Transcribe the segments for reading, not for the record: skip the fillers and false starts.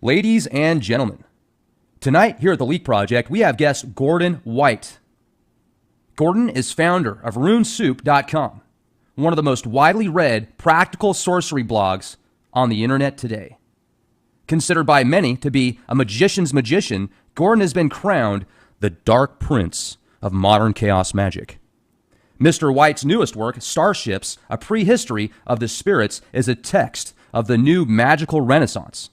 Ladies and gentlemen, tonight here at the Leak Project, we have guest Gordon White. Gordon is founder of RuneSoup.com, one of the most widely read practical sorcery blogs on the internet today. Considered by many to be a magician's magician, Gordon has been crowned the Dark Prince of modern chaos magic. Mr. White's newest work, Star.Ships, a prehistory of the spirits, is a text of the new magical renaissance.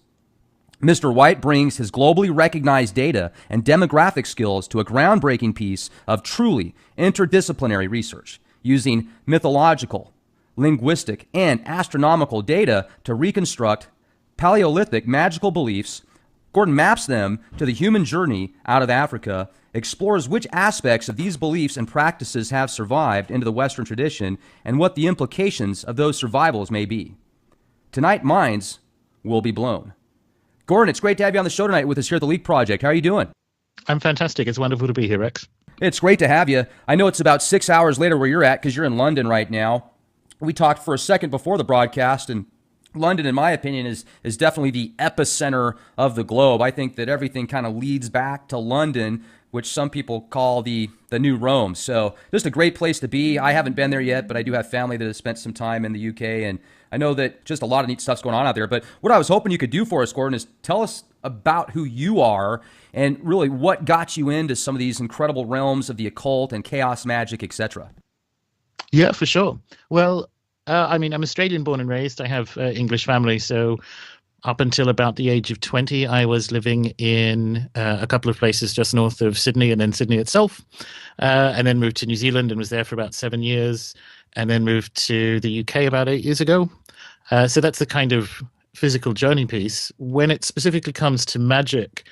Mr. White brings his globally recognized data and demographic skills to a groundbreaking piece of truly interdisciplinary research, using mythological, linguistic, and astronomical data to reconstruct palaeolithic magical beliefs. Gordon maps them to the human journey out of Africa, explores which aspects of these beliefs and practices have survived into the Western tradition, and what the implications of those survivals may be. Tonight, minds will be blown. Gordon, it's great to have you on the show tonight with us here at the Leak Project. How are you doing? I'm fantastic. It's wonderful to be here, Rex. It's great to have you. I know it's about 6 hours later where you're at because you're in London right now. We talked for a second before the broadcast, and London, in my opinion, is definitely the epicenter of the globe. I think that everything kind of leads back to London, which some people call the new Rome. So just a great place to be. I haven't been there yet, but I do have family that has spent some time in the UK, and I know that just a lot of neat stuff's going on out there. But what I was hoping you could do for us, Gordon, is tell us about who you are and really what got you into some of these incredible realms of the occult and chaos magic, etc. Yeah, for sure. Well, I'm Australian born and raised. I have English family, so up until about the age of 20, I was living in a couple of places just north of Sydney and then Sydney itself, and then moved to New Zealand and was there for about 7 years, and then moved to the UK about 8 years ago. So that's the kind of physical journey piece. When it specifically comes to magic,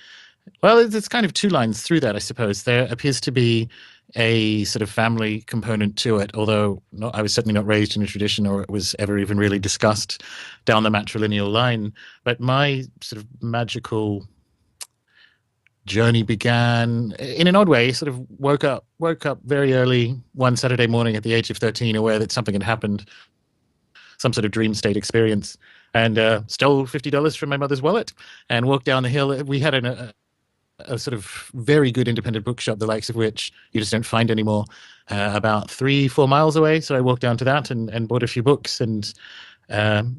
well, it's kind of two lines through that, I suppose. There appears to be a sort of family component to it, although I was certainly not raised in a tradition or it was ever even really discussed down the matrilineal line. But my sort of magical journey began in an odd way. Sort of woke up very early one Saturday morning at the age of 13, aware that something had happened, some sort of dream state experience, and stole $50 from my mother's wallet and walked down the hill. We had a sort of very good independent bookshop, the likes of which you just don't find anymore, about 3-4 miles away. So I walked down to that and bought a few books and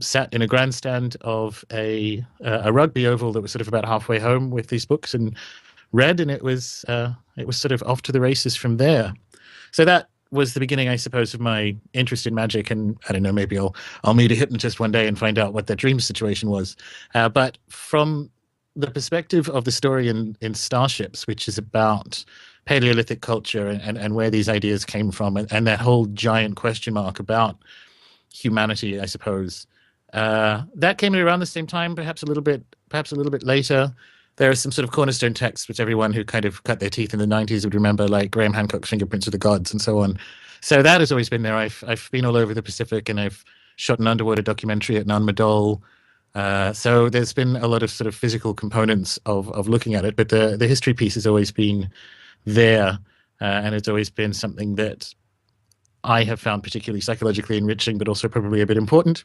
sat in a grandstand of a rugby oval that was sort of about halfway home with these books and read, and it was sort of off to the races from there. So that was the beginning, I suppose, of my interest in magic. And I don't know, maybe I'll meet a hypnotist one day and find out what their dream situation was. But from the perspective of the story in Star.Ships, which is about Paleolithic culture and where these ideas came from, and that whole giant question mark about humanity, I suppose, that came in around the same time, perhaps a little bit later. There are some sort of cornerstone texts which everyone who kind of cut their teeth in the 90s would remember, like Graham Hancock's Fingerprints of the Gods and so on. So that has always been there. I've been all over the Pacific, and I've shot an underwater documentary at Nan Madol. So there's been a lot of sort of physical components of looking at it, but the history piece has always been there, and it's always been something that I have found particularly psychologically enriching, but also probably a bit important.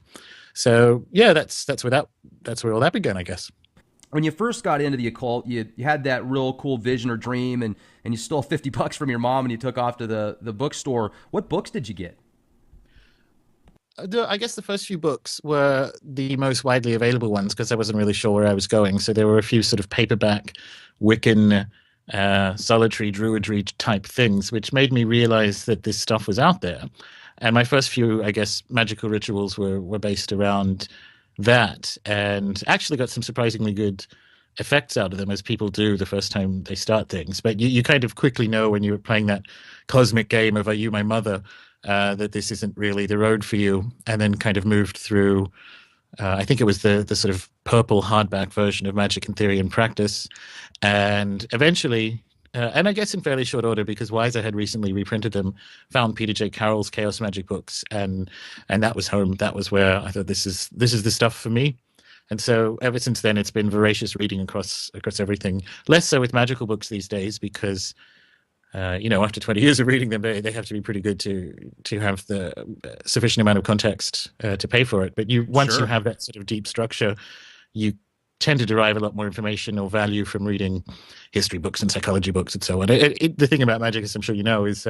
So yeah, that's where all that began, I guess. When you first got into the occult, you had that real cool vision or dream, and you stole $50 from your mom and you took off to the bookstore. What books did you get? I guess the first few books were the most widely available ones because I wasn't really sure where I was going. So there were a few sort of paperback Wiccan, solitary druidry type things, which made me realize that this stuff was out there. And my first few, I guess, magical rituals were based around that, and actually got some surprisingly good effects out of them, as people do the first time they start things. But you kind of quickly know when you're playing that cosmic game of "Are you my mother?" That this isn't really the road for you, and then kind of moved through. I think it was the sort of purple hardback version of Magic in Theory and Practice, and eventually, and I guess in fairly short order, because Weiser had recently reprinted them, found Peter J. Carroll's Chaos Magic books, and that was home. That was where I thought this is the stuff for me. And so ever since then, it's been voracious reading across everything. Less so with magical books these days, because after 20 years of reading them, they have to be pretty good to have the sufficient amount of context to pay for it. But once you have that sort of deep structure, you tend to derive a lot more information or value from reading history books and psychology books and so on. The thing about magic, as I'm sure you know, is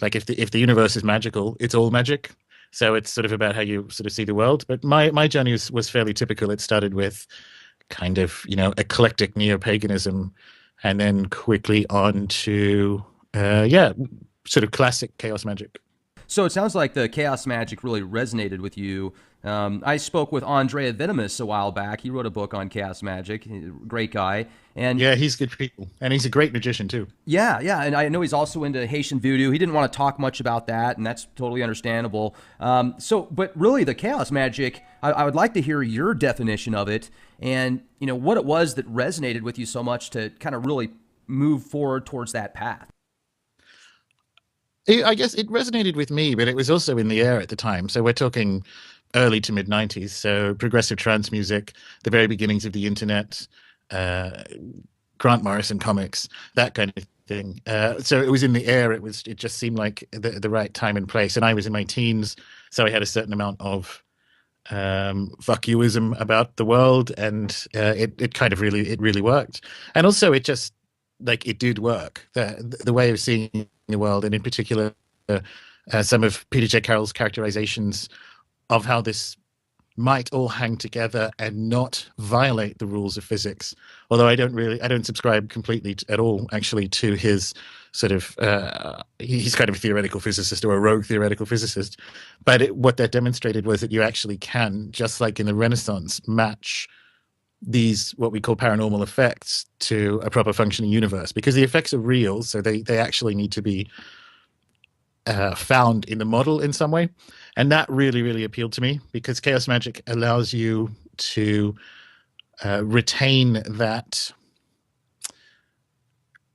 like if the universe is magical, it's all magic. So it's sort of about how you sort of see the world. But my journey was fairly typical. It started with kind of, eclectic neo-paganism, and then quickly on to sort of classic chaos magic. So it sounds like the chaos magic really resonated with you. I spoke with Andrea Venemus a while back. He wrote a book on chaos magic. Great guy. And Yeah, he's good people, and he's a great magician too. yeah, yeah, and I know he's also into Haitian voodoo. He didn't want to talk much about that, and that's totally understandable. But really, the chaos magic, I would like to hear your definition of it, and what it was that resonated with you so much to kind of really move forward towards that path. I guess it resonated with me, but it was also in the air at the time. So we're talking early to mid 90s. So progressive trance music, the very beginnings of the internet, uh, Grant Morrison comics, that kind of thing. So it was in the air. It just seemed like the right time and place. And I was in my teens, so I had a certain amount of fuck youism about the world, and it kind of really worked. And also, it just like it did work. The way of seeing the world, and in particular, some of Peter J. Carroll's characterizations of how this might all hang together and not violate the rules of physics. Although I don't subscribe completely at all, actually, to his sort of, he's kind of a theoretical physicist or a rogue theoretical physicist. But what that demonstrated was that you actually can, just like in the Renaissance, match these what we call paranormal effects to a proper functioning universe, because the effects are real, so they actually need to be found in the model in some way. And that really appealed to me, because chaos magic allows you to retain that,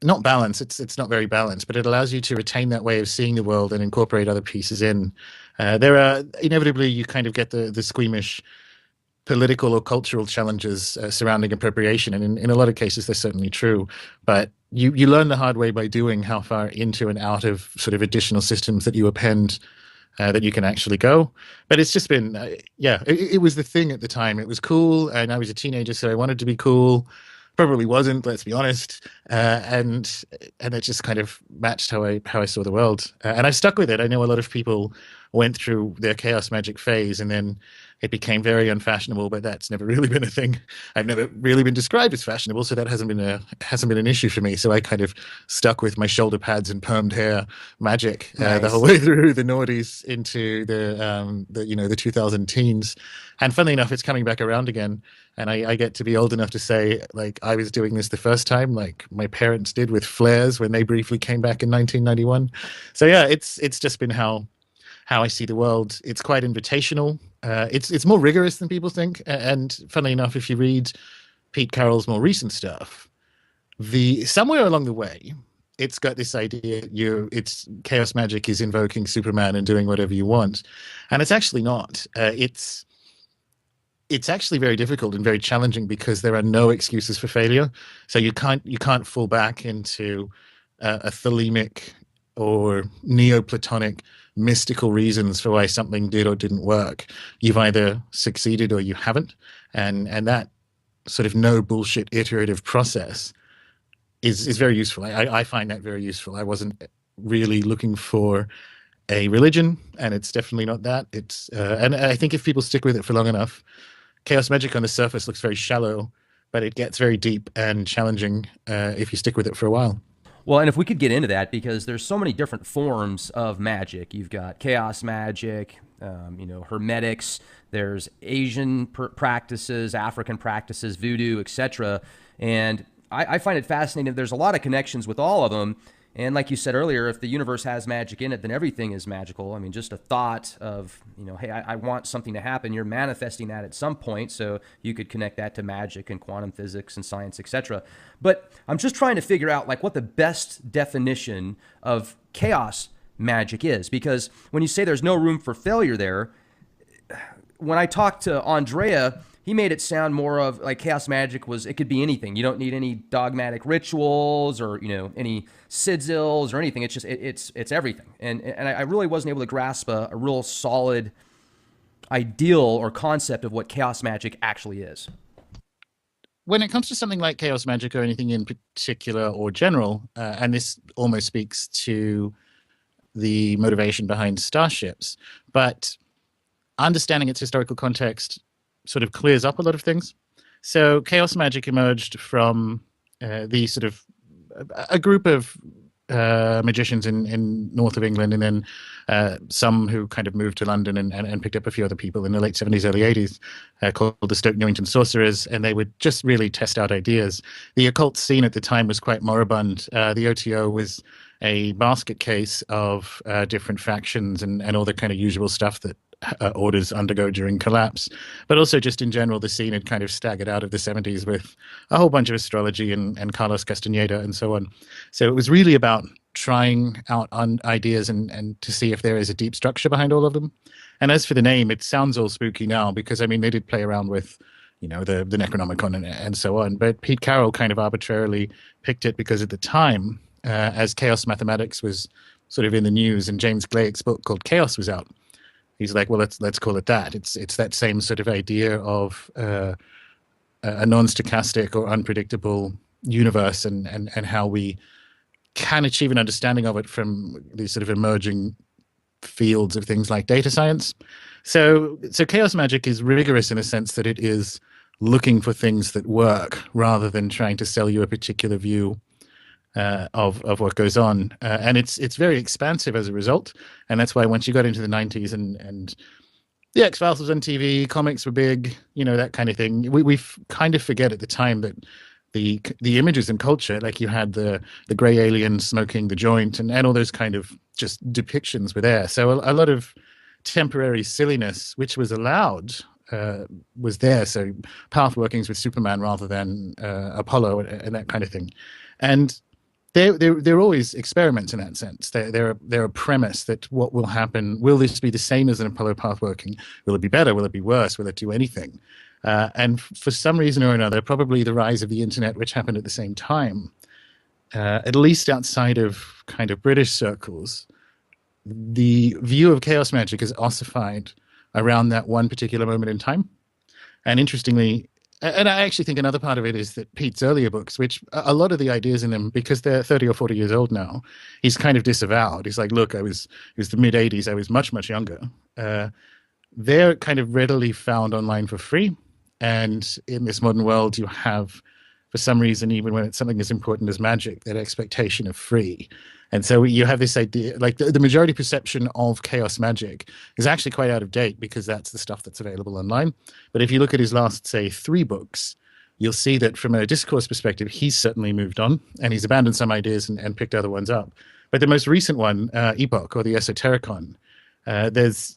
not balance, it's not very balanced, but it allows you to retain that way of seeing the world and incorporate other pieces in. There are inevitably, you kind of get the squeamish political or cultural challenges surrounding appropriation, and in a lot of cases they're certainly true, but you learn the hard way by doing how far into and out of sort of additional systems that you append that you can actually go. But it's just been it was the thing at the time. It was cool, and I was a teenager, so I wanted to be cool. Probably wasn't, let's be honest, and it just kind of matched how I saw the world, and I've stuck with it. I know a lot of people went through their chaos magic phase, and then it became very unfashionable, but that's never really been a thing. I've never really been described as fashionable, so that hasn't been an issue for me. So I kind of stuck with my shoulder pads and permed hair magic the whole way through the noughties into the 2000 teens. And funnily enough, it's coming back around again. And I get to be old enough to say, like, I was doing this the first time, like my parents did with flares when they briefly came back in 1991. So yeah, it's just been how I see the world. It's quite invitational. It's more rigorous than people think. And funnily enough, if you read Pete Carroll's more recent stuff, somewhere along the way, it's got this idea it's chaos magic is invoking Superman and doing whatever you want, and it's actually not. It's actually very difficult and very challenging, because there are no excuses for failure. So you can't fall back into a thelemic or Neoplatonic mystical reasons for why something did or didn't work. You've either succeeded or you haven't, and that sort of no bullshit iterative process is very useful. I find that very useful. I wasn't really looking for a religion, and it's definitely not that. It's and I think if people stick with it for long enough, chaos magic on the surface looks very shallow, but it gets very deep and challenging if you stick with it for a while. Well, and if we could get into that, because there's so many different forms of magic. You've got chaos magic, hermetics. There's Asian practices, African practices, voodoo, etc. And I find it fascinating. There's a lot of connections with all of them. And like you said earlier, if the universe has magic in it, then everything is magical. I mean, just a thought of, hey, I want something to happen. You're manifesting that at some point. So you could connect that to magic and quantum physics and science, etc. But I'm just trying to figure out like what the best definition of chaos magic is. Because when you say there's no room for failure there, when I talked to Andrea, he made it sound more of like chaos magic it could be anything. You don't need any dogmatic rituals or, any sigils or anything. It's just, it's everything. And I really wasn't able to grasp a real solid ideal or concept of what chaos magic actually is. when it comes to something like chaos magic or anything in particular or general, and this almost speaks to the motivation behind Starships, but understanding its historical context sort of clears up a lot of things. So chaos magic emerged from the sort of a group of magicians in north of England, and then some who kind of moved to London and picked up a few other people in the late 70s, early 80s, called the Stoke Newington Sorcerers, and they would just really test out ideas. The occult scene at the time was quite moribund. The OTO was a basket case of different factions and all the kind of usual stuff that orders undergo during collapse, but also just in general, the scene had kind of staggered out of the 70s with a whole bunch of astrology and Carlos Castaneda and so on. So it was really about trying out on ideas and to see if there is a deep structure behind all of them. And as for the name, it sounds all spooky now because, I mean, they did play around with, you know, the Necronomicon and so on. But Pete Carroll kind of arbitrarily picked it because at the time, as chaos mathematics was sort of in the news and James Gleick's book called Chaos was out, he's like, well, let's call it that. It's that same sort of idea of a non-stochastic or unpredictable universe and how we can achieve an understanding of it from these sort of emerging fields of things like data science. So chaos magic is rigorous in a sense that it is looking for things that work rather than trying to sell you a particular view of what goes on, and it's very expansive as a result. And that's why once you got into the 90s and the X-Files was on TV, comics were big, you know, that kind of thing. We kind of forget at the time that the images and culture, like you had the gray alien smoking the joint and all those kind of just depictions were there. So a lot of temporary silliness, which was allowed, was there. So path workings with Superman rather than Apollo and that kind of thing. And they're always experiments in that sense. They're a premise that what will happen, will this be the same as an Apollo path working? Will it be better? Will it be worse? Will it do anything? And for some reason or another, probably the rise of the internet, which happened at the same time, at least outside of kind of British circles, the view of chaos magic is ossified around that one particular moment in time. And interestingly, and I actually think another part of it is that Pete's earlier books, which a lot of the ideas in them, because they're 30 or 40 years old now, he's kind of disavowed. He's like, look, it was the mid 80s. I was much, much younger. They're kind of readily found online for free. And in this modern world, you have, for some reason, even when it's something as important as magic, that expectation of free. And so you have this idea, like the majority perception of chaos magic is actually quite out of date because that's the stuff that's available online. But if you look at his last, say, 3 books, you'll see that from a discourse perspective, he's certainly moved on and he's abandoned some ideas and picked other ones up. But the most recent one, Epoch or the Esotericon, there's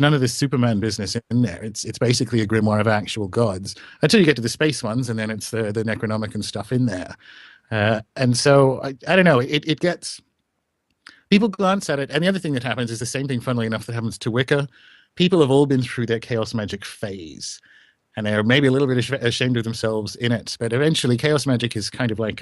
none of this Superman business in there. It's basically a grimoire of actual gods until you get to the space ones, and then it's the Necronomicon stuff in there. And so I don't know. It gets people glance at it, and the other thing that happens is the same thing, funnily enough, that happens to Wicca. People have all been through their chaos magic phase, and they're maybe a little bit ashamed of themselves in it. But eventually, chaos magic is kind of like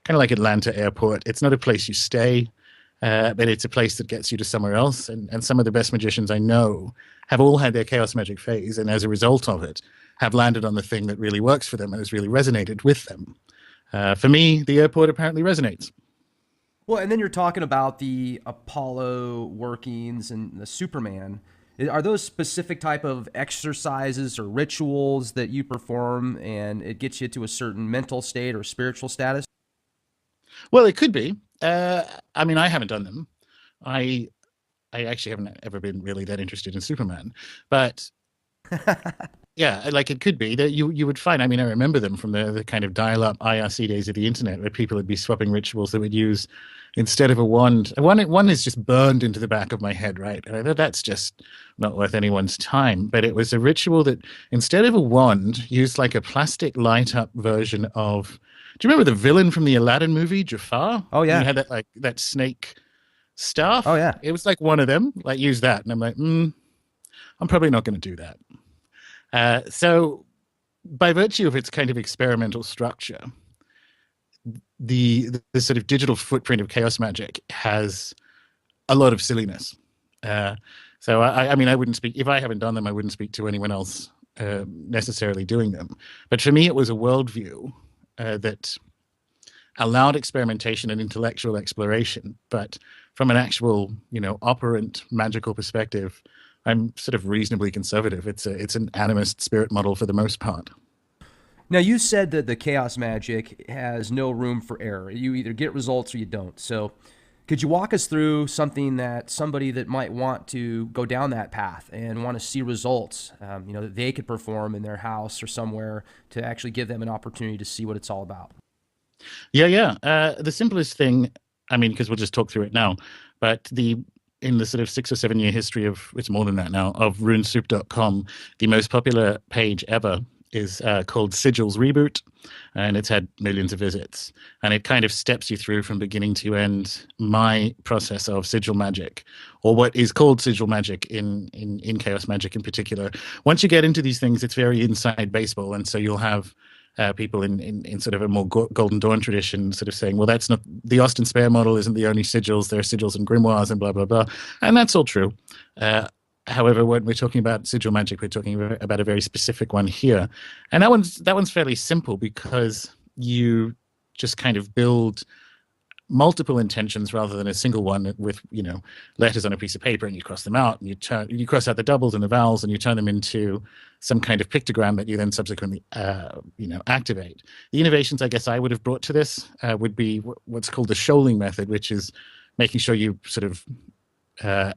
Atlanta Airport. It's not a place you stay. But it's a place that gets you to somewhere else. And some of the best magicians I know have all had their chaos magic phase, and as a result of it, have landed on the thing that really works for them and has really resonated with them. For me, the airport apparently resonates. Well, and then you're talking about the Apollo workings and the Superman. Are those specific type of exercises or rituals that you perform and it gets you to a certain mental state or spiritual status? Well, it could be. I mean, I haven't done them. I actually haven't ever been really that interested in Superman, but yeah, like it could be that you would find. I mean, I remember them from the kind of dial-up IRC days of the internet, where people would be swapping rituals that would use instead of a wand. One is just burned into the back of my head, right? And I thought that's just not worth anyone's time. But it was a ritual that instead of a wand, used like a plastic light-up version of. Do you remember the villain from the Aladdin movie, Jafar? Oh yeah, he had that snake staff. oh yeah. It was like one of them. Like use that, and I'm like, I'm probably not going to do that. So, by virtue of its kind of experimental structure, the sort of digital footprint of chaos magic has a lot of silliness. So I mean, I wouldn't speak if I haven't done them. I wouldn't speak to anyone else necessarily doing them. But for me, it was a worldview that allowed experimentation and intellectual exploration. But from an actual, operant magical perspective, I'm sort of reasonably conservative. It's an animist spirit model for the most part. Now, you said that the chaos magic has no room for error. You either get results or you don't. So, could you walk us through something that somebody that might want to go down that path and want to see results, that they could perform in their house or somewhere to actually give them an opportunity to see what it's all about? Yeah. The simplest thing, I mean, because we'll just talk through it now, but in the sort of 6 or 7 year history of, it's more than that now, of runesoup.com, the most popular page ever is called Sigils Reboot, and it's had millions of visits. And it kind of steps you through from beginning to end my process of sigil magic, or what is called sigil magic in chaos magic in particular. Once you get into these things, it's very inside baseball, and so you'll have people in sort of a more Golden Dawn tradition sort of saying, well, that's not, the Austin Spare model isn't the only sigils, there are sigils and grimoires and blah, blah, blah. And that's all true. However, when we're talking about sigil magic, we're talking about a very specific one here. And that one's fairly simple because you just kind of build multiple intentions rather than a single one with, letters on a piece of paper, and you cross them out, and you cross out the doubles and the vowels, and you turn them into some kind of pictogram that you then subsequently, activate. The innovations I guess I would have brought to this would be what's called the shoaling method, which is making sure you sort of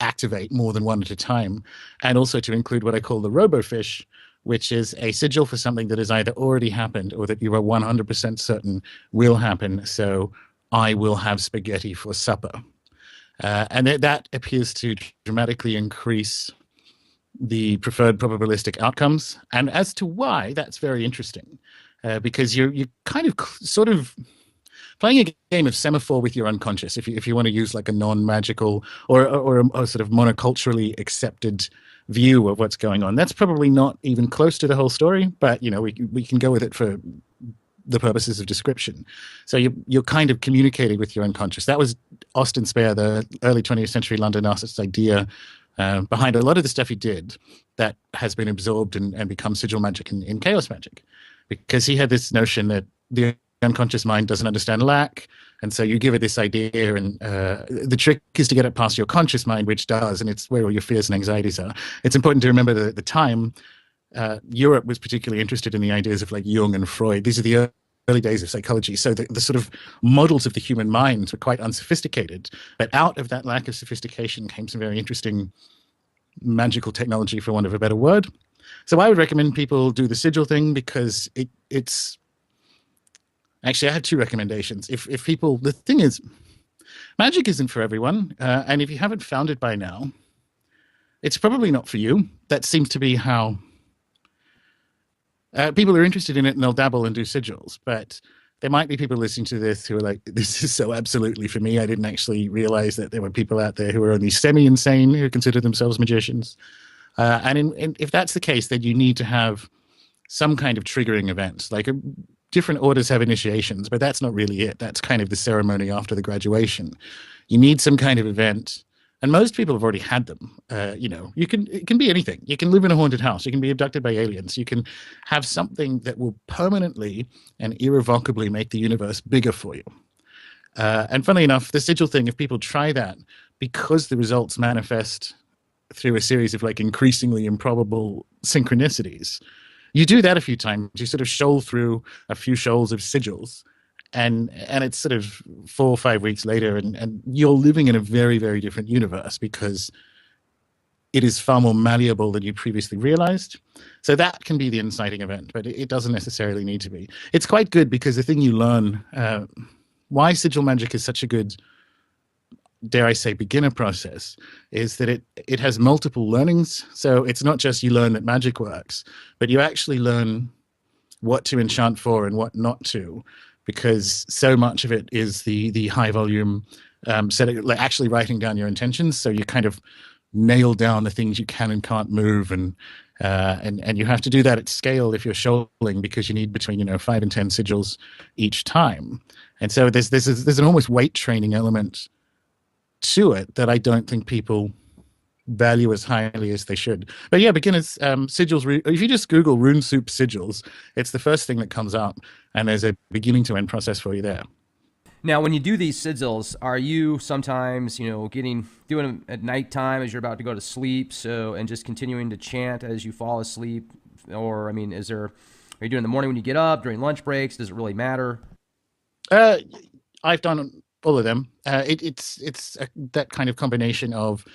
activate more than one at a time, and also to include what I call the robofish, which is a sigil for something that has either already happened or that you are 100% certain will happen. So I will have spaghetti for supper. And that appears to dramatically increase the preferred probabilistic outcomes. And as to why, that's very interesting, because you're kind of sort of playing a game of semaphore with your unconscious, if you want to use like a non-magical or a sort of monoculturally accepted view of what's going on. That's probably not even close to the whole story, but we can go with it for the purposes of description. So you're kind of communicating with your unconscious. That was Austin Spare, the early 20th century London artist's idea behind a lot of the stuff he did that has been absorbed and become sigil magic in chaos magic, because he had this notion that the unconscious mind doesn't understand lack, and so you give it this idea, and the trick is to get it past your conscious mind, which does, and it's where all your fears and anxieties are. It's important to remember that at the time, Europe was particularly interested in the ideas of like Jung and Freud. These are the early days of psychology, so the sort of models of the human mind were quite unsophisticated, but out of that lack of sophistication came some very interesting magical technology, for want of a better word. So I would recommend people do the sigil thing, because it's actually, I had two recommendations. If people, the thing is, magic isn't for everyone, and if you haven't found it by now, it's probably not for you. That seems to be how people are interested in it, and they'll dabble and do sigils. But there might be people listening to this who are like, this is so absolutely for me. I didn't actually realize that there were people out there who are only semi-insane who consider themselves magicians. And if that's the case, then you need to have some kind of triggering event. Like different orders have initiations, but that's not really it. That's kind of the ceremony after the graduation. You need some kind of event, and most people have already had them. It can be anything. You can live in a haunted house. You can be abducted by aliens. You can have something that will permanently and irrevocably make the universe bigger for you. And funnily enough, the sigil thing, if people try that, because the results manifest through a series of like increasingly improbable synchronicities, you do that a few times, you sort of shoal through a few shoals of sigils, and it's sort of 4 or 5 weeks later, and you're living in a very, very different universe, because it is far more malleable than you previously realized. So that can be the inciting event, but it doesn't necessarily need to be. It's quite good, because the thing you learn, why sigil magic is such a good, dare I say, beginner process, is that it has multiple learnings. So it's not just you learn that magic works, but you actually learn what to enchant for and what not to, because so much of it is the high volume like actually writing down your intentions. So you kind of nail down the things you can and can't move, and you have to do that at scale if you're shoaling, because you need between 5 and 10 sigils each time. And so there's an almost weight training element to it that I don't think people value as highly as they should. But yeah, beginners sigils. If you just Google rune soup sigils, it's the first thing that comes up, and there's a beginning to end process for you there. Now, when you do these sigils, are you sometimes, doing them at nighttime as you're about to go to sleep, so and just continuing to chant as you fall asleep, or I mean, are you doing it in the morning when you get up, during lunch breaks? Does it really matter? Uh, I've done all of them. It's that kind of combination of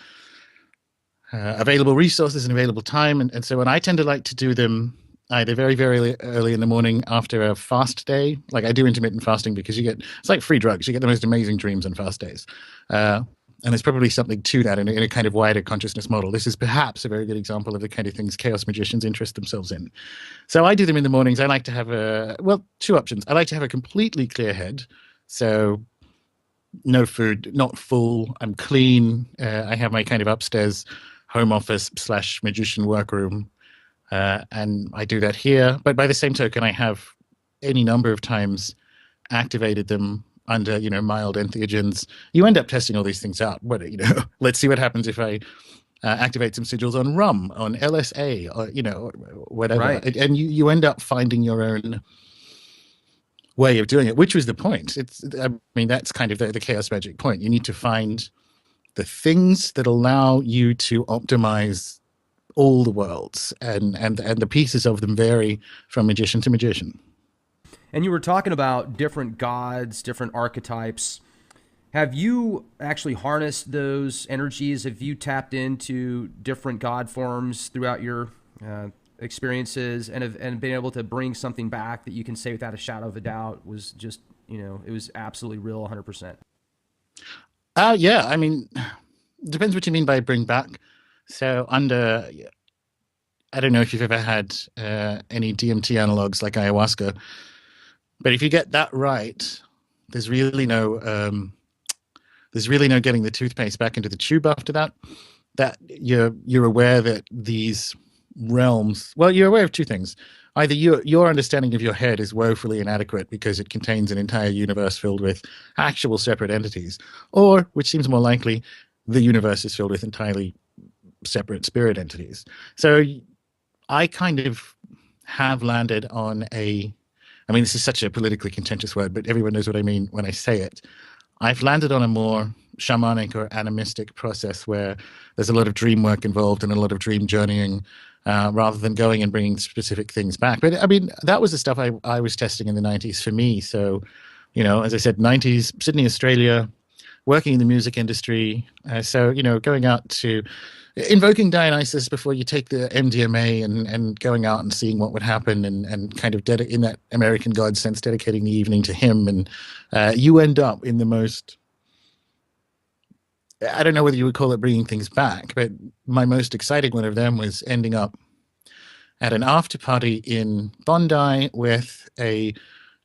available resources and available time, and so when I tend to like to do them either very very early in the morning after a fast day. Like I do intermittent fasting because it's like free drugs. You get the most amazing dreams on fast days. And there's probably something to that in a kind of wider consciousness model. This is perhaps a very good example of the kind of things chaos magicians interest themselves in. So I do them in the mornings. I like to have two options. I like to have a completely clear head. So no food, not full. I'm clean. I have my kind of upstairs home office / magician workroom. And I do that here. But by the same token, I have any number of times activated them under, mild entheogens. You end up testing all these things out. But, let's see what happens if I activate some sigils on rum, on LSA, or, whatever. Right. And you end up finding your own way of doing it, which was the point. I mean, that's kind of the chaos magic point. You need to find the things that allow you to optimize all the worlds, and the pieces of them vary from magician to magician. And you were talking about different gods, different archetypes. Have you actually harnessed those energies? Have you tapped into different god forms throughout your experiences, and been able to bring something back that you can say without a shadow of a doubt was just, it was absolutely real 100%? Yeah, I mean, depends what you mean by bring back. So I don't know if you've ever had any DMT analogs like ayahuasca, but if you get that right, there's really no getting the toothpaste back into the tube after that. That you're aware that these realms. Well, you're aware of two things. Either your understanding of your head is woefully inadequate because it contains an entire universe filled with actual separate entities, or, which seems more likely, the universe is filled with entirely separate spirit entities. So I kind of have landed on I mean, this is such a politically contentious word, but everyone knows what I mean when I say it. I've landed on a more shamanic or animistic process where there's a lot of dream work involved and a lot of dream journeying, rather than going and bringing specific things back. But I mean, that was the stuff I was testing in the 90s for me. So, as I said, 90s, Sydney, Australia, working in the music industry. So, going out to invoking Dionysus before you take the MDMA, and going out and seeing what would happen, and kind of in that American God sense, dedicating the evening to him. And you end up in the most, I don't know whether you would call it bringing things back, but my most exciting one of them was ending up at an after party in Bondi with a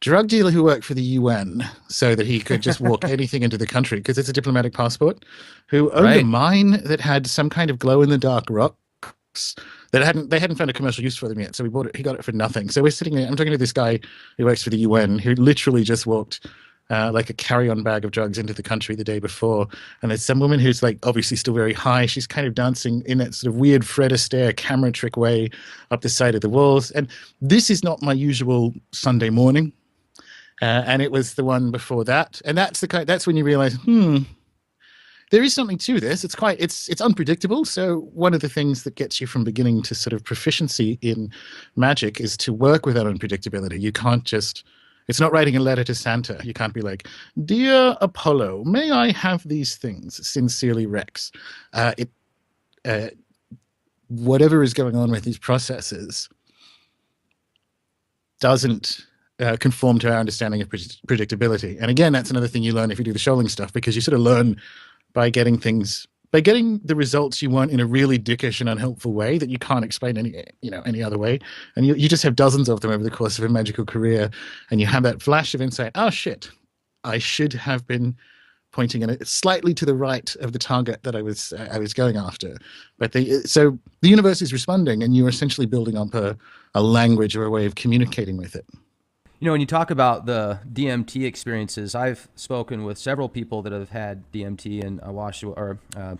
drug dealer who worked for the UN so that he could just walk anything into the country because it's a diplomatic passport, who owned a Right. mine that had some kind of glow in the dark rocks that they hadn't found a commercial use for them yet. So he got it for nothing. So we're sitting there, I'm talking to this guy who works for the UN who literally just walked like a carry-on bag of drugs into the country the day before. And there's some woman who's like obviously still very high. She's kind of dancing in that sort of weird Fred Astaire camera trick way up the side of the walls. And this is not my usual Sunday morning. And it was the one before that, and that's when you realize, there is something to this. It's unpredictable. So one of the things that gets you from beginning to sort of proficiency in magic is to work with that unpredictability. You can't just. It's not writing a letter to Santa. You can't be like, "Dear Apollo, may I have these things? Sincerely, Rex." Whatever is going on with these processes doesn't conform to our understanding of predictability. And again, that's another thing you learn if you do the shoaling stuff, because you sort of learn by getting the results you want in a really dickish and unhelpful way that you can't explain any other way. And you just have dozens of them over the course of a magical career, and you have that flash of insight. Oh shit, I should have been pointing in it slightly to the right of the target that I was going after. But so the universe is responding, and you're essentially building up a language or a way of communicating with it. When you talk about the DMT experiences, I've spoken with several people that have had DMT and ayahuasca, or how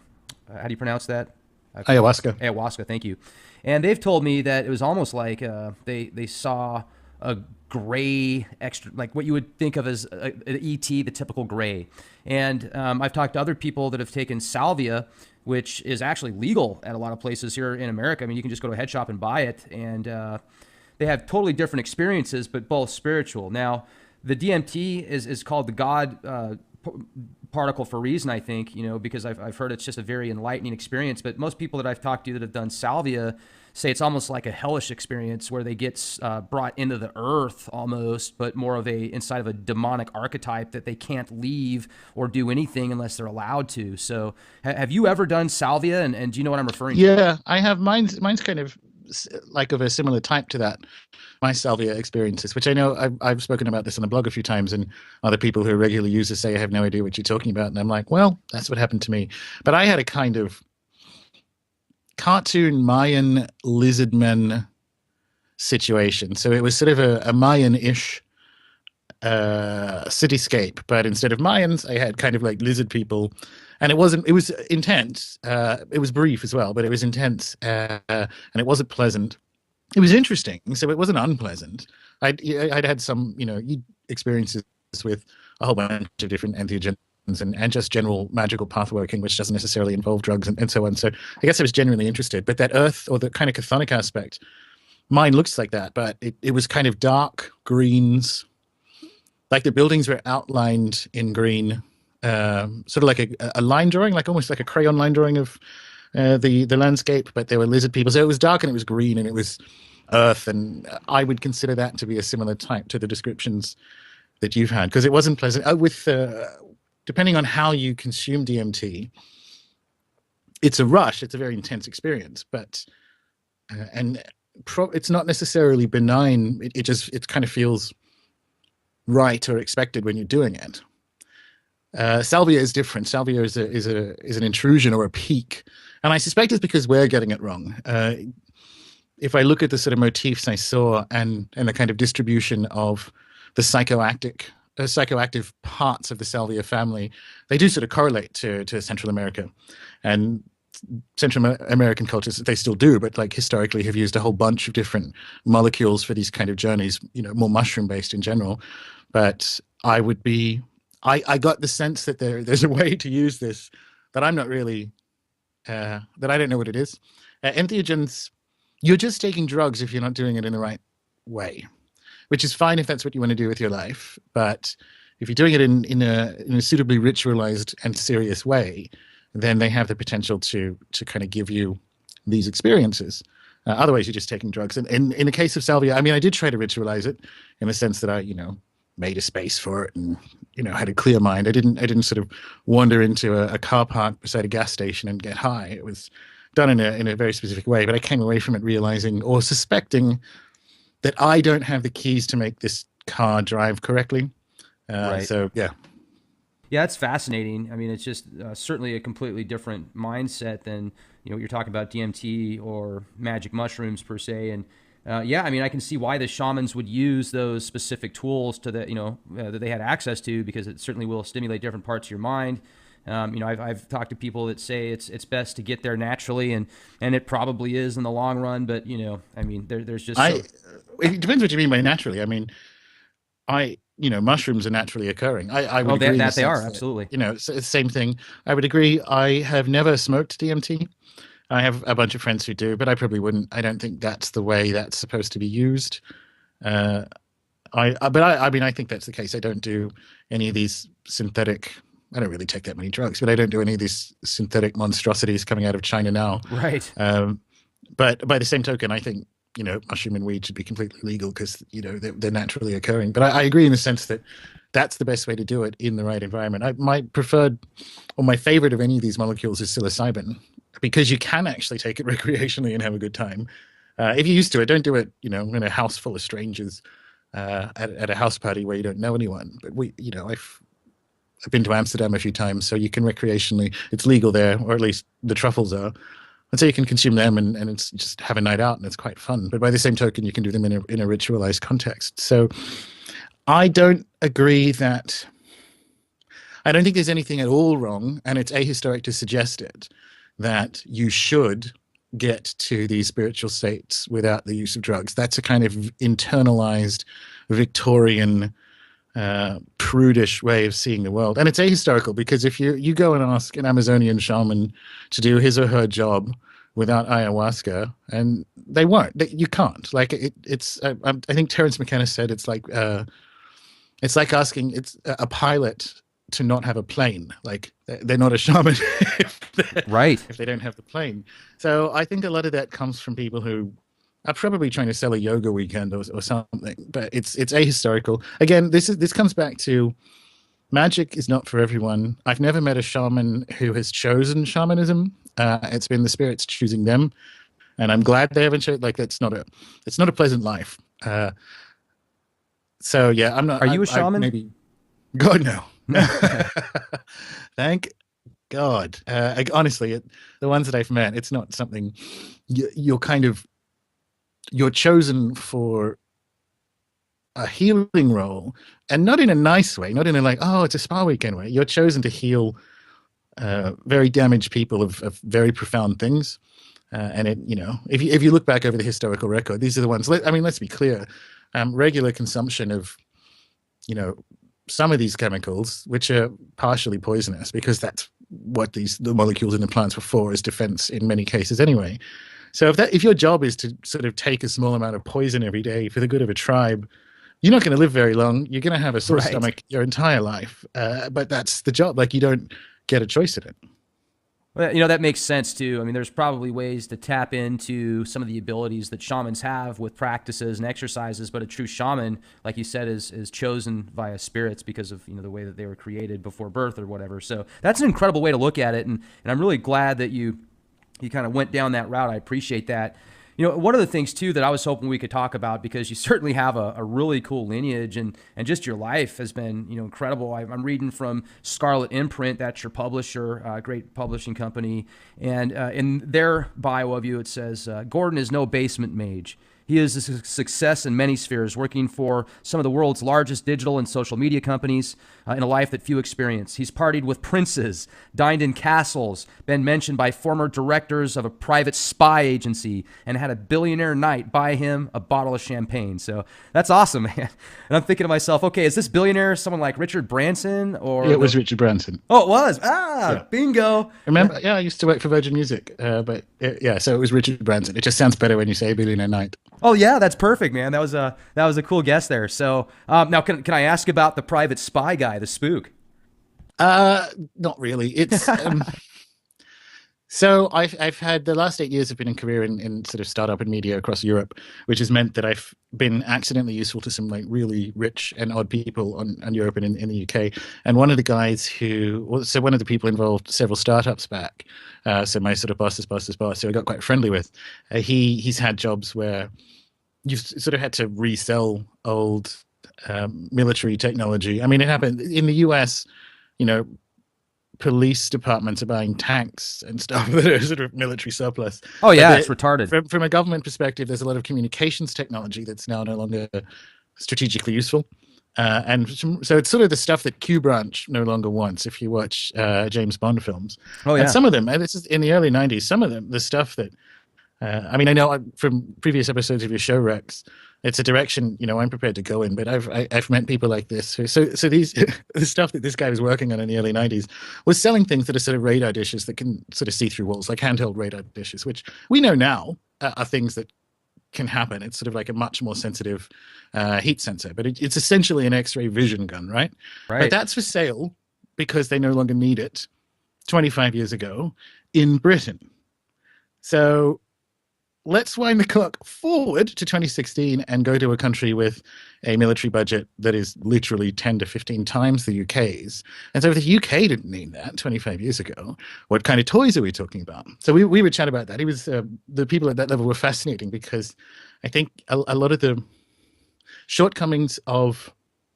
do you pronounce that? Ayahuasca. Ayahuasca, thank you. And they've told me that it was almost like they saw a gray extra, like what you would think of as an ET, the typical gray. And I've talked to other people that have taken salvia, which is actually legal at a lot of places here in America. I mean, you can just go to a head shop and buy it, and they have totally different experiences, but both spiritual. Now, the DMT is called the God particle for a reason, I think, because I've heard it's just a very enlightening experience. But most people that I've talked to that have done salvia say it's almost like a hellish experience where they get brought into the earth almost, but more of inside of a demonic archetype that they can't leave or do anything unless they're allowed to. So have you ever done salvia, and do you know what I'm referring to? Yeah, I have. Mine's kind of like of a similar type to that. My salvia experiences, which I know I've spoken about this on the blog a few times, and other people who regularly use it say, I have no idea what you're talking about. And I'm like, well, that's what happened to me. But I had a kind of cartoon Mayan lizardmen situation. So it was sort of a Mayan-ish cityscape, but instead of Mayans, I had kind of like lizard people. And it was intense. It was brief as well, but it was intense, and it wasn't pleasant. It was interesting, so it wasn't unpleasant. I'd had some, experiences with a whole bunch of different entheogens and just general magical path working, which doesn't necessarily involve drugs and so on. So I guess I was genuinely interested. But that earth, or the kind of chthonic aspect, mine looks like that, but it was kind of dark greens, like the buildings were outlined in green, sort of like a line drawing, like almost like a crayon line drawing of the landscape, but there were lizard people. So it was dark and it was green and it was earth, and I would consider that to be a similar type to the descriptions that you've had, because it wasn't pleasant. Depending on how you consume DMT, it's a rush. It's a very intense experience, but it's not necessarily benign. It kind of feels right or expected when you're doing it. Salvia is different. Salvia is an intrusion or a peak, and I suspect it's because we're getting it wrong. If I look at the sort of motifs I saw and the kind of distribution of the psychoactive parts of the salvia family, they do sort of correlate to Central America, and Central American cultures, they still do, but like historically have used a whole bunch of different molecules for these kind of journeys, more mushroom based in general. But I got the sense that there's a way to use this that I'm not really, that I don't know what it is. Entheogens, you're just taking drugs if you're not doing it in the right way, which is fine if that's what you want to do with your life. But if you're doing it in a suitably ritualized and serious way, then they have the potential to kind of give you these experiences. Otherwise, you're just taking drugs. And in the case of salvia, I mean, I did try to ritualize it in the sense that I, made a space for it and, had a clear mind. I didn't sort of wander into a car park beside a gas station and get high. It was done in a very specific way, but I came away from it realizing or suspecting that I don't have the keys to make this car drive correctly. Right. So, yeah. Yeah, it's fascinating. I mean, it's just certainly a completely different mindset than what you're talking about, DMT or magic mushrooms per se. And yeah, I mean, I can see why the shamans would use those specific tools that they had access to, because it certainly will stimulate different parts of your mind. I've talked to people that say it's best to get there naturally, and it probably is in the long run. But I mean, there's just it depends what you mean by naturally. I mean, mushrooms are naturally occurring. I would agree that they are absolutely. Same thing. I would agree. I have never smoked DMT. I have a bunch of friends who do, but I probably wouldn't. I don't think that's the way that's supposed to be used. I mean, I think that's the case. I don't do any of these synthetic. I don't really take that many drugs, but I don't do any of these synthetic monstrosities coming out of China now. Right. But by the same token, I think, mushroom and weed should be completely legal because, they're naturally occurring. But I agree in the sense that that's the best way to do it in the right environment. My preferred or my favorite of any of these molecules is psilocybin, because you can actually take it recreationally and have a good time. If you're used to it, don't do it, in a house full of strangers at a house party where you don't know anyone. But I've been to Amsterdam a few times, so you can recreationally, it's legal there, or at least the truffles are. And so you can consume them and it's just have a night out and it's quite fun. But by the same token, you can do them in a ritualized context. So I don't agree I don't think there's anything at all wrong, and it's ahistoric to suggest it, that you should get to these spiritual states without the use of drugs. That's a kind of internalized Victorian prudish way of seeing the world. And it's ahistorical, because if you go and ask an Amazonian shaman to do his or her job without ayahuasca, and they won't. You can't. Like it's. I think Terence McKenna said it's like asking a pilot to not have a plane. Like they're not a shaman Right. if they don't have the plane. So I think a lot of that comes from people who are probably trying to sell a yoga weekend or something. But it's ahistorical. Again, this comes back to magic is not for everyone. I've never met a shaman who has chosen shamanism. It's been the spirits choosing them, and I'm glad they haven't chosen. Like it's not a pleasant life. So yeah, I'm not. Are you a shaman? Maybe. God no. Thank God. Honestly, the ones that I've met, it's not something you're chosen for a healing role, and not in a nice way, not in a like, oh, it's a spa weekend way. You're chosen to heal very damaged people of very profound things. And if you look back over the historical record, these are the ones. Let's be clear. Regular consumption of, some of these chemicals, which are partially poisonous, because that's what the molecules in the plants were for, as defense in many cases anyway. So if your job is to sort of take a small amount of poison every day for the good of a tribe, you're not going to live very long. You're going to have a sore stomach your entire life. But that's the job. Like, you don't get a choice in it. Well, that makes sense too. I mean, there's probably ways to tap into some of the abilities that shamans have with practices and exercises, but a true shaman, like you said, is chosen via spirits because of the way that they were created before birth or whatever. So that's an incredible way to look at it, and I'm really glad that you kind of went down that route. I appreciate that. One of the things too that I was hoping we could talk about, because you certainly have a really cool lineage, and just your life has been incredible. I'm reading from Scarlet Imprint, that's your publisher, great publishing company, and in their bio of you it says, Gordon is no basement mage. He is a success in many spheres, working for some of the world's largest digital and social media companies in a life that few experience. He's partied with princes, dined in castles, been mentioned by former directors of a private spy agency, and had a billionaire knight buy him a bottle of champagne. So that's awesome, man. And I'm thinking to myself, okay, is this billionaire someone like Richard Branson? Or it was Richard Branson. Oh, it was? Yeah. Bingo. Remember? Yeah, I used to work for Virgin Music. So it was Richard Branson. It just sounds better when you say billionaire knight. Oh yeah, that's perfect, man. That was a cool guess there. So now, can I ask about the private spy guy, the spook? Not really. It's so I've had the last 8 years. I've been in career in sort of startup and media across Europe, which has meant that I've been accidentally useful to some like really rich and odd people on Europe and in the UK. And one of the guys one of the people involved several startups back. So my sort of boss's boss, who I got quite friendly with, he's had jobs where you've sort of had to resell old military technology. I mean, it happened in the US, police departments are buying tanks and stuff that are sort of military surplus. Oh yeah, it's retarded. From a government perspective, there's a lot of communications technology that's now no longer strategically useful. So it's sort of the stuff that Q Branch no longer wants if you watch James Bond films. Oh yeah. And some of them, and this is in the early 90s, some of them, the stuff that I know from previous episodes of your show, Rex, it's a direction I'm prepared to go in. But I've met people like this. So these the stuff that this guy was working on in the early 90s was selling things that are sort of radar dishes that can sort of see through walls, like handheld radar dishes, which we know now are things that can happen. It's sort of like a much more sensitive heat sensor, but it's essentially an X-ray vision gun, right? But that's for sale because they no longer need it 25 years ago in Britain. So let's wind the clock forward to 2016 and go to a country with a military budget that is literally 10 to 15 times the UK's. And so if the UK didn't need that 25 years ago, what kind of toys are we talking about? So we would chat about that. It was the people at that level were fascinating because I think a lot of the shortcomings of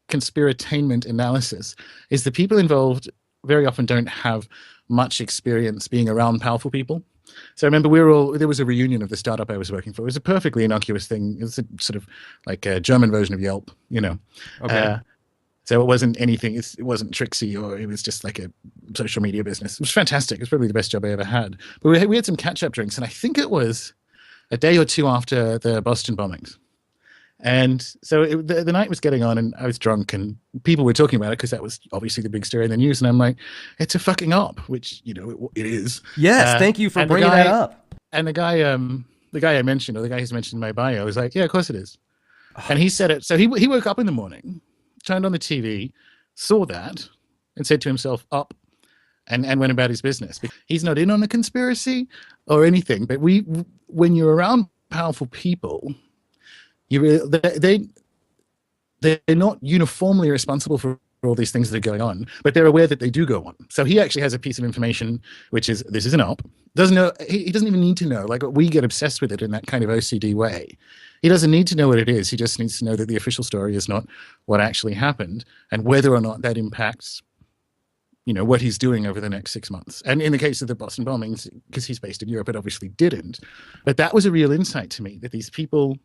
conspiratainment analysis is the people involved very often don't have much experience being around powerful people. So I remember there was a reunion of the startup I was working for. It was a perfectly innocuous thing. It was a sort of like a German version of Yelp, Okay. So it wasn't anything. It wasn't tricksy, or it was just like a social media business. It was fantastic. It was probably the best job I ever had. But we had some catch up drinks, and I think it was a day or two after the Boston bombings. And so the night was getting on, and I was drunk, and people were talking about it because that was obviously the big story in the news. And I'm like, it's a fucking op, which it is. Yes, thank you for And bringing that up. and the guy I mentioned, or the guy who's mentioned in my bio, was like, yeah, of course it is. And he said it. So he woke up in the morning, turned on the TV, saw that, and said to himself, up, and went about his business. He's not in on the conspiracy or anything, but when you're around powerful people, they're not uniformly responsible for all these things that are going on, but they're aware that they do go on. So he actually has a piece of information, which is, this is an op. Doesn't know, he doesn't even need to know. Like, we get obsessed with it in that kind of OCD way. He doesn't need to know what it is. He just needs to know that the official story is not what actually happened, and whether or not that impacts, what he's doing over the next 6 months. And in the case of the Boston bombings, because he's based in Europe, it obviously didn't. But that was a real insight to me, that these people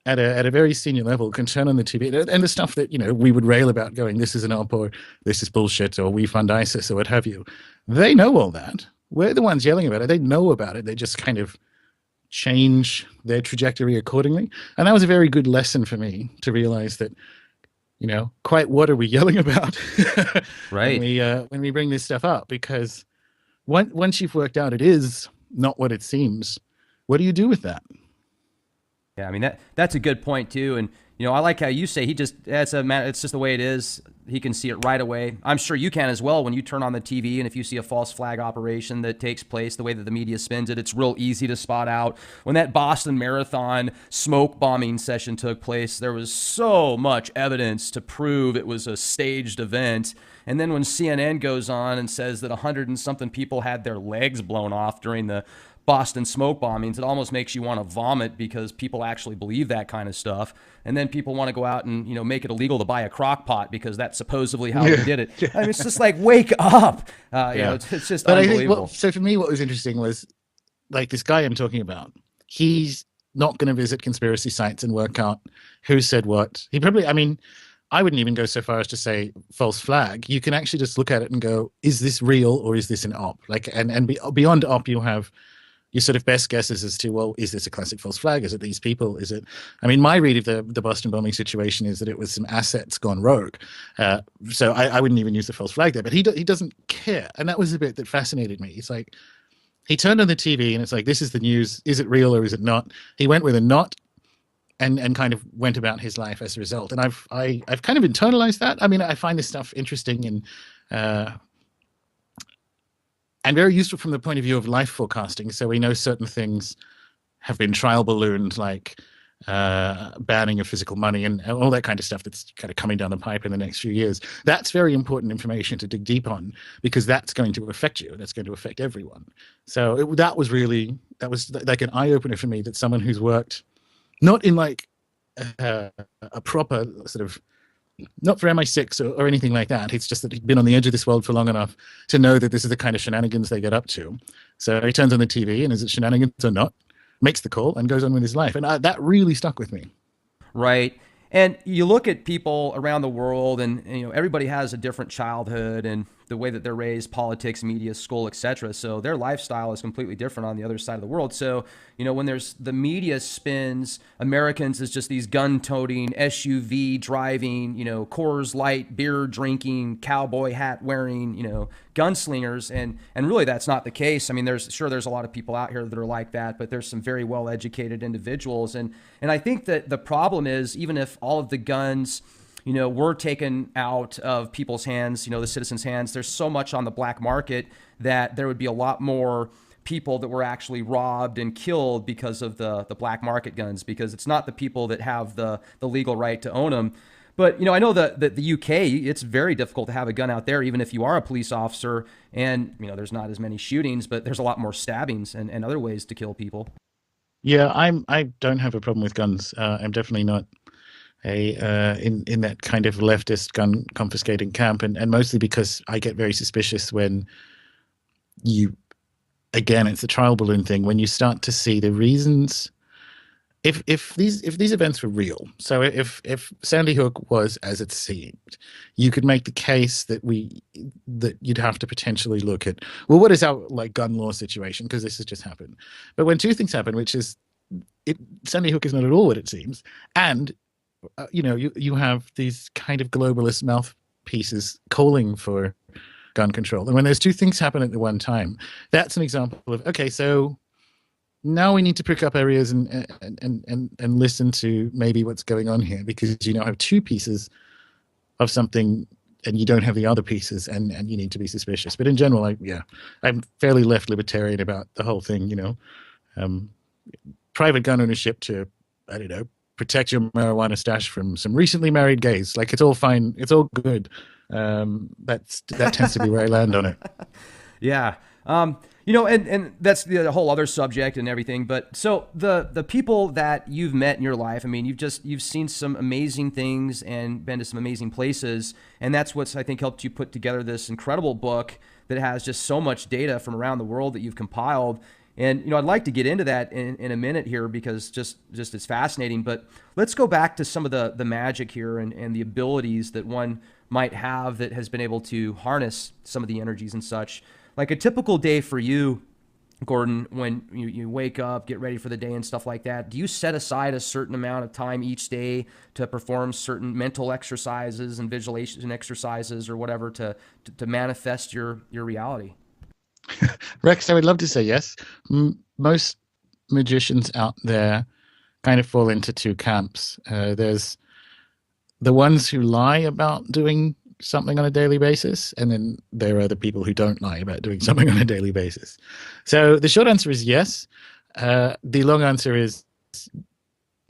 at a very senior level can turn on the TV, and the stuff that, we would rail about, going, this is an op, or this is bullshit, or we fund ISIS, or what have you. They know all that. We're the ones yelling about it. They know about it. They just kind of change their trajectory accordingly. And that was a very good lesson for me, to realize that, quite what are we yelling about Right. when we bring this stuff up? Because once you've worked out it is not what it seems, what do you do with that? Yeah, I mean, that's a good point too. And I like how you say it's just the way it is. He can see it right away. I'm sure you can as well when you turn on the TV, and if you see a false flag operation that takes place, the way that the media spins it, it's real easy to spot out. When that Boston Marathon smoke bombing session took place, there was so much evidence to prove it was a staged event. And then when CNN goes on and says that 100 and something people had their legs blown off during the Boston smoke bombings, it almost makes you want to vomit, because people actually believe that kind of stuff. And then people want to go out and, make it illegal to buy a crock pot because that's supposedly how they did it. Yeah. I mean, it's just like, wake up. It's just but unbelievable. I think, so for me, what was interesting was, like, this guy I'm talking about, he's not going to visit conspiracy sites and work out who said what. He probably, I wouldn't even go so far as to say false flag. You can actually just look at it and go, is this real, or is this an op? Like, and beyond op, you have your sort of best guesses as to, well, is this a classic false flag? Is it these people? Is it? My read of the Boston bombing situation is that it was some assets gone rogue. So I wouldn't even use the false flag there. But he doesn't care, and that was the bit that fascinated me. It's like, he turned on the TV, and it's like, this is the news. Is it real or is it not? He went with a not, and kind of went about his life as a result. And I've kind of internalized that. I find this stuff interesting and very useful from the point of view of life forecasting. So we know certain things have been trial ballooned, like banning of physical money and all that kind of stuff that's kind of coming down the pipe in the next few years. That's very important information to dig deep on, because that's going to affect you. That's going to affect everyone. So that was like an eye-opener for me, that someone who's worked not in like a proper sort of, not for MI6 or anything like that. It's just that he'd been on the edge of this world for long enough to know that this is the kind of shenanigans they get up to. So he turns on the TV, and is it shenanigans or not? Makes the call and goes on with his life. And that really stuck with me. Right. And you look at people around the world, and everybody has a different childhood and the way that they're raised, politics, media, school, etc. So their lifestyle is completely different on the other side of the world. So, when there's the media spins Americans as just these gun-toting, SUV driving, Coors Light, beer drinking, cowboy hat wearing, gunslingers, and really that's not the case. There's a lot of people out here that are like that, but there's some very well-educated individuals, and I think that the problem is, even if all of the guns were taken out of people's hands, the citizens' hands, there's so much on the black market that there would be a lot more people that were actually robbed and killed because of the black market guns, because it's not the people that have the legal right to own them. But, I know that the UK, it's very difficult to have a gun out there, even if you are a police officer. And, there's not as many shootings, but there's a lot more stabbings and other ways to kill people. Yeah, I don't have a problem with guns. I'm definitely not in that kind of leftist gun confiscating camp, and mostly because I get very suspicious when it's the trial balloon thing, when you start to see the reasons if these events were real, so if Sandy Hook was as it seemed, you could make the case that you'd have to potentially look at, well, what is our like gun law situation, because this has just happened. But when two things happen, which is it Sandy Hook is not at all what it seems, and you have these kind of globalist mouthpieces calling for gun control, and when those two things happen at the one time, that's an example of, okay, so now we need to pick up areas and listen to maybe what's going on here, because you now have two pieces of something and you don't have the other pieces, and you need to be suspicious. But in general, I'm fairly left libertarian about the whole thing. Um, Private gun ownership to, I don't know, protect your marijuana stash from some recently married gays. Like, it's all fine, it's all good. That tends to be where I land on it. Yeah. And that's the whole other subject and everything. But so the people that you've met in your life, I mean, you've seen some amazing things and been to some amazing places. And that's what's, I think, helped you put together this incredible book that has just so much data from around the world that you've compiled. And, I'd like to get into that in a minute here, because just it's fascinating. But let's go back to some of the magic here and the abilities that one might have that has been able to harness some of the energies and such. Like a typical day for you, Gordon, when you wake up, get ready for the day and stuff like that, do you set aside a certain amount of time each day to perform certain mental exercises and visualization exercises or whatever to manifest your reality? Rex, I would love to say yes. Most magicians out there kind of fall into two camps. There's the ones who lie about doing something on a daily basis, and then there are the people who don't lie about doing something on a daily basis. So the short answer is yes. The long answer is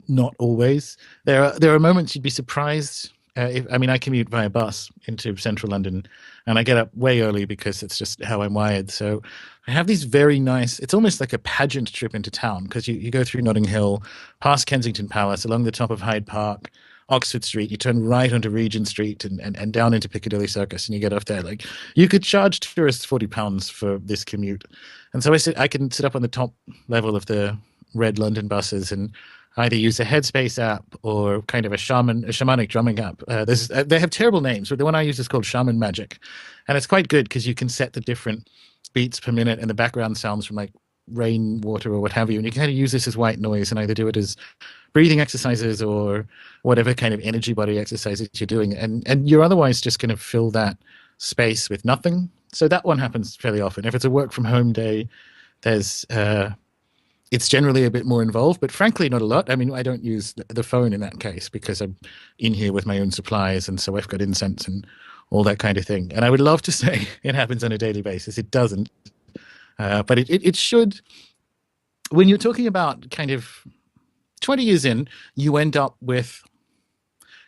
not always. There are moments you'd be surprised. I commute via bus into central London, and I get up way early because it's just how I'm wired. So I have these very nice, it's almost like a pageant trip into town, because you go through Notting Hill, past Kensington Palace, along the top of Hyde Park, Oxford Street, you turn right onto Regent Street and down into Piccadilly Circus, and you get off there. Like, you could charge tourists £40 for this commute. And so I can sit up on the top level of the red London buses and either use a Headspace app or kind of a shamanic drumming app. They have terrible names, but the one I use is called Shaman Magic. And it's quite good because you can set the different beats per minute and the background sounds from like rainwater or what have you. And you can kind of use this as white noise and either do it as breathing exercises or whatever kind of energy body exercises you're doing. And you're otherwise just going to fill that space with nothing. So that one happens fairly often. If it's a work from home day, there's it's generally a bit more involved, but frankly, not a lot. I mean, I don't use the phone in that case because I'm in here with my own supplies, and so I've got incense and all that kind of thing. And I would love to say it happens on a daily basis. It doesn't, but it should. When you're talking about kind of 20 years in, you end up with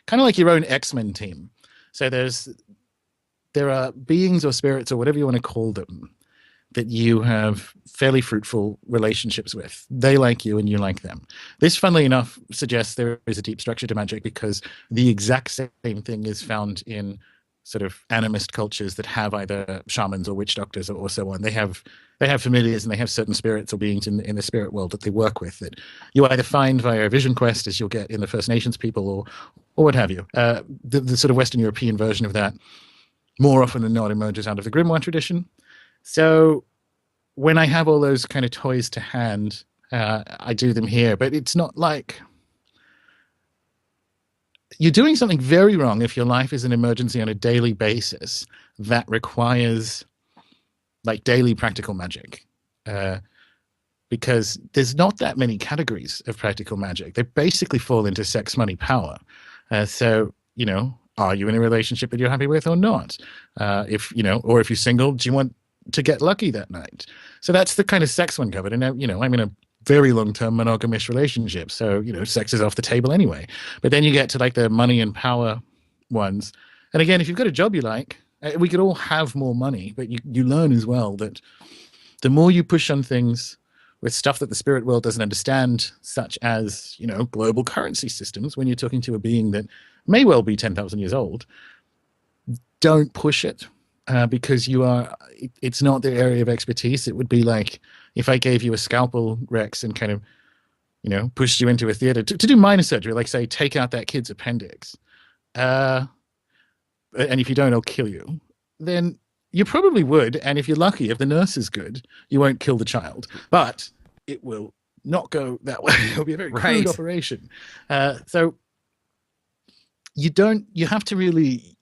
kind of like your own X-Men team. So there are beings or spirits or whatever you want to call them that you have fairly fruitful relationships with. They like you and you like them. This, funnily enough, suggests there is a deep structure to magic because the exact same thing is found in sort of animist cultures that have either shamans or witch doctors or so on. They have familiars and they have certain spirits or beings in the spirit world that they work with that you either find via a vision quest, as you'll get in the First Nations people, or what have you. The sort of Western European version of that more often than not emerges out of the grimoire tradition. So when I have all those kind of toys to hand, I do them here. But it's not like you're doing something very wrong if your life is an emergency on a daily basis that requires like daily practical magic. Because there's not that many categories of practical magic. They basically fall into sex, money, power. So, are you in a relationship that you're happy with or not? If you're single, do you want to get lucky that night? So that's the kind of sex one covered. And I'm in a very long-term monogamous relationship, so sex is off the table anyway. But then you get to like the money and power ones, and again, if you've got a job you like, we could all have more money, but you learn as well that the more you push on things with stuff that the spirit world doesn't understand, such as global currency systems, when you're talking to a being that may well be 10,000 years old, don't push it. Because it's not their area of expertise. It would be like if I gave you a scalpel, Rex, and kind of pushed you into a theater to do minor surgery, like say take out that kid's appendix, and if you don't, I'll kill you, then you probably would. And if you're lucky, if the nurse is good, you won't kill the child. But it will not go that way. It'll be a very crude operation. So you have to really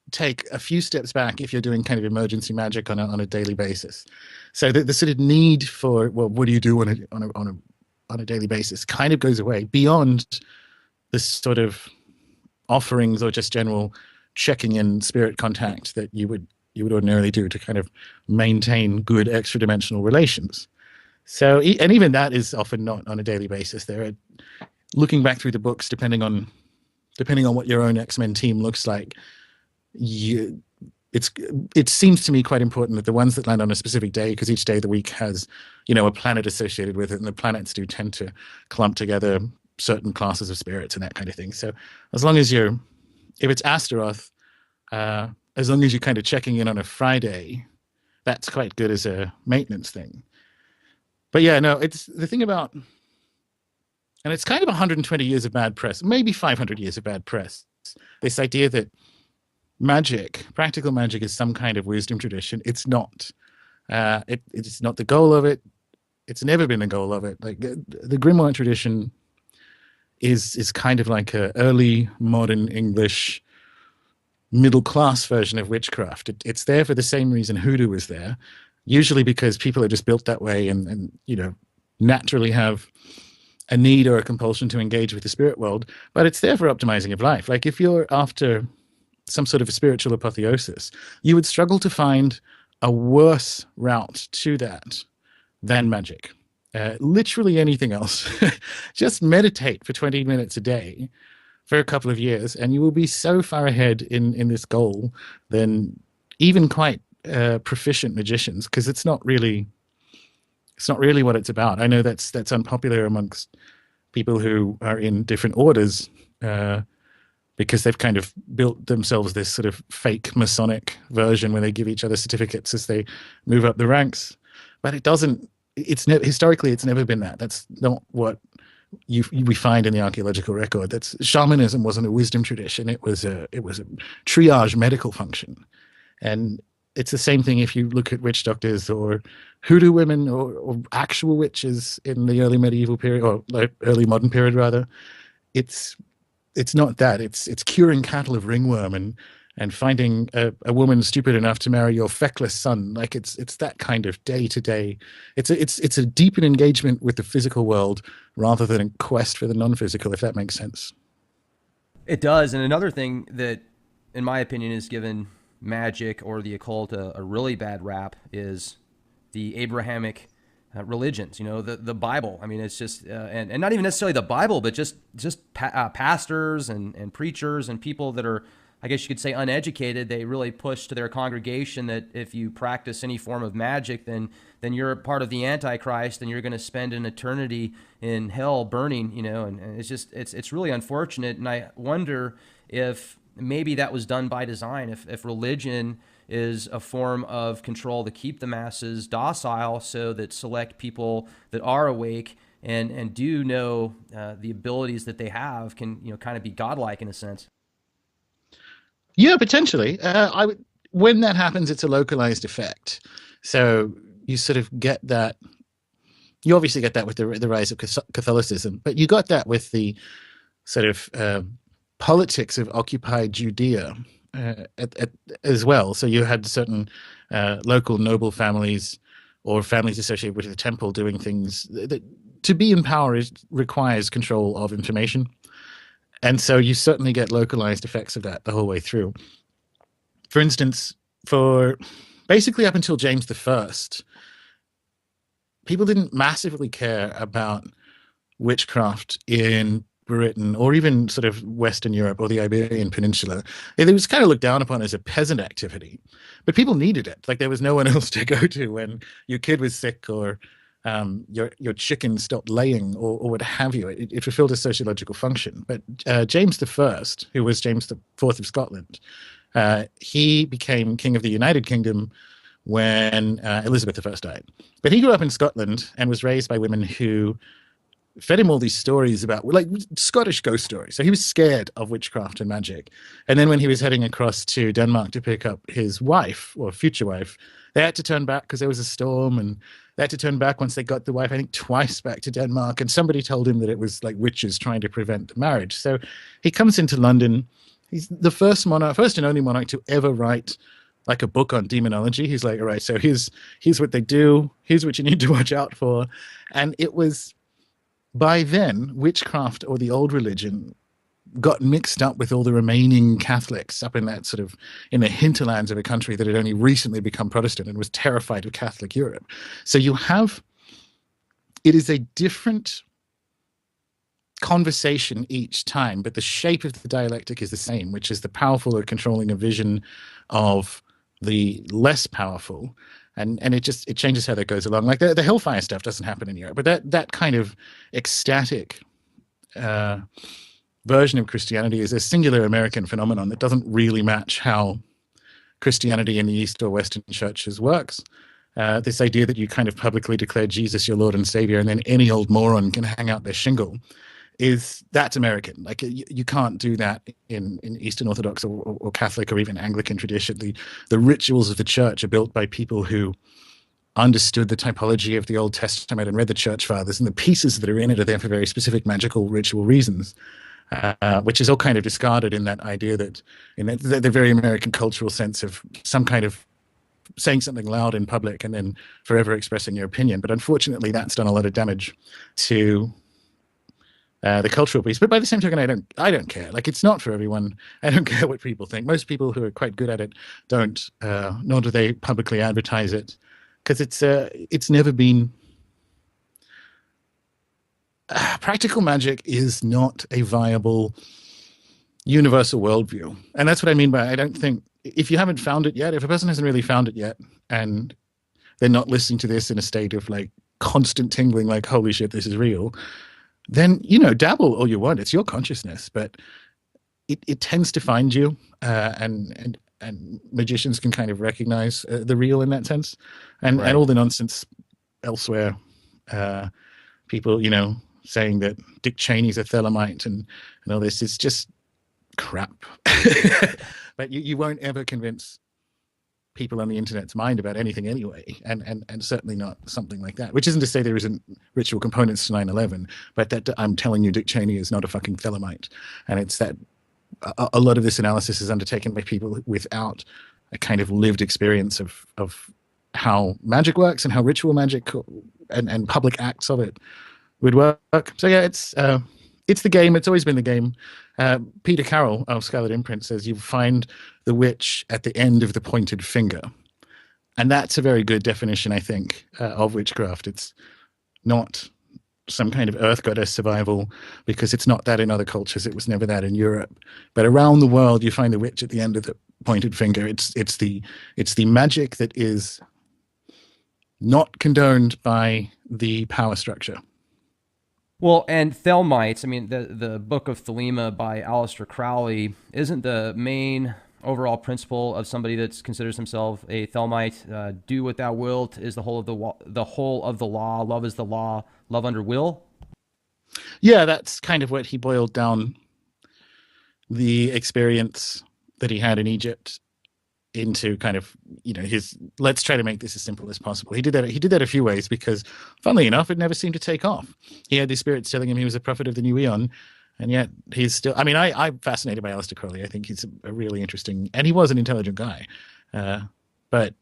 take a few steps back if you're doing kind of emergency magic on a daily basis. So the sort of need for, well, what do you do on a daily basis kind of goes away beyond the sort of offerings or just general checking in spirit contact that you would ordinarily do to kind of maintain good extra dimensional relations. So, and even that is often not on a daily basis. There are, looking back through the books, depending on what your own X-Men team looks like, it seems to me quite important that the ones that land on a specific day, because each day of the week has, a planet associated with it, and the planets do tend to clump together certain classes of spirits and that kind of thing. So as long as if it's Astaroth, as long as you're kind of checking in on a Friday, that's quite good as a maintenance thing. But yeah, no, it's the thing about, and it's kind of 120 years of bad press, maybe 500 years of bad press, this idea that practical magic is some kind of wisdom tradition. It's not. It's not the goal of it. It's never been the goal of it. Like the grimoire tradition is kind of like a early modern English middle class version of witchcraft. It's there for the same reason hoodoo is there, usually because people are just built that way and naturally have a need or a compulsion to engage with the spirit world. But it's there for optimizing of life. Like if you're after some sort of a spiritual apotheosis, you would struggle to find a worse route to that than magic. Literally anything else. Just meditate for 20 minutes a day for a couple of years, and you will be so far ahead in this goal than even quite proficient magicians, because it's not really what it's about. I know that's unpopular amongst people who are in different orders, because they've kind of built themselves this sort of fake Masonic version where they give each other certificates as they move up the ranks. But historically, it's never been that. That's not what we find in the archaeological record. Shamanism wasn't a wisdom tradition. It was a triage medical function. And it's the same thing if you look at witch doctors or hoodoo women or actual witches in the early medieval period, or early modern period rather. It's not that. It's curing cattle of ringworm and finding a woman stupid enough to marry your feckless son. Like it's that kind of day to day. It's a deepened engagement with the physical world rather than a quest for the non-physical, if that makes sense. It does. And another thing that, in my opinion, has given magic or the occult a really bad rap is the Abrahamic religions, the Bible. I mean, it's just, and not even necessarily the Bible, but just pastors and preachers and people that are, I guess you could say, uneducated. They really push to their congregation that if you practice any form of magic, then you're a part of the Antichrist and you're going to spend an eternity in hell burning, and it's just, it's really unfortunate. And I wonder if maybe that was done by design, if religion is a form of control to keep the masses docile so that select people that are awake and do know the abilities that they have can, kind of be godlike in a sense. Yeah, potentially. When that happens, it's a localized effect. So you sort of get that. You obviously get that with the rise of Catholicism, but you got that with the sort of politics of occupied Judea as well. So you had certain local noble families or families associated with the temple doing things that to be in power requires control of information. And so you certainly get localized effects of that the whole way through. For instance, for basically up until James I, people didn't massively care about witchcraft in Britain or even sort of Western Europe or the Iberian Peninsula. It was kind of looked down upon as a peasant activity, but people needed it. Like there was no one else to go to when your kid was sick or your chicken stopped laying or what have you. It fulfilled a sociological function. But James I, who was James IV of Scotland, he became king of the United Kingdom when Elizabeth I died. But he grew up in Scotland and was raised by women who fed him all these stories about like Scottish ghost stories. So he was scared of witchcraft and magic. And then when he was heading across to Denmark to pick up his wife or future wife, they had to turn back because there was a storm, and they had to turn back once they got the wife, I think twice back to Denmark. And somebody told him that it was like witches trying to prevent marriage. So he comes into London. He's the first monarch, first and only monarch to ever write like a book on demonology. He's like, all right, so here's what they do. Here's what you need to watch out for. And it was, by then, witchcraft or the old religion got mixed up with all the remaining Catholics up in that sort of in the hinterlands of a country that had only recently become Protestant and was terrified of Catholic Europe. So you have, it is a different conversation each time, but the shape of the dialectic is the same, which is the powerful are controlling a vision of the less powerful. And it changes how that goes along. Like the hellfire stuff doesn't happen in Europe, but that kind of ecstatic version of Christianity is a singular American phenomenon that doesn't really match how Christianity in the East or Western churches works. This idea that you kind of publicly declare Jesus your Lord and Savior, and then any old moron can hang out their shingle, that's American. Like you can't do that in Eastern Orthodox or Catholic or even Anglican tradition. The rituals of the church are built by people who understood the typology of the Old Testament and read the church fathers, and the pieces that are in it are there for very specific magical ritual reasons, which is all kind of discarded in that idea that in the very American cultural sense of some kind of saying something loud in public and then forever expressing your opinion. But unfortunately, that's done a lot of damage to the cultural piece. But by the same token, I don't care. Like, it's not for everyone. I don't care what people think. Most people who are quite good at it don't, nor do they publicly advertise it, because it's never been. Practical magic is not a viable universal worldview, and that's what I mean by I don't think if you haven't found it yet, if a person hasn't really found it yet, and they're not listening to this in a state of like constant tingling, like holy shit, this is real, then dabble all you want. It's your consciousness, but it tends to find you, and magicians can kind of recognize the real in that sense, and all the nonsense elsewhere. People, saying that Dick Cheney's a Thelemite and all this is just crap. But you won't ever convince people on the internet's mind about anything anyway, and certainly not something like that, which isn't to say there isn't ritual components to 9/11, but that I'm telling you Dick Cheney is not a fucking Thelemite. And it's that a lot of this analysis is undertaken by people without a kind of lived experience of how magic works and how ritual magic and public acts of it would work. So yeah, it's the game. It's always been the game. Peter Carroll of Scarlet Imprint says you find the witch at the end of the pointed finger. And that's a very good definition, I think, of witchcraft. It's not some kind of earth goddess survival, because it's not that in other cultures. It was never that in Europe. But around the world, you find the witch at the end of the pointed finger. It's the magic that is not condoned by the power structure. Well, and Thelmites, I mean, the Book of Thelema by Aleister Crowley isn't the main overall principle of somebody that considers himself a Thelmite. Do what thou wilt is the whole of the law. Love is the law. Love under will. Yeah, that's kind of what he boiled down the experience that he had in Egypt into kind of, his, let's try to make this as simple as possible. He did that a few ways because, funnily enough, it never seemed to take off. He had these spirits telling him he was a prophet of the new eon, and yet he's still, I mean, I'm fascinated by Aleister Crowley. I think he's a really interesting, and he was an intelligent guy. But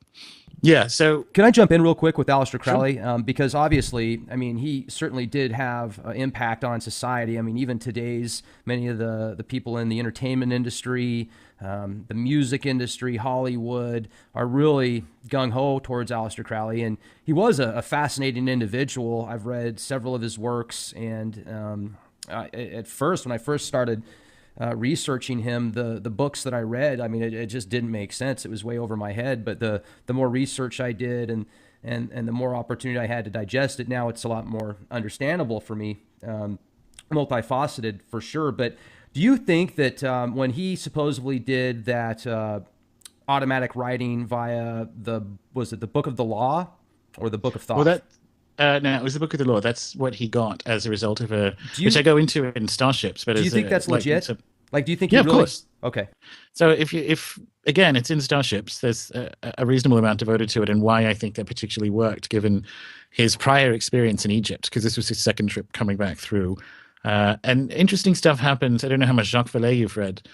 yeah, so. Can I jump in real quick with Aleister Crowley? Sure. Because obviously, I mean, he certainly did have an impact on society. I mean, even today's, many of the people in the entertainment industry, the music industry, Hollywood, are really gung-ho towards Aleister Crowley. And he was a fascinating individual. I've read several of his works. And at first, when I first started researching him, the books that I read, I mean, it just didn't make sense. It was way over my head. But the more research I did and the more opportunity I had to digest it, now it's a lot more understandable for me, multifaceted for sure. But do you think that when he supposedly did that automatic writing via the Book of the Law or the Book of Thought? Well, No, it was the Book of the Law. That's what he got as a result of Do which I you go into in Starships. But do you as think a that's legit? Like, do you think he yeah, of really? course. Okay. So if again, it's in Starships, there's a reasonable amount devoted to it, and why I think that particularly worked, given his prior experience in Egypt, because this was his second trip coming back through. And interesting stuff happens. I don't know how much Jacques Vallée you've read,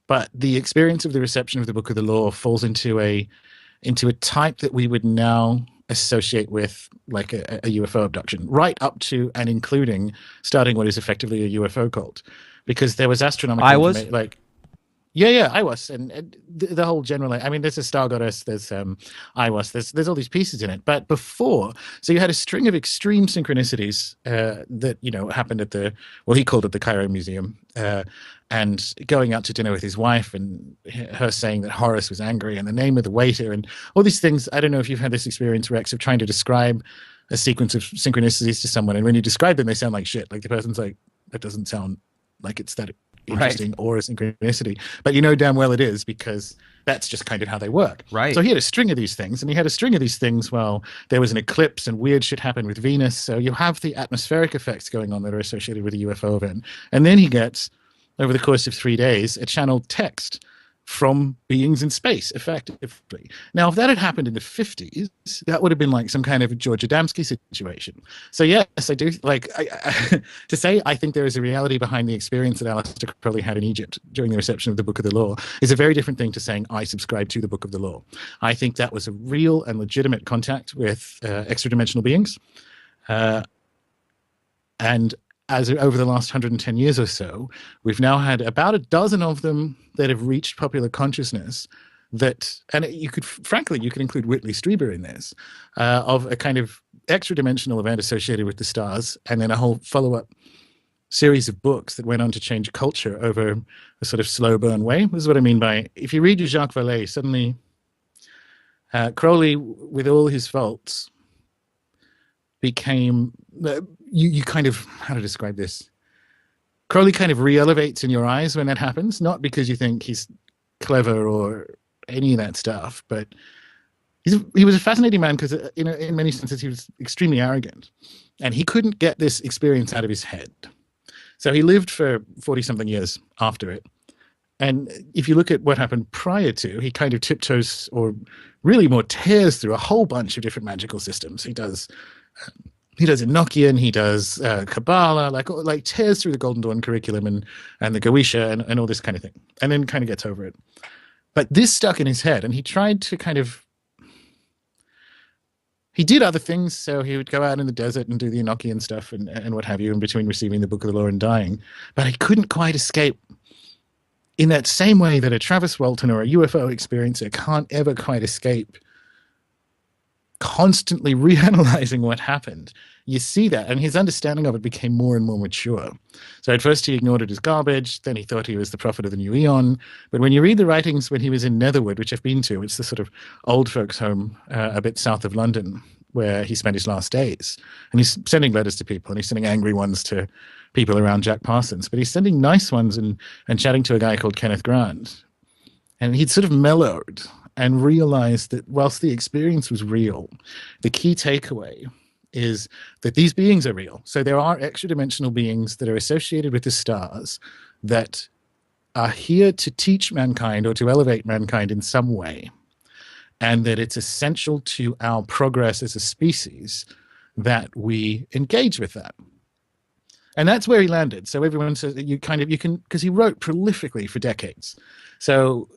but the experience of the reception of the Book of the Law falls into a type that we would now associate with like a UFO abduction, right up to and including starting what is effectively a UFO cult, because there was astronomical I was. information. Like, yeah, I was, and the whole general. I mean, there's a star goddess. There's I was. There's all these pieces in it. But before, so you had a string of extreme synchronicities that happened at the, well, he called it the Cairo Museum, and going out to dinner with his wife, and her saying that Horus was angry, and the name of the waiter, and all these things. I don't know if you've had this experience, Rex, of trying to describe a sequence of synchronicities to someone, and when you describe them, they sound like shit. Like the person's like, that doesn't sound like it's that interesting or a synchronicity, but you know damn well it is, because that's just kind of how they work. Right. So he had a string of these things, and he had a string of these things while there was an eclipse and weird shit happened with Venus. So you have the atmospheric effects going on that are associated with a UFO event. And then he gets, over the course of 3 days, a channeled text from beings in space, effectively. Now, if that had happened in the 50s, that would have been like some kind of George Adamski situation. So yes, I do to say I think there is a reality behind the experience that Aleister Crowley had in Egypt during the reception of the Book of the Law is a very different thing to saying I subscribe to the Book of the Law. I think that was a real and legitimate contact with extra-dimensional beings. And as over the last 110 years or so, we've now had about a dozen of them that have reached popular consciousness. And you could include Whitley Strieber in this, of a kind of extra-dimensional event associated with the stars, and then a whole follow-up series of books that went on to change culture over a sort of slow burn way. This is what I mean by, if you read Jacques Vallée, suddenly Crowley, with all his faults, became you kind of, how to describe this, Crowley kind of re-elevates in your eyes when that happens, not because you think he's clever or any of that stuff, but he was a fascinating man because in many senses he was extremely arrogant, and he couldn't get this experience out of his head. So he lived for 40-something years after it. And if you look at what happened prior to, he kind of tiptoes, or really more tears through a whole bunch of different magical systems. He does Enochian, he does Kabbalah, like tears through the Golden Dawn curriculum and the Goetia and all this kind of thing, and then kind of gets over it. But this stuck in his head, and he tried to he did other things. So he would go out in the desert and do the Enochian stuff and what have you, in between receiving the Book of the Law and dying. But he couldn't quite escape, in that same way that a Travis Walton or a UFO experiencer can't ever quite escape constantly reanalyzing what happened. You see that, and his understanding of it became more and more mature. So at first he ignored it as garbage, then he thought he was the prophet of the new eon. But when you read the writings when he was in Netherwood, which I've been to, it's the sort of old folks' home a bit south of London, where he spent his last days. And he's sending letters to people, and he's sending angry ones to people around Jack Parsons, but he's sending nice ones and chatting to a guy called Kenneth Grant. And he'd sort of mellowed and realized that whilst the experience was real, the key takeaway is that these beings are real. So there are extra-dimensional beings that are associated with the stars that are here to teach mankind or to elevate mankind in some way, and that it's essential to our progress as a species that we engage with that. And that's where he landed. So everyone says that you can, because he wrote prolifically for decades. So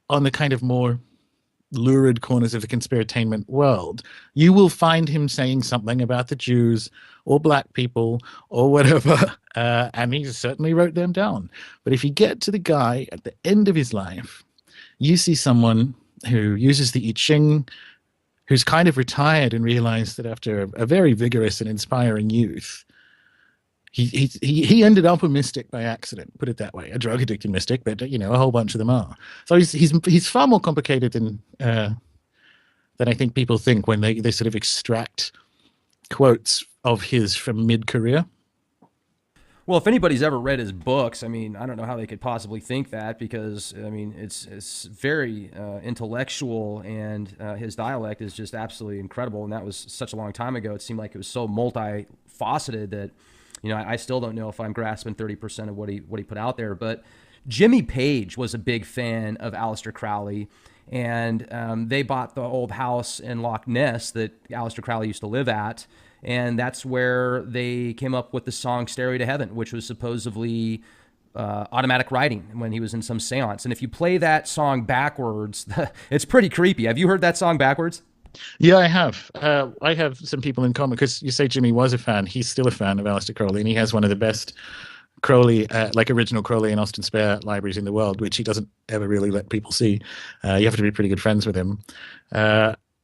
on the kind of more lurid corners of the conspiratainment world, you will find him saying something about the Jews or black people or whatever, and he certainly wrote them down. But if you get to the guy at the end of his life, you see someone who uses the I Ching, who's kind of retired and realized that after a very vigorous and inspiring youth, he ended up a mystic by accident, put it that way, a drug addicted mystic, but a whole bunch of them are. So he's far more complicated than I think people think when they sort of extract quotes of his from mid-career. Well, if anybody's ever read his books, I mean, I don't know how they could possibly think that because, I mean, it's very intellectual and his dialect is just absolutely incredible. And that was such a long time ago. It seemed like it was so multifaceted that, I still don't know if I'm grasping 30% of what he put out there. But Jimmy Page was a big fan of Aleister Crowley. And they bought the old house in Loch Ness that Aleister Crowley used to live at. And that's where they came up with the song Stairway to Heaven, which was supposedly automatic writing when he was in some seance. And if you play that song backwards, it's pretty creepy. Have you heard that song backwards? Yeah, I have. I have some people in common because you say Jimmy was a fan. He's still a fan of Aleister Crowley, and he has one of the best Crowley, like original Crowley and Austen Spare libraries in the world, which he doesn't ever really let people see. You have to be pretty good friends with him.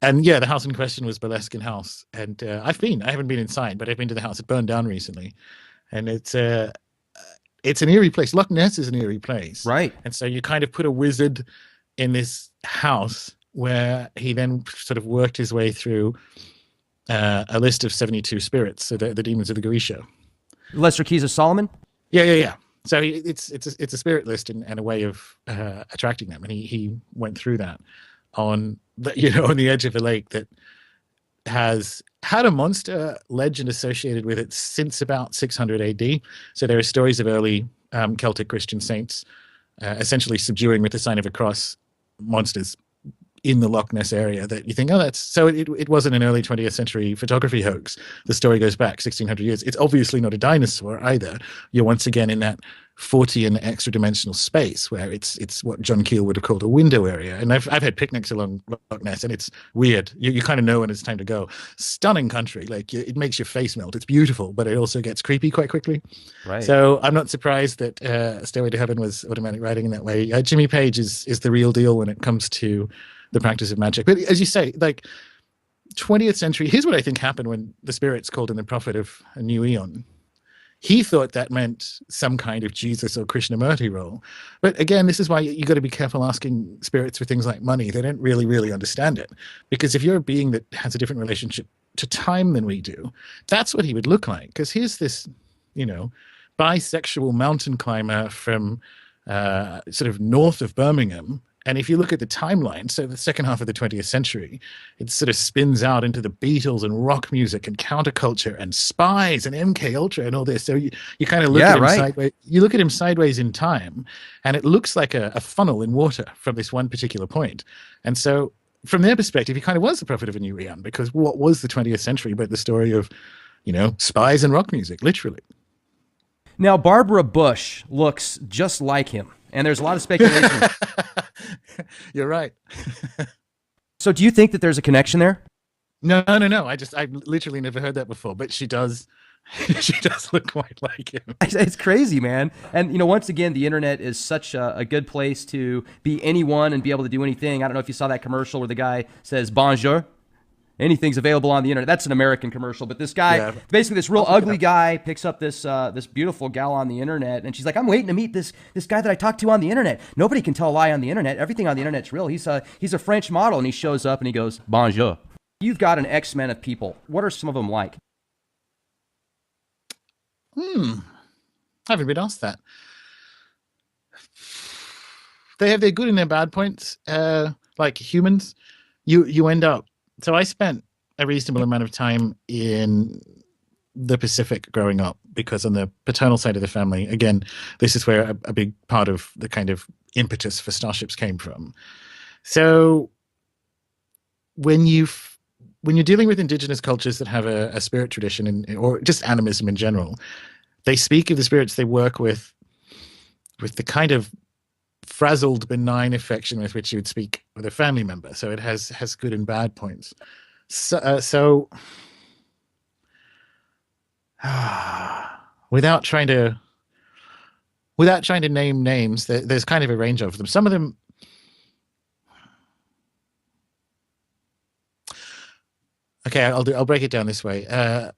And yeah, the house in question was Boleskine House, and I haven't been inside, but I've been to the house. It burned down recently, and it's an eerie place. Loch Ness is an eerie place, Right. and so you kind of put a wizard in this house where he then sort of worked his way through a list of 72 spirits, so the demons of the Goetia. Lesser Keys of Solomon? Yeah. So it's a spirit list and a way of attracting them, and he went through that on on the edge of a lake that has had a monster legend associated with it since about 600 AD. So there are stories of early Celtic Christian saints essentially subduing with the sign of a cross monsters in the Loch Ness area that you think, oh, that's so it wasn't an early 20th century photography hoax. The story goes back 1600 years. It's obviously not a dinosaur either. You're once again in that Fortean extra dimensional space where it's what John Keel would have called a window area. And I've had picnics along Loch Ness, and it's weird. You kind of know when it's time to go. Stunning country. Like it makes your face melt. It's beautiful, but it also gets creepy quite quickly. Right. So I'm not surprised that Stairway to Heaven was automatic writing in that way. Jimmy Page is the real deal when it comes to the practice of magic. But as you say, like 20th century, here's what I think happened when the spirits called in the prophet of a new eon. He thought that meant some kind of Jesus or Krishnamurti role. But again, this is why you got to be careful asking spirits for things like money. They don't really understand it. Because if you're a being that has a different relationship to time than we do, that's what he would look like. Because here's this, bisexual mountain climber from sort of north of Birmingham. And if you look at the timeline, so the second half of the 20th century, it sort of spins out into the Beatles and rock music and counterculture and spies and MK Ultra and all this. So you kind of look at him sideways. You look at him sideways in time, and it looks like a funnel in water from this one particular point. And so from their perspective, he kind of was the prophet of a new eon, because what was the 20th century but the story of, spies and rock music, literally. Now, Barbara Bush looks just like him, and there's a lot of speculation. You're right. So do you think that there's a connection there? No. I've literally never heard that before, but she does. She does look quite like him. It's crazy, man. And, once again, the internet is such a good place to be anyone and be able to do anything. I don't know if you saw that commercial where the guy says, bonjour. Anything's available on the internet. That's an American commercial, but this guy, basically this real ugly guy, picks up this beautiful gal on the internet, and she's like, "I'm waiting to meet this guy that I talked to on the internet. Nobody can tell a lie on the internet. Everything on the internet's real. He's a French model," and he shows up and he goes, "Bonjour." You've got an X-Men of people. What are some of them like? I haven't been asked that. They have their good and their bad points. Like humans, you end up. So I spent a reasonable amount of time in the Pacific growing up, because on the paternal side of the family, again, this is where a big part of the kind of impetus for Star.Ships came from. So when you're dealing with indigenous cultures that have a spirit tradition or just animism in general, they speak of the spirits they work with the kind of frazzled, benign affection with which you would speak with a family member. So it has good and bad points. So without trying to name names, there's kind of a range of them. Some of them, okay, I'll break it down this way.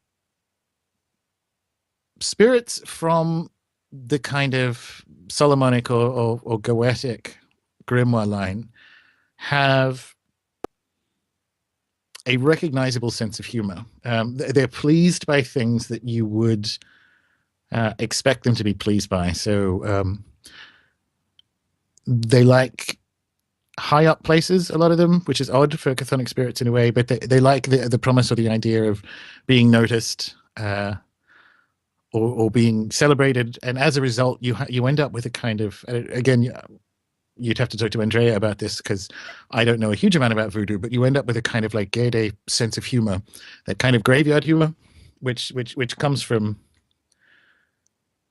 Spirits from the kind of Solomonic or Goetic grimoire line have a recognizable sense of humor. They're pleased by things that you would expect them to be pleased by. So they like high up places, a lot of them, which is odd for chthonic spirits in a way, but they like the promise or the idea of being noticed, or being celebrated. And as a result, you end up with a kind of, again, you'd have to talk to Andrea about this because I don't know a huge amount about voodoo, but you end up with a kind of like Gede sense of humor, that kind of graveyard humor, which comes from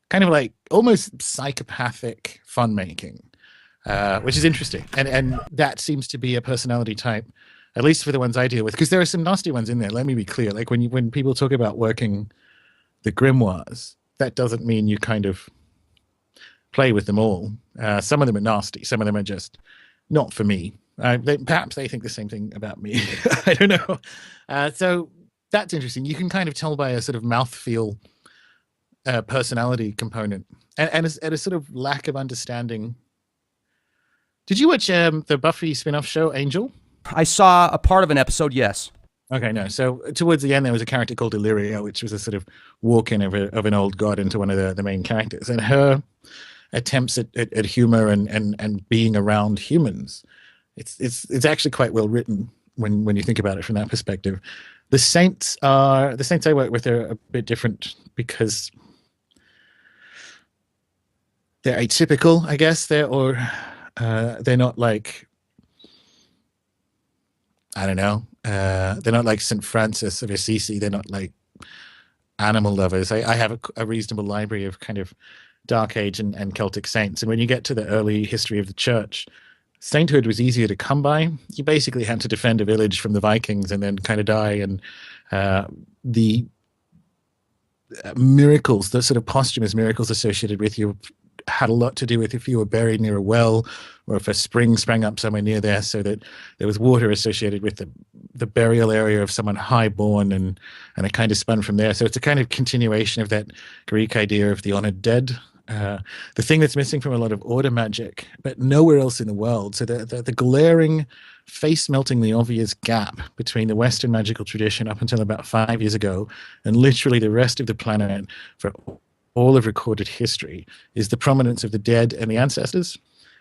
kind of like almost psychopathic fun making, which is interesting. And that seems to be a personality type, at least for the ones I deal with, because there are some nasty ones in there. Let me be clear. Like when people talk about working the grimoires, that doesn't mean you kind of play with them all. Some of them are nasty. Some of them are just not for me. Perhaps they think the same thing about me. I don't know. So that's interesting. You can kind of tell by a sort of mouthfeel personality component and a sort of lack of understanding. Did you watch the Buffy spin-off show Angel? I saw a part of an episode, yes. Okay, no. So towards the end, there was a character called Illyria, which was a sort of walk-in of an old god into one of the main characters. And her attempts at humor and being around humans, it's actually quite well written when you think about it from that perspective. The saints I work with are a bit different because they're atypical, I guess. They're not like, I don't know. They're not like St. Francis of Assisi. They're not like animal lovers. I have a reasonable library of kind of Dark Age and Celtic saints. And when you get to the early history of the church, sainthood was easier to come by. You basically had to defend a village from the Vikings and then kind of die. And the miracles, the sort of posthumous miracles associated with you, had a lot to do with if you were buried near a well or if a spring sprang up somewhere near there, so that there was water associated with the burial area of someone highborn, and it kind of spun from there. So it's a kind of continuation of that Greek idea of the honored dead. The thing that's missing from a lot of order magic, but nowhere else in the world. So the glaring, face-meltingly obvious gap between the Western magical tradition up until about 5 years ago and literally the rest of the planet for all of recorded history is the prominence of the dead and the ancestors.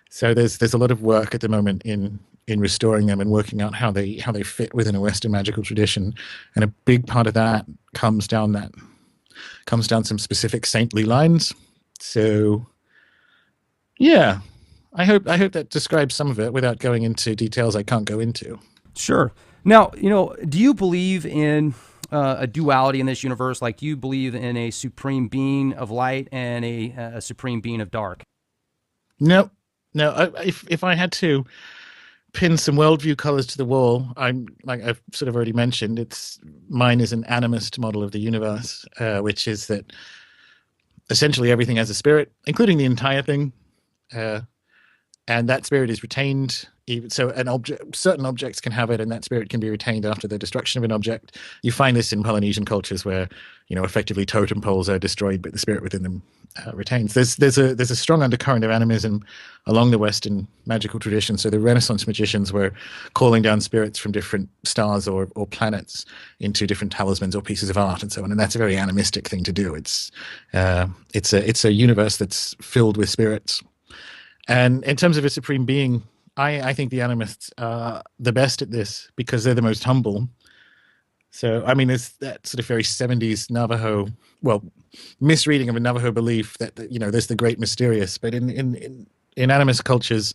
So there's a lot of work at the moment in restoring them and working out how they fit within a Western magical tradition. And a big part of that comes down some specific saintly lines. So yeah, I hope that describes some of it without going into details I can't go into. Sure. Now, do you believe in a duality in this universe? Like, do you believe in a supreme being of light and a supreme being of dark? No. If I had to pin some worldview colors to the wall, I'm, like I've sort of already mentioned, mine is an animist model of the universe, which is that essentially everything has a spirit, including the entire thing, and that spirit is retained. So certain objects can have it, and that spirit can be retained after the destruction of an object. You find this in Polynesian cultures where, effectively totem poles are destroyed, but the spirit within them retains. There's a strong undercurrent of animism along the Western magical tradition. So the Renaissance magicians were calling down spirits from different stars or planets into different talismans or pieces of art and so on. And that's a very animistic thing to do. It's a universe that's filled with spirits. And in terms of a supreme being, I think the animists are the best at this because they're the most humble. So, I mean, there's that sort of very 70s Navajo, misreading of a Navajo belief that there's the great mysterious. But in animist cultures,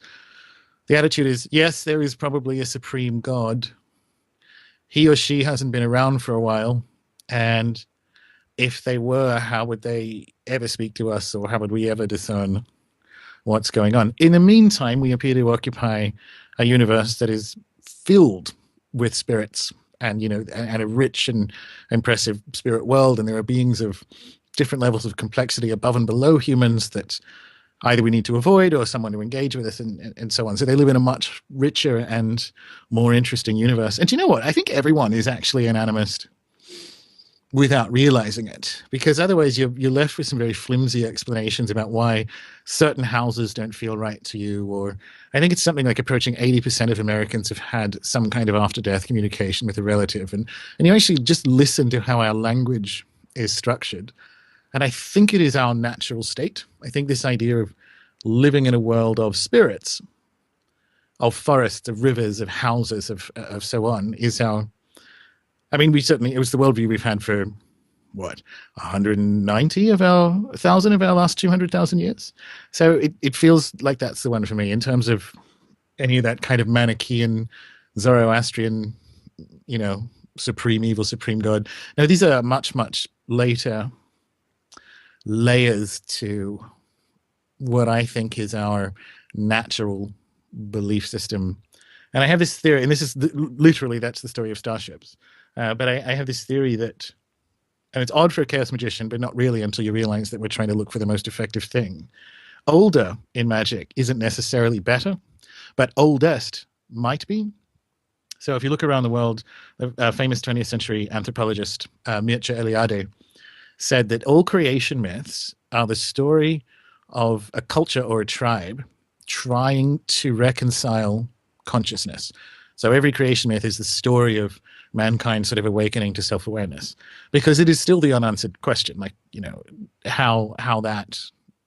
the attitude is, yes, there is probably a supreme God. He or she hasn't been around for a while. And if they were, how would they ever speak to us, or how would we ever discern what's going on? In the meantime, we appear to occupy a universe that is filled with spirits and a rich and impressive spirit world, and there are beings of different levels of complexity above and below humans that either we need to avoid or someone to engage with us, and so on. So they live in a much richer and more interesting universe. And do you know what? I think everyone is actually an animist without realizing it, because otherwise you're left with some very flimsy explanations about why certain houses don't feel right to you. Or I think it's something like approaching 80% of Americans have had some kind of after-death communication with a relative. And you actually just listen to how our language is structured. And I think it is our natural state. I think this idea of living in a world of spirits, of forests, of rivers, of houses, of so on, is our. I mean, it was the worldview we've had for what, 190 of our 1,000 of our last 200,000 years. So it feels like that's the one for me in terms of any of that kind of Manichaean, Zoroastrian, supreme evil, supreme God. Now, these are much, much later layers to what I think is our natural belief system. And I have this theory, and this is literally, that's the story of Star.Ships. But I have this theory that, and it's odd for a chaos magician, but not really until you realize that we're trying to look for the most effective thing. Older in magic isn't necessarily better, but oldest might be. So if you look around the world, a famous 20th century anthropologist, Mircea Eliade, said that all creation myths are the story of a culture or a tribe trying to reconcile consciousness. So every creation myth is the story of mankind sort of awakening to self-awareness, because it is still the unanswered question, like, how that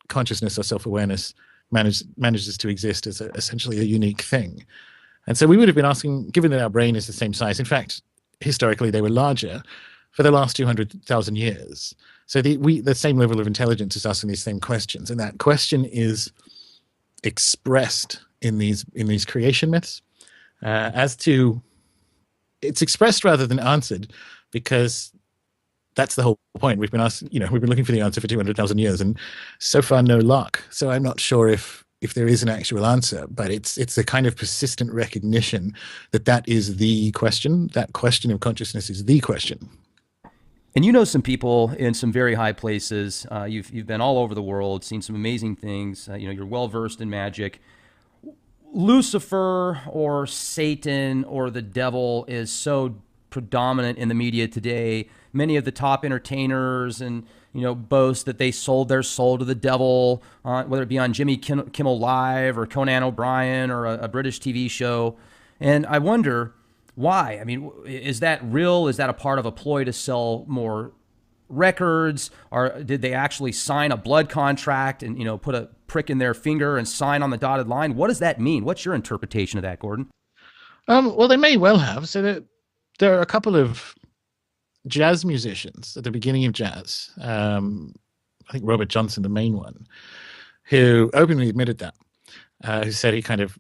consciousness or self-awareness manages to exist as essentially a unique thing. And so we would have been asking, given that our brain is the same size, in fact, historically they were larger, for the last 200,000 years. So the same level of intelligence is asking these same questions, and that question is expressed in these creation myths. It's expressed rather than answered, because that's the whole point. We've been looking for the answer for 200,000 years, and so far no luck. So I'm not sure if there is an actual answer, but it's a kind of persistent recognition that is the question. That question of consciousness is the question. And you know some people in some very high places. You've been all over the world, seen some amazing things. You're well versed in magic. Lucifer or Satan or the devil is so predominant in the media today. Many of the top entertainers and boast that they sold their soul to the devil, whether it be on Jimmy Kimmel Live or Conan O'Brien or a British TV show. And I wonder why. I mean, is that real? Is that a part of a ploy to sell more records? Or did they actually sign a blood contract and put a prick in their finger and sign on the dotted line? What does that mean? What's your interpretation of that, Gordon? Well, they may well have. So there are a couple of jazz musicians at the beginning of jazz. I think Robert Johnson, the main one, who openly admitted that, who said he kind of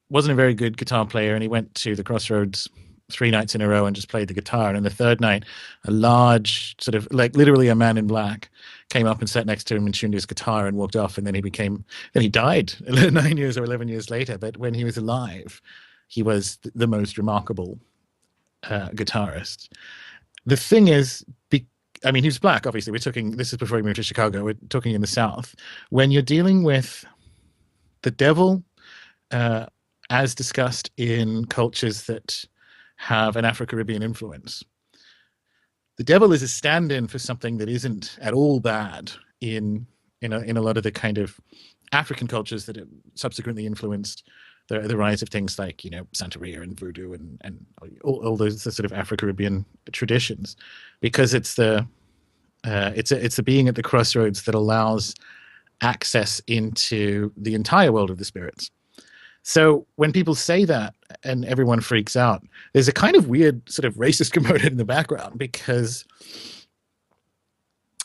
wasn't a very good guitar player, and he went to the Crossroads 3 nights in a row and just played the guitar. And the third night, a large, sort of like literally a man in black, came up and sat next to him and tuned his guitar and walked off. And then he died 9 years or 11 years later. But when he was alive, he was the most remarkable guitarist. The thing is, he was black, obviously. This is before he moved to Chicago. We're talking in the South. When you're dealing with the devil, as discussed in cultures that have an Afro-Caribbean influence, the devil is a stand-in for something that isn't at all bad in a lot of the kind of African cultures that have subsequently influenced the rise of things like Santeria and voodoo and all those sort of Afro-Caribbean traditions, because it's the being at the crossroads that allows access into the entire world of the spirits. So when people say that and everyone freaks out, there's a kind of weird sort of racist component in the background, because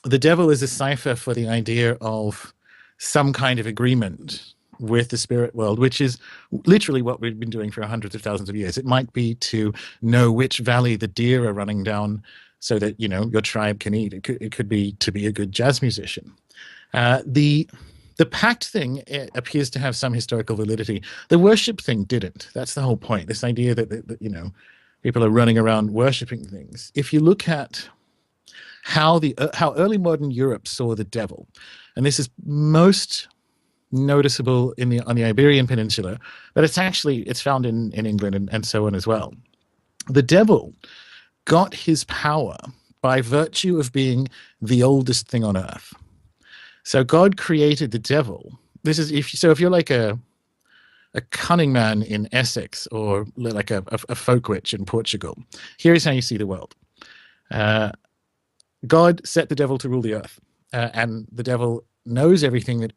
the devil is a cipher for the idea of some kind of agreement with the spirit world, which is literally what we've been doing for hundreds of thousands of years. It might be to know which valley the deer are running down so that your tribe can eat. It could be to be a good jazz musician. The pact thing, it appears to have some historical validity. The worship thing didn't. That's the whole point. This idea that people are running around worshiping things. If you look at how early modern Europe saw the devil, and this is most noticeable on the Iberian Peninsula, but it's found in England and so on as well. The devil got his power by virtue of being the oldest thing on earth. So God created the devil. If you're like a cunning man in Essex, or like a folk witch in Portugal, here's how you see the world. God set the devil to rule the earth, and the devil knows everything, that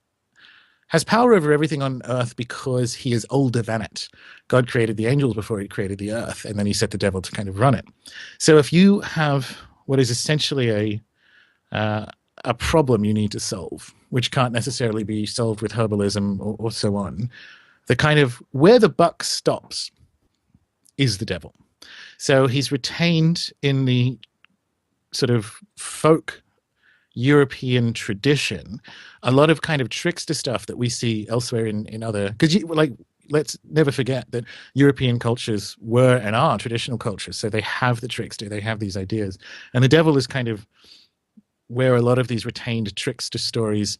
has power over everything on earth because he is older than it. God created the angels before he created the earth, and then he set the devil to kind of run it. So if you have what is essentially a problem you need to solve, which can't necessarily be solved with herbalism or so on, the kind of where the buck stops is the devil. So he's retained in the sort of folk European tradition a lot of kind of trickster stuff that we see elsewhere in other, because like, let's never forget that European cultures were and are traditional cultures, so they have the trickster, they have these ideas, and the devil is kind of where a lot of these retained trickster stories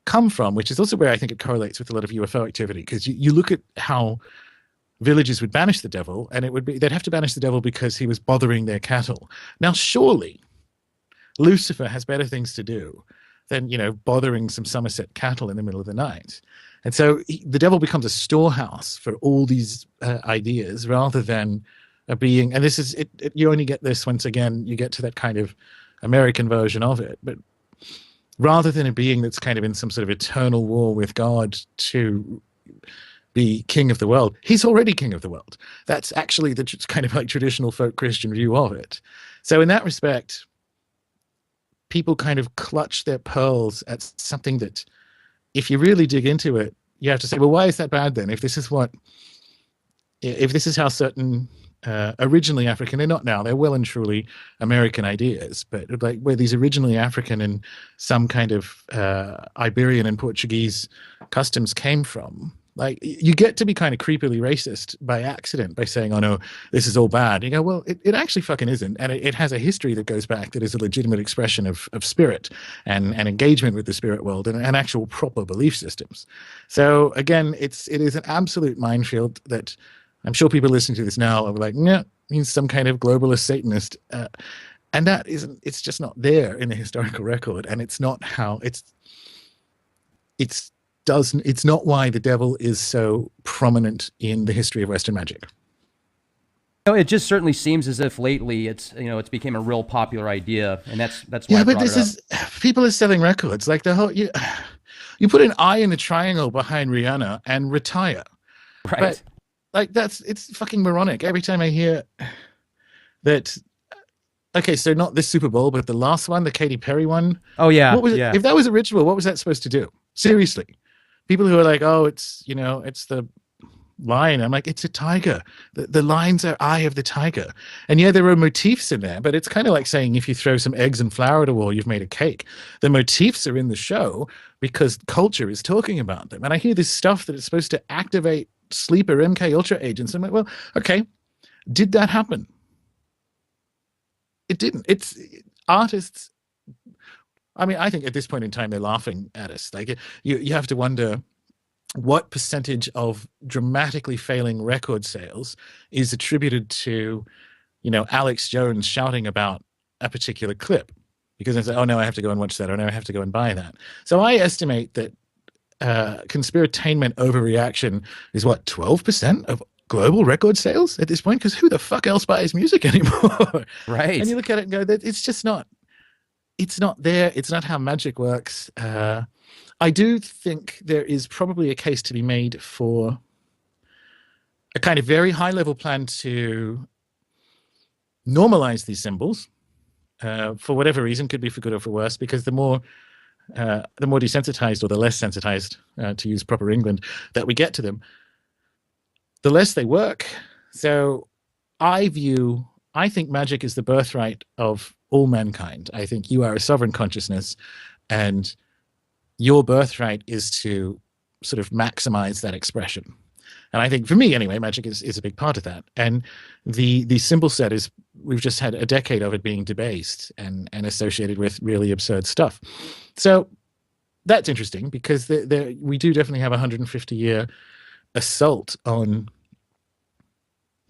come from, which is also where I think it correlates with a lot of UFO activity, because you look at how villages would banish the devil, and it would be they'd have to banish the devil because he was bothering their cattle. Now surely Lucifer has better things to do than, bothering some Somerset cattle in the middle of the night. And so the devil becomes a storehouse for all these ideas rather than a being. And this is it. You only get this once again, you get to that kind of American version of it. But rather than a being that's kind of in some sort of eternal war with God to be king of the world, he's already king of the world. That's actually the kind of like traditional folk Christian view of it. So in that respect, people kind of clutch their pearls at something that, if you really dig into it, you have to say, well, why is that bad then? If this is how certain originally African, they're not now, they're well and truly American ideas, but like where these originally African and some kind of Iberian and Portuguese customs came from, like you get to be kind of creepily racist by accident by saying, oh no, this is all bad. You go, well, it actually fucking isn't. And it has a history that goes back that is a legitimate expression of spirit and engagement with the spirit world and actual proper belief systems. So again, it is an absolute minefield that I'm sure people listening to this now are like, no, he's some kind of globalist Satanist. And that isn't, it's just not there in the historical record. And it's not how it's not why the devil is so prominent in the history of Western magic. It just certainly seems as if lately it's became a real popular idea, and that's why. Yeah, but this is, people are selling records like the whole. You put an eye in the triangle behind Rihanna and retire, right? But like it's fucking moronic. Every time I hear that. Okay, so not this Super Bowl, but the last one, the Katy Perry one. Oh yeah, what was yeah. If that was a ritual, what was that supposed to do? Seriously. People who are like, oh, it's the lion. I'm like, it's a tiger. The lion's are eye of the tiger. And yeah, there are motifs in there, but it's kind of like saying if you throw some eggs and flour at a wall, you've made a cake. The motifs are in the show because culture is talking about them. And I hear this stuff that it's supposed to activate sleeper MK Ultra agents. I'm like, well, okay, did that happen? It didn't. It's artists. I mean, I think at this point in time, they're laughing at us. Like you have to wonder what percentage of dramatically failing record sales is attributed to, Alex Jones shouting about a particular clip because it's like, oh no, I have to go and watch that. Or no, I have to go and buy that. So I estimate that conspiratainment overreaction is what, 12% of global record sales at this point? Because who the fuck else buys music anymore? Right. And you look at it and go, it's just not. It's not there. It's not how magic works. I do think there is probably a case to be made for a kind of very high level plan to normalize these symbols for whatever reason, could be for good or for worse, because the more desensitized or the less sensitized, to use proper England, that we get to them, the less they work. So I think magic is the birthright of all mankind. I think you are a sovereign consciousness, and your birthright is to sort of maximize that expression. And I think for me anyway, magic is a big part of that. And the symbol set is, we've just had a decade of it being debased and associated with really absurd stuff. So that's interesting because we do definitely have a 150-year assault on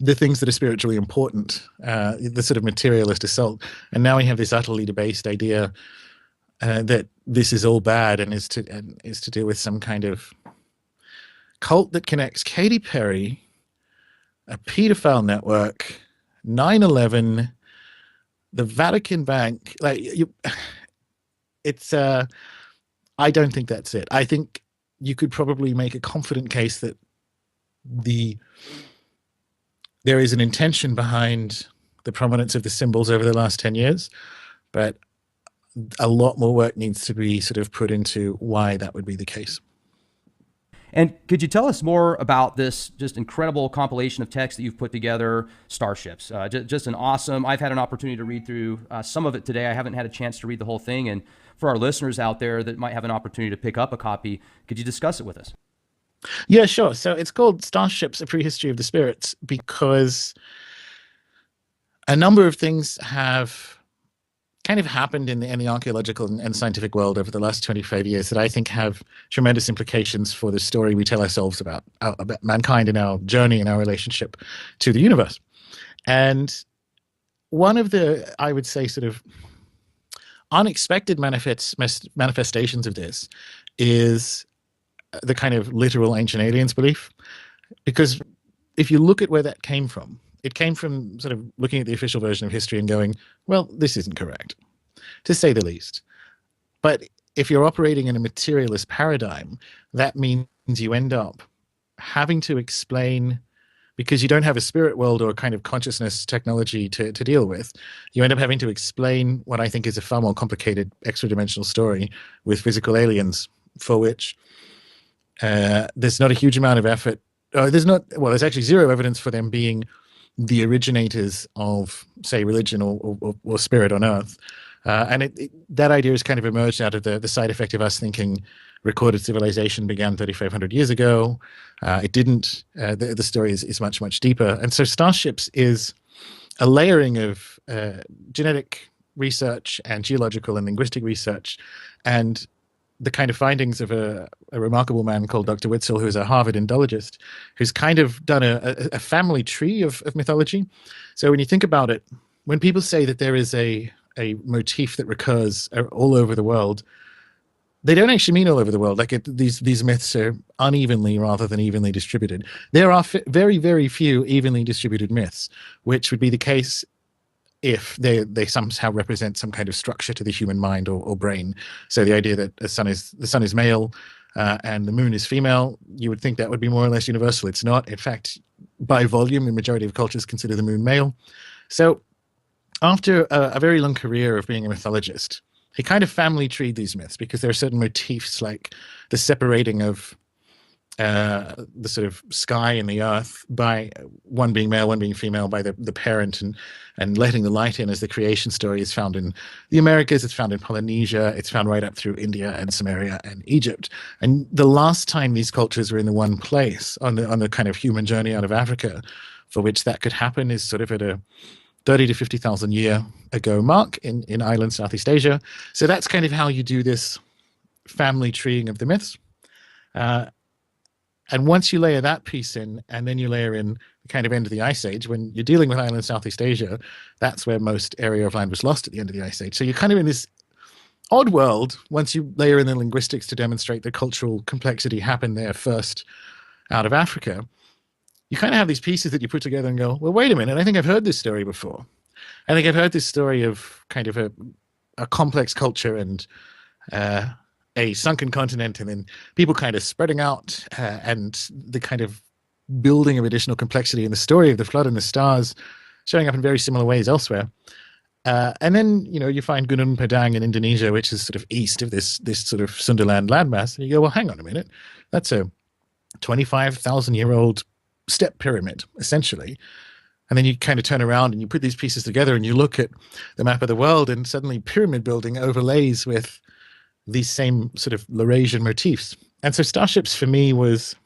the things that are spiritually important, the sort of materialist assault. And now we have this utterly debased idea that this is all bad and is to do with some kind of cult that connects Katy Perry, a pedophile network, 9/11, the Vatican Bank. Like it's I don't think that's it. I think you could probably make a confident case that there is an intention behind the prominence of the symbols over the last 10 years, but a lot more work needs to be sort of put into why that would be the case. And could you tell us more about this just incredible compilation of text that you've put together, Star.Ships? Just an awesome, I've had an opportunity to read through some of it today. I haven't had a chance to read the whole thing. And for our listeners out there that might have an opportunity to pick up a copy, could you discuss it with us? Yeah, sure. So it's called Star.Ships, A Prehistory of the Spirits, because a number of things have kind of happened in the archaeological and scientific world over the last 25 years that I think have tremendous implications for the story we tell ourselves about mankind and our journey and our relationship to the universe. And one of the, I would say, sort of unexpected manifestations of this is the kind of literal ancient aliens belief. Because if you look at where that came from, it came from sort of looking at the official version of history and going, well, this isn't correct, to say the least. But if you're operating in a materialist paradigm, that means you end up having to explain, because you don't have a spirit world or a kind of consciousness technology to deal with, you end up having to explain what I think is a far more complicated extra-dimensional story with physical aliens, for which there's not a huge amount of effort. There's actually zero evidence for them being the originators of, say, religion or spirit on Earth. And that idea has kind of emerged out of the side effect of us thinking recorded civilization began 3,500 years ago. It didn't. The story is much, much deeper. And so Star.Ships is a layering of genetic research and geological and linguistic research, and the kind of findings of a remarkable man called Dr. Witzel, who is a Harvard Indologist, who's kind of done a family tree of mythology. So when you think about it, when people say that there is a motif that recurs all over the world, they don't actually mean all over the world. Like these myths are unevenly rather than evenly distributed. There are very, very few evenly distributed myths, which would be the case if they somehow represent some kind of structure to the human mind or brain. So the idea that the sun is male and the moon is female, you would think that would be more or less universal. It's not. In fact, by volume, the majority of cultures consider the moon male. So after a very long career of being a mythologist, he kind of family treed these myths because there are certain motifs like the separating of the sort of sky and the earth by one being male, one being female, by the parent, and letting the light in as the creation story is found in the Americas, it's found in Polynesia, it's found right up through India and Samaria and Egypt. And the last time these cultures were in the one place on the kind of human journey out of Africa for which that could happen is sort of at a 30 to 50,000 year ago mark in island Southeast Asia. So that's kind of how you do this family treeing of the myths. And once you layer that piece in, and then you layer in the kind of end of the Ice Age, when you're dealing with island Southeast Asia, that's where most area of land was lost at the end of the Ice Age. So you're kind of in this odd world once you layer in the linguistics to demonstrate the cultural complexity happened there first out of Africa. You kind of have these pieces that you put together and go, well, wait a minute, I think I've heard this story before. I think I've heard this story of kind of a complex culture and a sunken continent, and then people kind of spreading out and the kind of building of additional complexity in the story of the flood and the stars showing up in very similar ways elsewhere. And then, you find Gunung Padang in Indonesia, which is sort of east of this sort of Sundaland landmass. And you go, well, hang on a minute. That's a 25,000-year-old step pyramid, essentially. And then you kind of turn around and you put these pieces together and you look at the map of the world, and suddenly pyramid building overlays with these same sort of Laurasian motifs. And so Star.Ships for me was,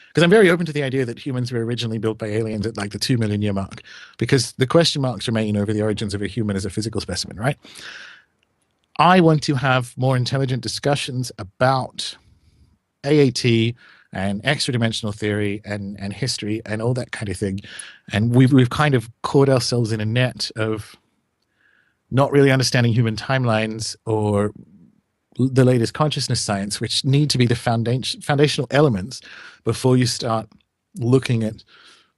because I'm very open to the idea that humans were originally built by aliens at like the 2 million year mark, because the question marks remain over the origins of a human as a physical specimen, right? I want to have more intelligent discussions about AAT and extra-dimensional theory and history and all that kind of thing. And we've kind of caught ourselves in a net of not really understanding human timelines or the latest consciousness science, which need to be the foundational elements before you start looking at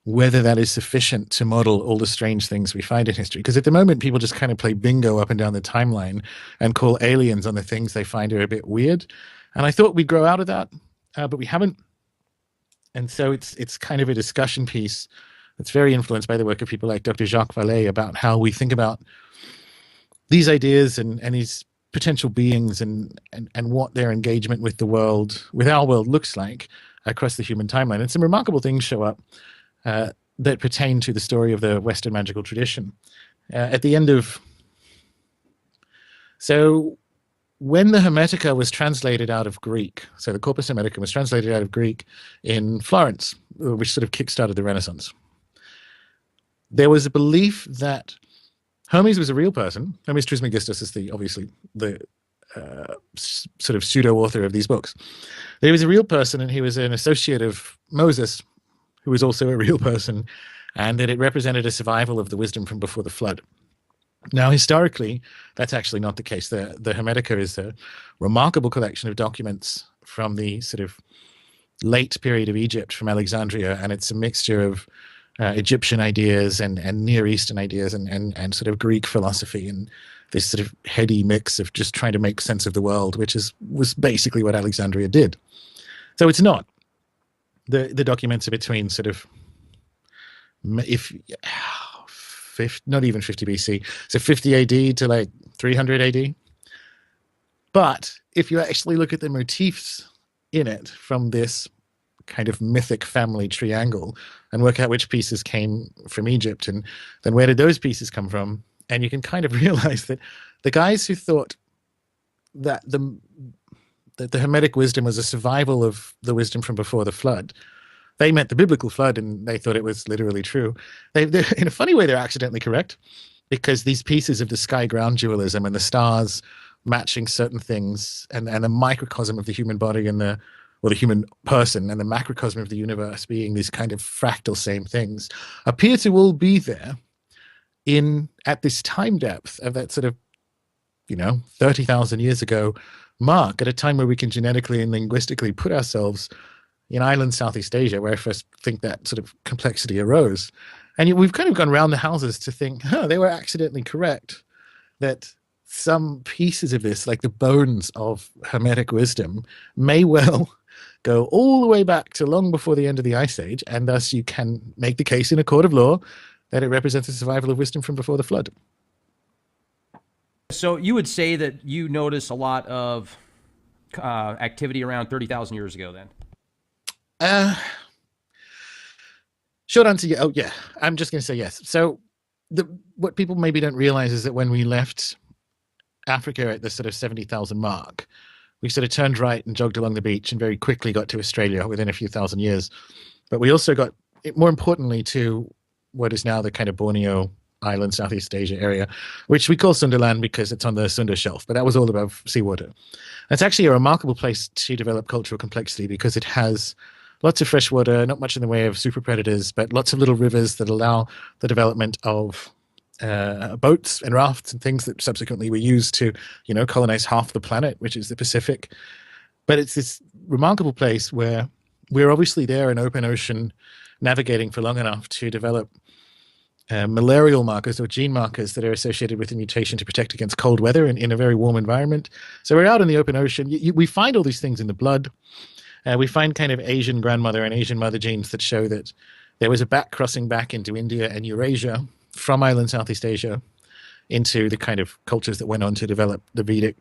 whether that is sufficient to model all the strange things we find in history. Because at the moment, people just kind of play bingo up and down the timeline and call aliens on the things they find are a bit weird. And I thought we'd grow out of that, but we haven't. And so it's kind of a discussion piece that's very influenced by the work of people like Dr. Jacques Vallée about how we think about these ideas and these potential beings and what their engagement with the world, with our world, looks like across the human timeline. And some remarkable things show up that pertain to the story of the Western magical tradition. At the end of... So when the Hermetica was translated out of Greek, so the Corpus Hermeticum was translated out of Greek in Florence, which sort of kickstarted the Renaissance, there was a belief that Hermes was a real person. Hermes Trismegistus is obviously the sort of pseudo-author of these books. That he was a real person, and he was an associate of Moses, who was also a real person, and that it represented a survival of the wisdom from before the flood. Now, historically, that's actually not the case. The Hermetica is a remarkable collection of documents from the sort of late period of Egypt, from Alexandria, and it's a mixture of Egyptian ideas and Near Eastern ideas and sort of Greek philosophy, and this sort of heady mix of just trying to make sense of the world, which was basically what Alexandria did. So it's not. The documents are between sort of, not even 50 BC, so 50 AD to like 300 AD. But if you actually look at the motifs in it from this kind of mythic family triangle and work out which pieces came from Egypt and then where did those pieces come from, and you can kind of realize that the guys who thought that the Hermetic wisdom was a survival of the wisdom from before the flood, they meant the biblical flood, and they thought it was literally true. They're, in a funny way, they're accidentally correct, because these pieces of the sky ground dualism and the stars matching certain things, and the microcosm of the human body and the human person and the macrocosm of the universe being these kind of fractal same things, appear to all be there at this time depth of that sort of 30,000 years ago mark, at a time where we can genetically and linguistically put ourselves in island Southeast Asia, where I first think that sort of complexity arose. And we've kind of gone around the houses to think, they were accidentally correct, that some pieces of this, like the bones of Hermetic wisdom, may well go all the way back to long before the end of the Ice Age, and thus you can make the case in a court of law that it represents a survival of wisdom from before the flood. So you would say that you notice a lot of activity around 30,000 years ago then? Short answer, yeah. Oh, yeah. I'm just going to say yes. So what people maybe don't realize is that when we left Africa at the sort of 70,000 mark, we sort of turned right and jogged along the beach and very quickly got to Australia within a few thousand years. But we also got, more importantly, to what is now the kind of Borneo Island, Southeast Asia area, which we call Sundaland because it's on the Sunda Shelf, but that was all above seawater. It's actually a remarkable place to develop cultural complexity because it has lots of fresh water, not much in the way of super predators, but lots of little rivers that allow the development of boats and rafts and things that subsequently were used to, colonize half the planet, which is the Pacific. But it's this remarkable place where we're obviously there in open ocean navigating for long enough to develop malarial markers or gene markers that are associated with a mutation to protect against cold weather in a very warm environment. So we're out in the open ocean. We find all these things in the blood. We find kind of Asian grandmother and Asian mother genes that show that there was a back crossing back into India and Eurasia from island Southeast Asia into the kind of cultures that went on to develop the Vedic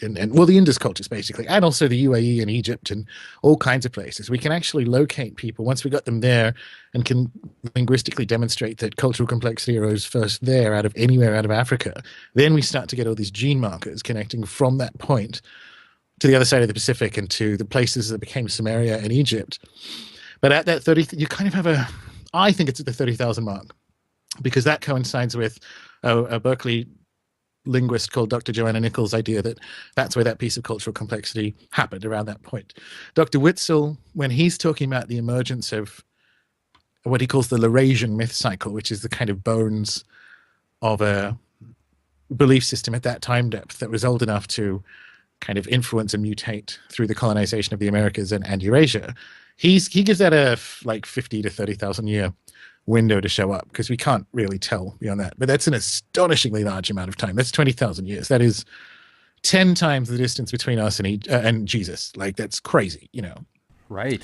and the Indus cultures, basically, and also the UAE and Egypt and all kinds of places. We can actually locate people once we got them there and can linguistically demonstrate that cultural complexity arose first there out of anywhere out of Africa. Then we start to get all these gene markers connecting from that point to the other side of the Pacific and to the places that became Samaria and Egypt. But at that 30, you kind of have I think it's at the 30,000 mark, because that coincides with a Berkeley linguist called Dr. Joanna Nichols' idea that that's where that piece of cultural complexity happened, around that point. Dr. Witzel, when he's talking about the emergence of what he calls the Laurasian myth cycle, which is the kind of bones of a belief system at that time depth that was old enough to kind of influence and mutate through the colonization of the Americas and Eurasia, he gives that a like 50 to 30,000 year window to show up, because we can't really tell beyond that. But that's an astonishingly large amount of time. That's 20,000 years. That is 10 times the distance between us and Jesus. Like, that's crazy, you know. Right.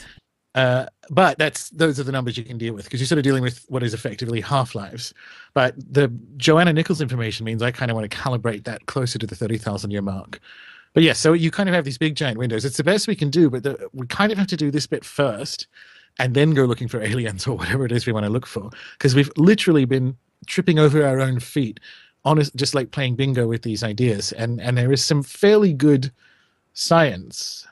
But those are the numbers you can deal with, because you're sort of dealing with what is effectively half-lives. But the Joanna Nichols information means I kind of want to calibrate that closer to the 30,000 year mark. But yeah, so you kind of have these big giant windows. It's the best we can do, but we kind of have to do this bit first and then go looking for aliens or whatever it is we want to look for, because we've literally been tripping over our own feet, just like playing bingo with these ideas. And there is some fairly good science.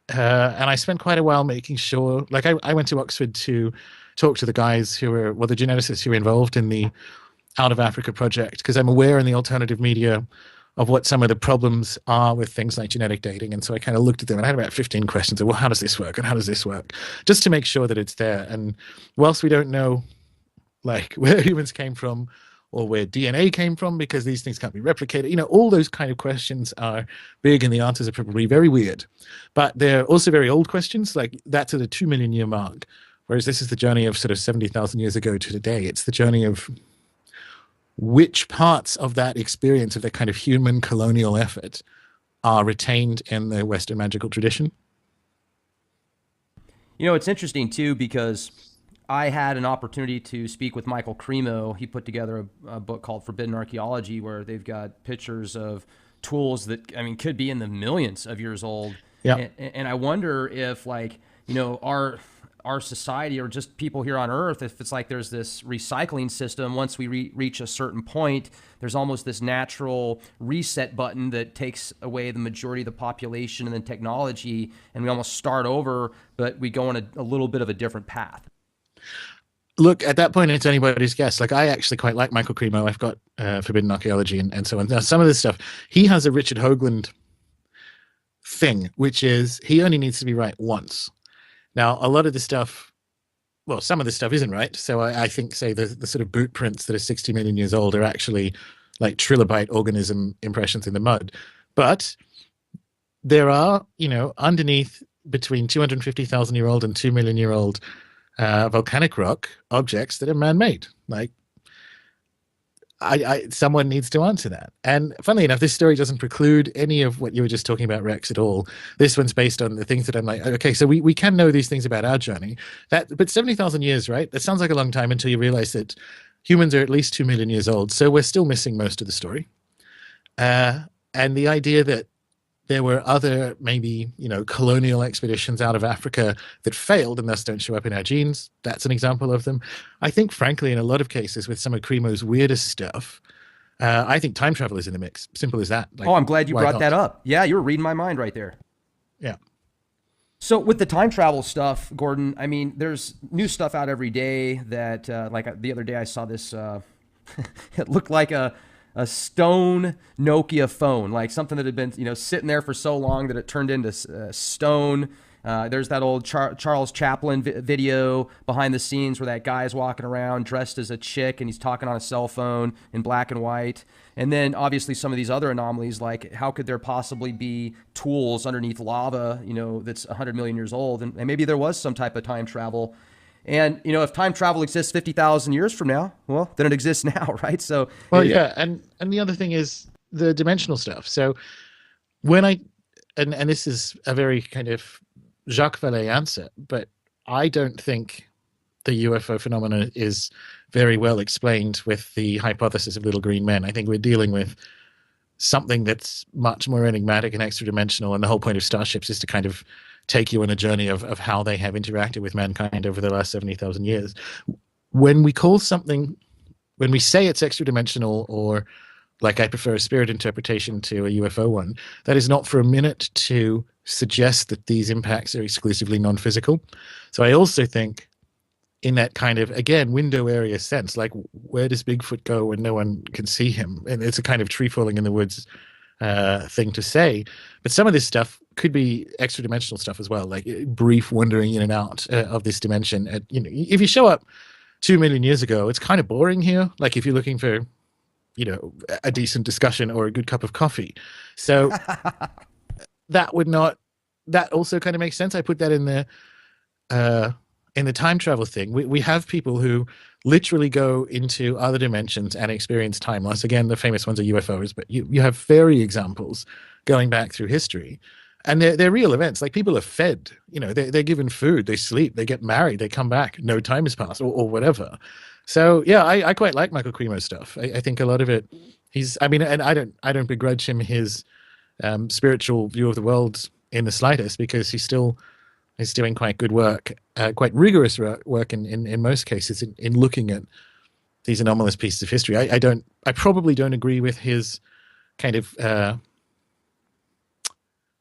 And I spent quite a while making sure, like I went to Oxford to talk to the guys the geneticists who were involved in the Out of Africa project, because I'm aware in the alternative media of what some of the problems are with things like genetic dating. And so I kind of looked at them and I had about 15 questions of, well, how does this work? And how does this work? Just to make sure that it's there. And whilst we don't know like where humans came from or where DNA came from, because these things can't be replicated, you know, all those kind of questions are big and the answers are probably very weird. But they're also very old questions, like that's at a 2 million year mark. Whereas this is the journey of sort of 70,000 years ago to today. It's the journey of which parts of that experience of that kind of human colonial effort are retained in the Western magical tradition. You know, it's interesting too, because I had an opportunity to speak with Michael Cremo. He put together a book called Forbidden Archaeology, where they've got pictures of tools that, I mean, could be in the millions of years old. Yeah. And I wonder if, like, you know, our society or just people here on Earth, if it's like there's this recycling system, once we reach a certain point, there's almost this natural reset button that takes away the majority of the population and then technology, and we almost start over, but we go on a little bit of a different path. Look, at that point, it's anybody's guess. Like, I actually quite like Michael Cremo. I've got Forbidden Archaeology and so on. Now, some of this stuff, he has a Richard Hoagland thing, which is he only needs to be right once. Now, a lot of the stuff, well, some of the stuff isn't right. So I think, say, the sort of boot prints that are 60 million years old are actually like trilobite organism impressions in the mud. But there are, you know, underneath between 250,000 year old and 2 million year old volcanic rock objects that are man-made. Like, someone needs to answer that. And funnily enough, this story doesn't preclude any of what you were just talking about, Rex, at all. This one's based on the things that I'm like, okay, so we can know these things about our journey. But 70,000 years, right? That sounds like a long time until you realize that humans are at least 2 million years old. So we're still missing most of the story. And the idea that there were other, maybe, you know, colonial expeditions out of Africa that failed and thus don't show up in our genes. That's an example of them. I think, frankly, in a lot of cases with some of Cremo's weirdest stuff, I think time travel is in the mix. Simple as that. Like, oh, I'm glad you brought not? that up. Yeah, you were reading my mind right there. Yeah. So with the time travel stuff, Gordon, I mean, there's new stuff out every day that, like the other day I saw this, it looked like a stone Nokia phone, like something that had been, you know, sitting there for so long that it turned into stone. There's that old Charles Chaplin video behind the scenes where that guy is walking around dressed as a chick and he's talking on a cell phone in black and white. And then obviously some of these other anomalies, like how could there possibly be tools underneath lava, you know, that's 100 million years old? And maybe there was some type of time travel. And, you know, if time travel exists 50,000 years from now, well, then it exists now, right? So, well, yeah. And the other thing is the dimensional stuff. So when and this is a very kind of Jacques Vallée answer, but I don't think the UFO phenomenon is very well explained with the hypothesis of little green men. I think we're dealing with something that's much more enigmatic and extra dimensional. And the whole point of Star.Ships is to kind of take you on a journey of how they have interacted with mankind over the last 70,000 years. When we say it's extra dimensional, or like I prefer a spirit interpretation to a UFO one, that is not for a minute to suggest that these impacts are exclusively non-physical. So I also think in that kind of, again, window area sense, like where does Bigfoot go when no one can see him? And it's a kind of tree falling in the woods thing to say. But some of this stuff could be extra dimensional stuff as well, like brief wandering in and out of this dimension. You know, if you show up 2 million years ago, it's kind of boring here. Like if you're looking for, you know, a decent discussion or a good cup of coffee. So that also kind of makes sense. I put that in in the time travel thing, we have people who literally go into other dimensions and experience time loss. Again, the famous ones are UFOs, but you have fairy examples going back through history. And they're real events. Like people are fed, they're given food, they sleep, they get married, they come back, no time has passed, or whatever. So yeah, I quite like Michael Cremo's stuff. I think a lot of it, and I don't begrudge him his spiritual view of the world in the slightest, because he still is doing quite good work, quite rigorous work in most cases in looking at these anomalous pieces of history. I probably don't agree with his kind of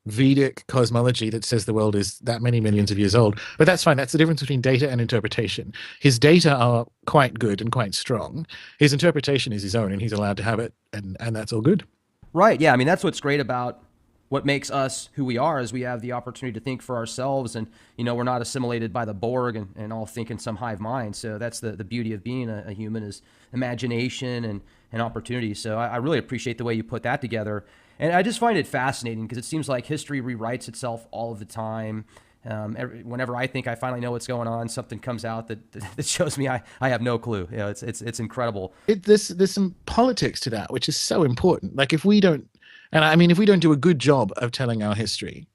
Vedic cosmology that says the world is that many millions of years old, but that's fine. That's the difference between data and interpretation. His data are quite good and quite strong. His interpretation is his own, and he's allowed to have it, and that's all good. Right. Yeah. I mean, that's what's great about what makes us who we are, is we have the opportunity to think for ourselves, and we're not assimilated by the Borg and all think in some hive mind. So that's the beauty of being a human, is imagination and opportunity. So I really appreciate the way you put that together. And I just find it fascinating, because it seems like history rewrites itself all of the time. Whenever I think I finally know what's going on, something comes out that shows me I have no clue. It's incredible. There's some politics to that, which is so important. Like if we don't do a good job of telling our history,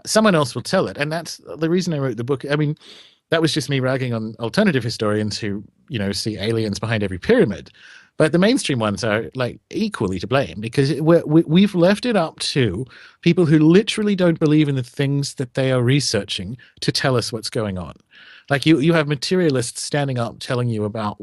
someone else will tell it. And that's the reason I wrote the book. I mean, that was just me ragging on alternative historians who, see aliens behind every pyramid. But the mainstream ones are like equally to blame, because we've left it up to people who literally don't believe in the things that they are researching to tell us what's going on. Like you have materialists standing up telling you about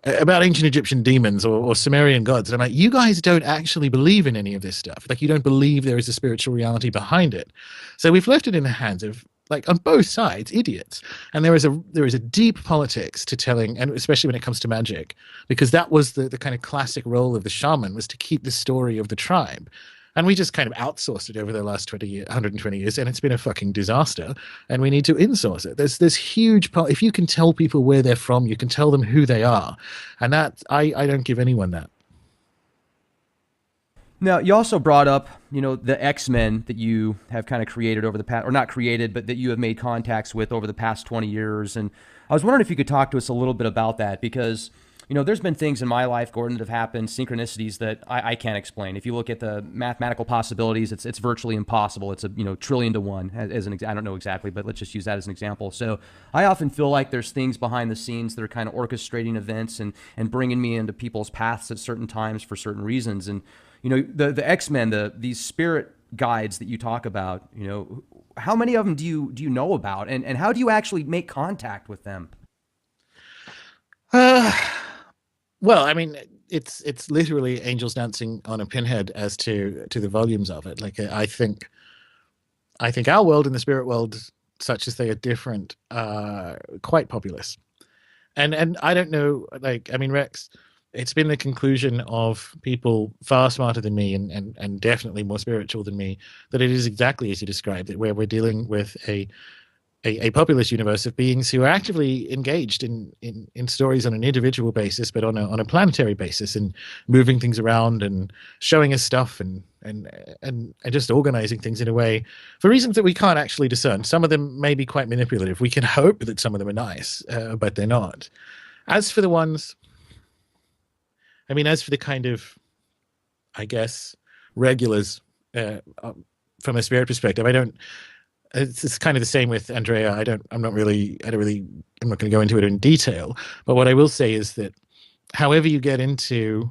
about ancient Egyptian demons or Sumerian gods. And I'm like, you guys don't actually believe in any of this stuff. Like you don't believe there is a spiritual reality behind it. So we've left it in the hands of, like, on both sides, idiots. And there is a deep politics to telling, and especially when it comes to magic, because that was the kind of classic role of the shaman, was to keep the story of the tribe. And we just kind of outsourced it over the last 120 years, and it's been a fucking disaster. And we need to insource it. There's huge if you can tell people where they're from, you can tell them who they are, and that I don't give anyone that. Now, you also brought up, the X-Men that you have kind of created over the past, or not created, but that you have made contacts with over the past 20 years. And I was wondering if you could talk to us a little bit about that, because, there's been things in my life, Gordon, that have happened, synchronicities that I can't explain. If you look at the mathematical possibilities, it's virtually impossible. It's a, trillion to one, as I don't know exactly, but let's just use that as an example. So I often feel like there's things behind the scenes that are kind of orchestrating events and bringing me into people's paths at certain times for certain reasons. And the X-Men, these spirit guides that you talk about, how many of them do you know about, and how do you actually make contact with them? Well, I mean, it's literally angels dancing on a pinhead as to the volumes of it. Like I think our world and the spirit world, such as they are different, quite populous. And I don't know, like, I mean, Rex, it's been the conclusion of people far smarter than me and definitely more spiritual than me, that it is exactly as you described it, where we're dealing with a populous universe of beings who are actively engaged in stories on an individual basis, but on a planetary basis, and moving things around and showing us stuff and just organizing things in a way for reasons that we can't actually discern. Some of them may be quite manipulative. We can hope that some of them are nice, but they're not. As for the ones, as for the kind of, I guess, regulars from a spirit perspective, it's kind of the same with Andrea. I'm not going to go into it in detail, but what I will say is that however you get into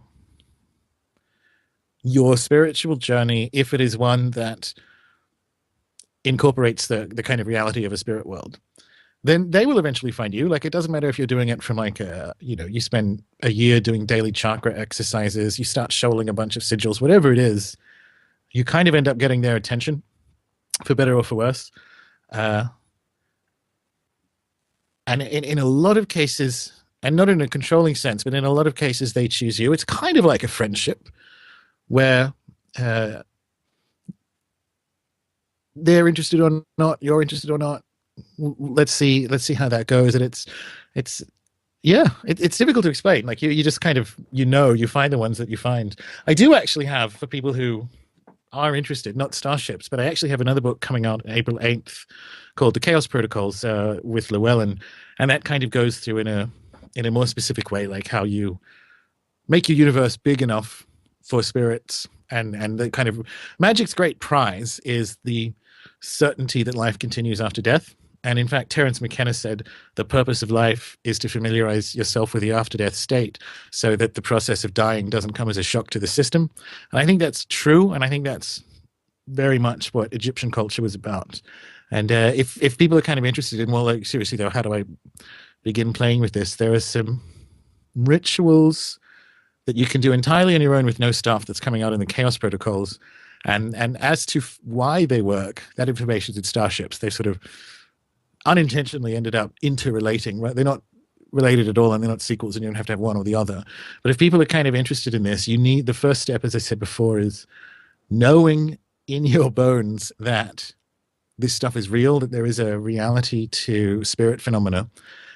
your spiritual journey, if it is one that incorporates the kind of reality of a spirit world, then they will eventually find you. Like, it doesn't matter if you're doing it from you spend a year doing daily chakra exercises, you start shoaling a bunch of sigils, whatever it is, you kind of end up getting their attention, for better or for worse. And in a lot of cases, and not in a controlling sense, but in a lot of cases, they choose you. It's kind of like a friendship where they're interested or not, you're interested or not. Let's see how that goes. And it's difficult to explain. Like you just kind of, you find the ones that you find. I do actually have, for people who are interested, not Starships, but I actually have another book coming out April 8th called The Chaos Protocols with Llewellyn, and that kind of goes through in a more specific way, like how you make your universe big enough for spirits, and the kind of Magick's great prize is the certainty that life continues after death. And in fact, Terence McKenna said the purpose of life is to familiarize yourself with the after death state so that the process of dying doesn't come as a shock to the system. And I think that's true. And I think that's very much what Egyptian culture was about. And if people are kind of interested in, well, like, seriously, though, how do I begin playing with this? There are some rituals that you can do entirely on your own with no staff that's coming out in the Chaos Protocols. And as to why they work, that information is in Starships. They sort of unintentionally ended up interrelating, right? They're not related at all, and they're not sequels, and you don't have to have one or the other. But if people are kind of interested in this, you need, the first step, as I said before, is knowing in your bones that this stuff is real, that there is a reality to spirit phenomena.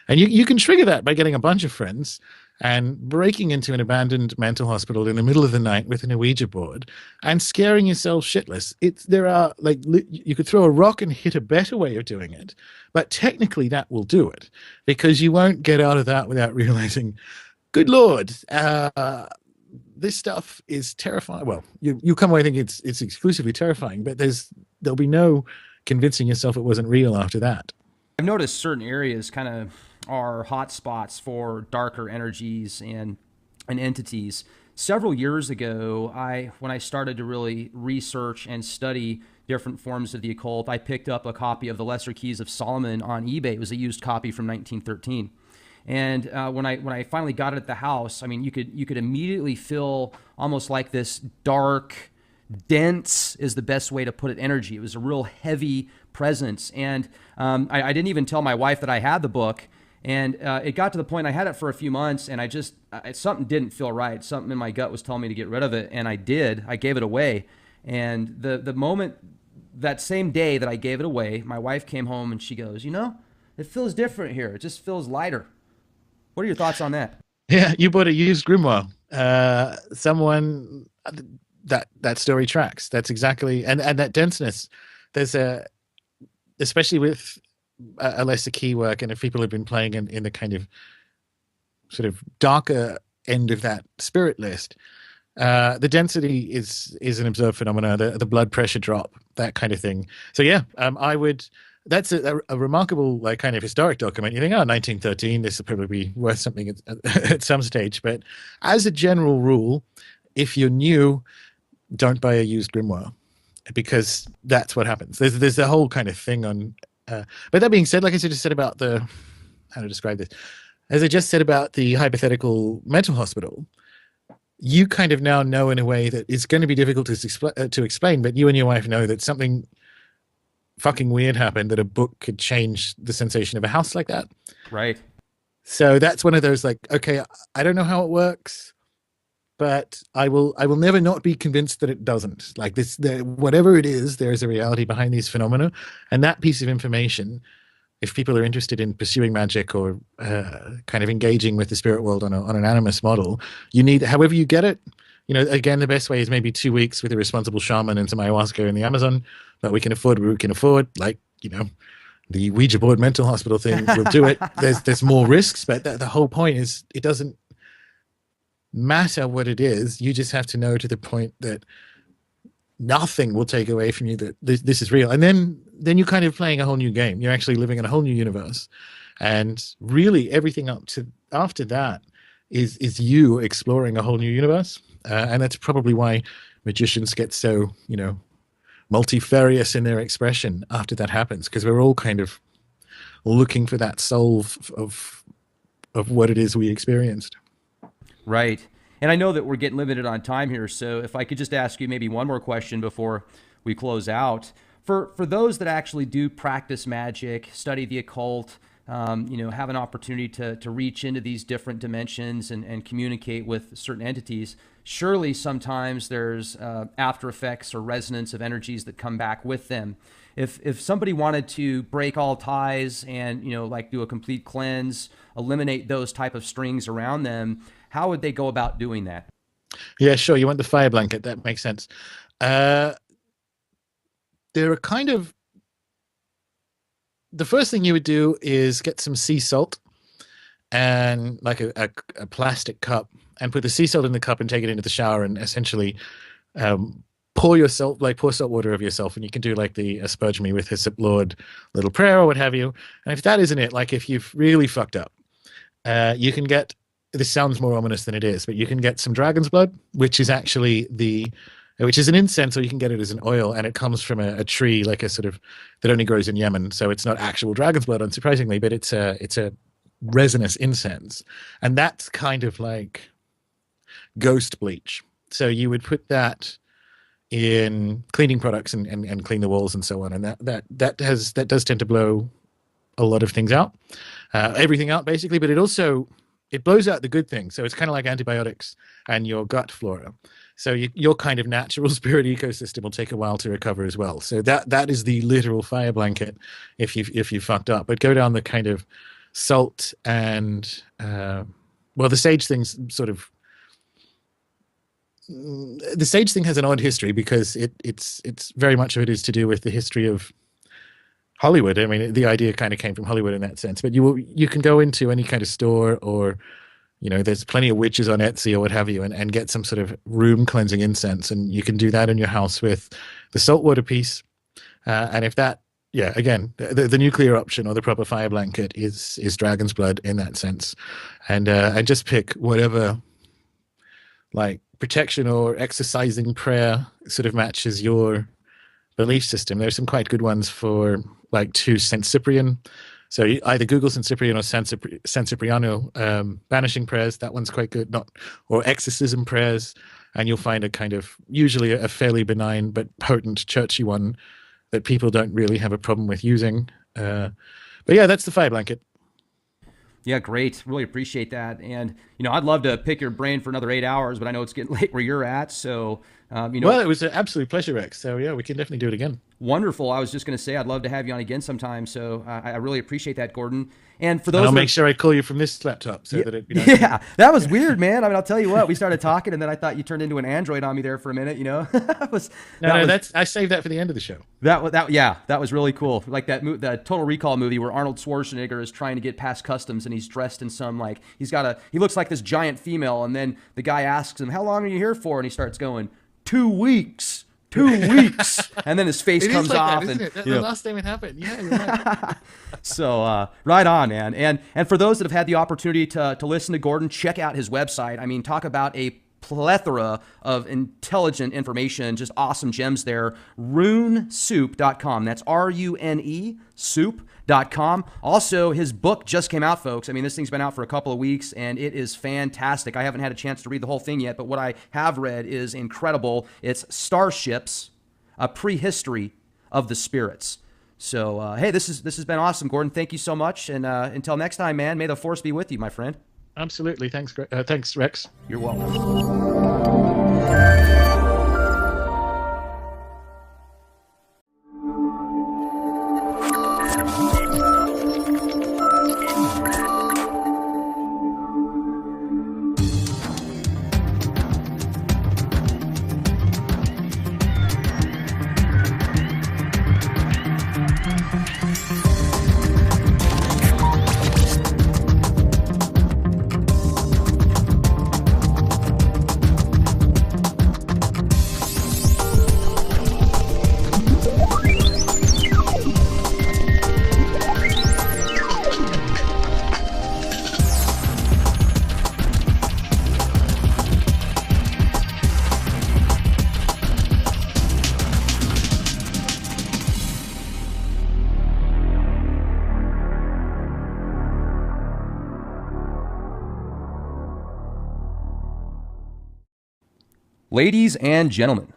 And you can trigger that by getting a bunch of friends and breaking into an abandoned mental hospital in the middle of the night with an Ouija board and scaring yourself shitless. There are, like, you could throw a rock and hit a better way of doing it, but technically that will do it, because you won't get out of that without realizing, good Lord, this stuff is terrifying. Well, you come away thinking it's exclusively terrifying, but there'll be no convincing yourself it wasn't real after that. I've noticed certain areas kind of are hot spots for darker energies and entities. Several years ago, when I started to really research and study different forms of the occult, I picked up a copy of the Lesser Keys of Solomon on eBay. It was a used copy from 1913. And when I finally got it at the house, I mean, you could immediately feel almost like this dark, dense is the best way to put it, energy. It was a real heavy presence. And I didn't even tell my wife that I had the book. And it got to the point, I had it for a few months, and something didn't feel right. Something in my gut was telling me to get rid of it, and I did. I gave it away. And the moment, that same day that I gave it away, my wife came home and she goes, it feels different here. It just feels lighter. What are your thoughts on that? Yeah, you bought a used grimoire. That story tracks. That's exactly, and that denseness. There's especially with a lesser key work, and if people have been playing in the kind of sort of darker end of that spirit list, the density is an observed phenomena, the blood pressure drop, that kind of thing. So yeah, I would. That's a remarkable, like, kind of historic document. You think, 1913, this will probably be worth something at some stage. But as a general rule, if you're new, don't buy a used grimoire, because that's what happens. There's a whole kind of thing on. But that being said, like I just said about how to describe this, as I just said about the hypothetical mental hospital, you kind of now know in a way that it's going to be difficult to explain, but you and your wife know that something fucking weird happened, that a book could change the sensation of a house like that. Right. So that's one of those, like, okay, I don't know how it works, but I will never not be convinced that it doesn't. Like, whatever it is, there is a reality behind these phenomena. And that piece of information, if people are interested in pursuing magic or kind of engaging with the spirit world on an animus model, you need, however you get it, again, the best way is maybe 2 weeks with a responsible shaman and some ayahuasca in the Amazon, but we can afford what we can afford. Like, the Ouija board mental hospital thing will do it. There's more risks, but the whole point is, it doesn't matter what it is. You just have to know to the point that nothing will take away from you that this is real. And then you're kind of playing a whole new game. You're actually living in a whole new universe. And really everything up to after that is you exploring a whole new universe. And that's probably why magicians get so, multifarious in their expression after that happens, because we're all kind of looking for that soul of what it is we experienced. Right. And I know that we're getting limited on time here, so if I could just ask you maybe one more question before we close out. For those that actually do practice magic, study the occult, have an opportunity to reach into these different dimensions and communicate with certain entities, surely sometimes there's after effects or resonance of energies that come back with them. If somebody wanted to break all ties and, like, do a complete cleanse, eliminate those type of strings around them, how would they go about doing that? Yeah, sure. You want the fire blanket. That makes sense. They're kind of the first thing you would do is get some sea salt and like a plastic cup and put the sea salt in the cup and take it into the shower and essentially pour salt water over yourself, and you can do like the asperge me with hyssop Lord little prayer or what have you. And if that isn't it, like if you've really fucked up, you can get, this sounds more ominous than it is, but you can get some dragon's blood, which is actually which is an incense, or you can get it as an oil, and it comes from a tree, like a sort of, that only grows in Yemen. So it's not actual dragon's blood, unsurprisingly, but it's a resinous incense. And that's kind of like ghost bleach. So you would put that in cleaning products and clean the walls and so on. And that does tend to blow a lot of things out, everything out basically, but it blows out the good things. So it's kind of like antibiotics and your gut flora. So your kind of natural spirit ecosystem will take a while to recover as well. So that is the literal fire blanket if you fucked up. But go down the kind of salt and the sage thing's sort of, the sage thing has an odd history because it's very much of it is to do with the history of Hollywood. I mean, the idea kind of came from Hollywood in that sense. But you can go into any kind of store, or there's plenty of witches on Etsy or what have you, and get some sort of room cleansing incense, and you can do that in your house with the saltwater piece. And if that, again, the nuclear option or the proper fire blanket is dragon's blood in that sense, and just pick whatever like protection or exercising prayer sort of matches your belief system. There's some quite good ones for like to Saint Cyprian. So you either Google Saint Cyprian or San Cipriano banishing prayers. That one's quite good. Or exorcism prayers, and you'll find a kind of usually a fairly benign but potent churchy one that people don't really have a problem with using. But yeah, that's the fire blanket. Yeah, great. Really appreciate that. And, I'd love to pick your brain for another 8 hours, but I know it's getting late where you're at. So, Well, it was an absolute pleasure, Rex. So, yeah, we can definitely do it again. Wonderful. I was just going to say I'd love to have you on again sometime. So I really appreciate that, Gordon. And for those, I'll make sure I call you from this laptop so that it. Yeah, that was weird, man. I mean, I'll tell you what. We started talking, and then I thought you turned into an android on me there for a minute. I saved that for the end of the show. That was really cool. Like that Total Recall movie where Arnold Schwarzenegger is trying to get past customs, and he's dressed in some he looks like this giant female, and then the guy asks him, "How long are you here for?" And he starts going, 2 weeks. 2 weeks, and then his face comes like off. That, isn't it? That's the last time it happened. Yeah, you're right. So right on, man. And for those that have had the opportunity to listen to Gordon, check out his website. I mean, talk about a plethora of intelligent information, just awesome gems there. runesoup.com. That's RUNE soup.com. Also, his book just came out, folks. I mean, this thing's been out for a couple of weeks, and it is fantastic. I haven't had a chance to read the whole thing yet, but what I have read is incredible. It's Star.Ships, a prehistory of the spirits. So, hey, this has been awesome, Gordon. Thank you so much, and until next time, man, may the force be with you, my friend. Absolutely. Thanks, Rex. You're welcome. Ladies and gentlemen,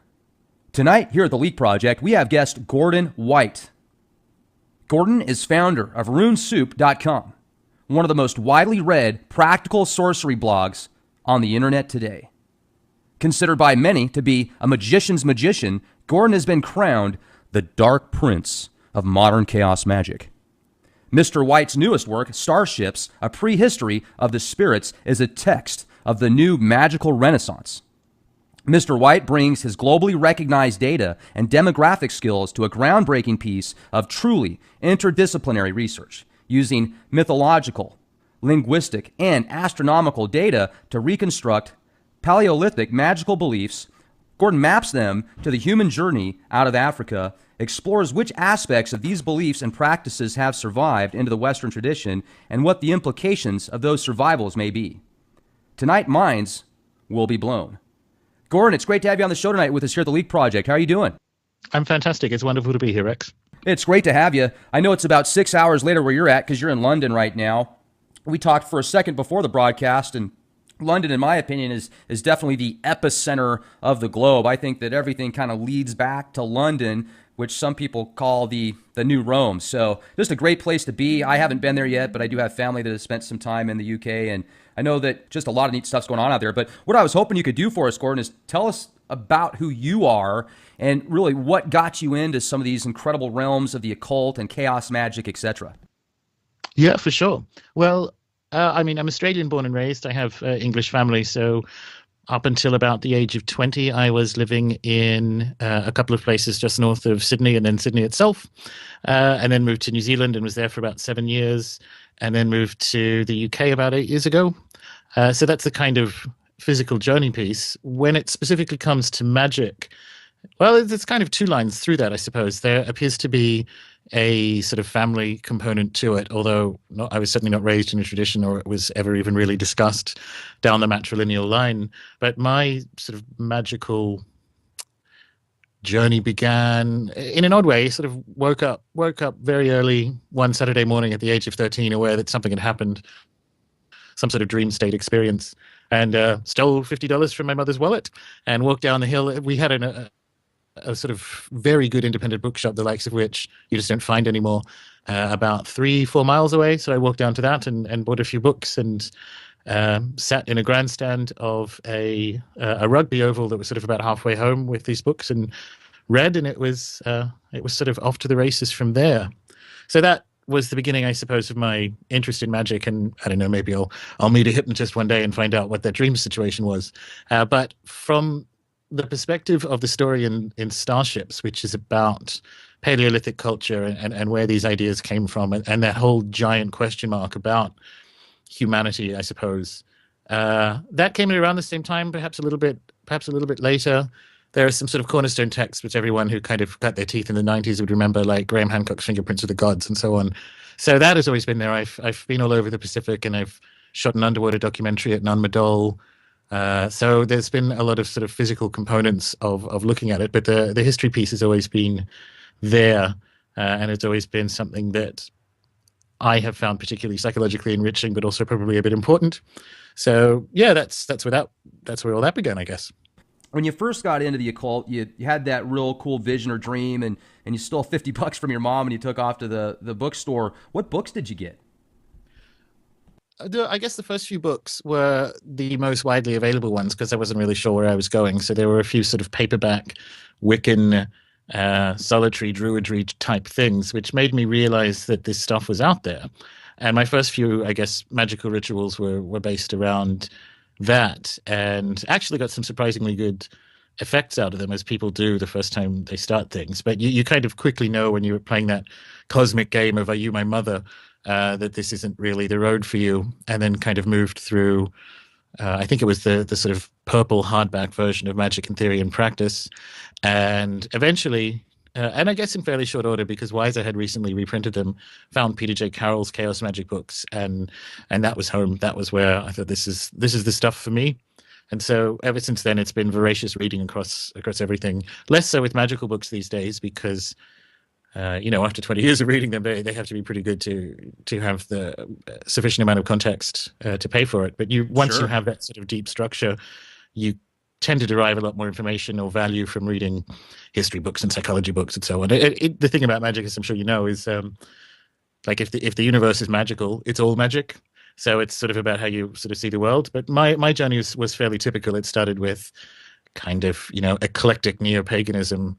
tonight here at the Leak Project, we have guest Gordon White. Gordon is founder of runesoup.com, one of the most widely read practical sorcery blogs on the internet today. Considered by many to be a magician's magician, Gordon has been crowned the Dark Prince of modern chaos magic. Mr. White's newest work, Star.Ships, a prehistory of the spirits, is a text of the new magical renaissance. Mr. White brings his globally recognized data and demographic skills to a groundbreaking piece of truly interdisciplinary research, using mythological, linguistic, and astronomical data to reconstruct palaeolithic magical beliefs. Gordon maps them to the human journey out of Africa, explores which aspects of these beliefs and practices have survived into the Western tradition, and what the implications of those survivals may be. Tonight, minds will be blown. Gordon, it's great to have you on the show tonight with us here at the Leak Project. How are you doing? I'm fantastic. It's wonderful to be here, Rex. It's great to have you. I know it's about 6 hours later where you're at because you're in London right now. We talked for a second before the broadcast, and London, in my opinion, is definitely the epicenter of the globe. I think that everything kind of leads back to London, which some people call the new Rome. So just a great place to be. I haven't been there yet, but I do have family that has spent some time in the UK, and I know that just a lot of neat stuff's going on out there. But what I was hoping you could do for us, Gordon, is tell us about who you are and really what got you into some of these incredible realms of the occult and chaos magic, etc. Yeah, for sure. Well, I'm Australian born and raised. I have English family, so up until about the age of 20, I was living in a couple of places just north of Sydney and then Sydney itself, and then moved to New Zealand and was there for about 7 years, and then moved to the UK about 8 years ago. So that's the kind of physical journey piece. When it specifically comes to magic, well, it's kind of two lines through that, I suppose. There appears to be a sort of family component to it, although I was certainly not raised in a tradition or it was ever even really discussed down the matrilineal line. But my sort of magical journey began in an odd way. Sort of woke up very early one Saturday morning at the age of 13, aware that something had happened, some sort of dream state experience, and stole $50 from my mother's wallet and walked down the hill. We had a sort of very good independent bookshop, the likes of which you just don't find anymore, about 3-4 miles away. So I walked down to that and bought a few books and sat in a grandstand of a rugby oval that was sort of about halfway home with these books and read, and it was sort of off to the races from there. So that was the beginning, I suppose, of my interest in magic. And I don't know, maybe I'll meet a hypnotist one day and find out what their dream situation was. But from the perspective of the story in Star.Ships, which is about Paleolithic culture and where these ideas came from, and that whole giant question mark about humanity, I suppose, that came in around the same time, perhaps a little bit later. There are some sort of cornerstone texts which everyone who kind of cut their teeth in the 90s would remember, like Graham Hancock's Fingerprints of the Gods and so on. So that has always been there. I've been all over the Pacific, and I've shot an underwater documentary at Nunn Madol. So there's been a lot of sort of physical components of looking at it, but the history piece has always been there, and it's always been something that I have found particularly psychologically enriching, but also probably a bit important. So yeah, that's where all that began, I guess. When you first got into the occult, you had that real cool vision or dream, and you stole $50 from your mom and you took off to the bookstore. What books did you get? I guess the first few books were the most widely available ones because I wasn't really sure where I was going. So there were a few sort of paperback Wiccan, solitary druidry type things, which made me realize that this stuff was out there. And my first few, I guess, magical rituals were based around that, and actually got some surprisingly good effects out of them, as people do the first time they start things. But you kind of quickly know when you're playing that cosmic game of "Are you my mother?" That this isn't really the road for you, and then kind of moved through. I think it was the sort of purple hardback version of Magic in Theory and Practice, and eventually, and I guess in fairly short order, because Weiser had recently reprinted them, found Peter J. Carroll's Chaos Magic books, and that was home. That was where I thought this is the stuff for me. And so ever since then, it's been voracious reading across everything. Less so with magical books these days, because after 20 years of reading them, they have to be pretty good to have the sufficient amount of context to pay for it. But once you have that sort of deep structure, you tend to derive a lot more information or value from reading history books and psychology books and so on. The thing about magic, as I'm sure you know, is like if the universe is magical, it's all magic. So it's sort of about how you sort of see the world. But my journey was fairly typical. It started with kind of eclectic neo-paganism,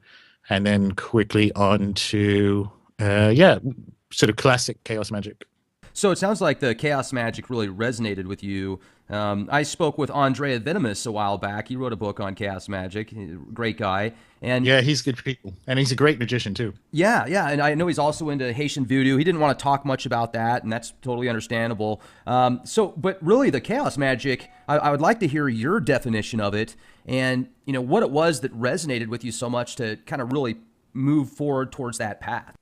and then quickly on to, sort of classic chaos magic. So it sounds like the chaos magic really resonated with you I spoke with Andrea Venemus a while back. He wrote a book on chaos magic. Great guy. And Yeah, he's good people, and he's a great magician too. yeah, yeah, and I know he's also into Haitian voodoo. He didn't want to talk much about that, and that's totally understandable. But really, the chaos magic, I would like to hear your definition of it, and what it was that resonated with you so much to kind of really move forward towards that path.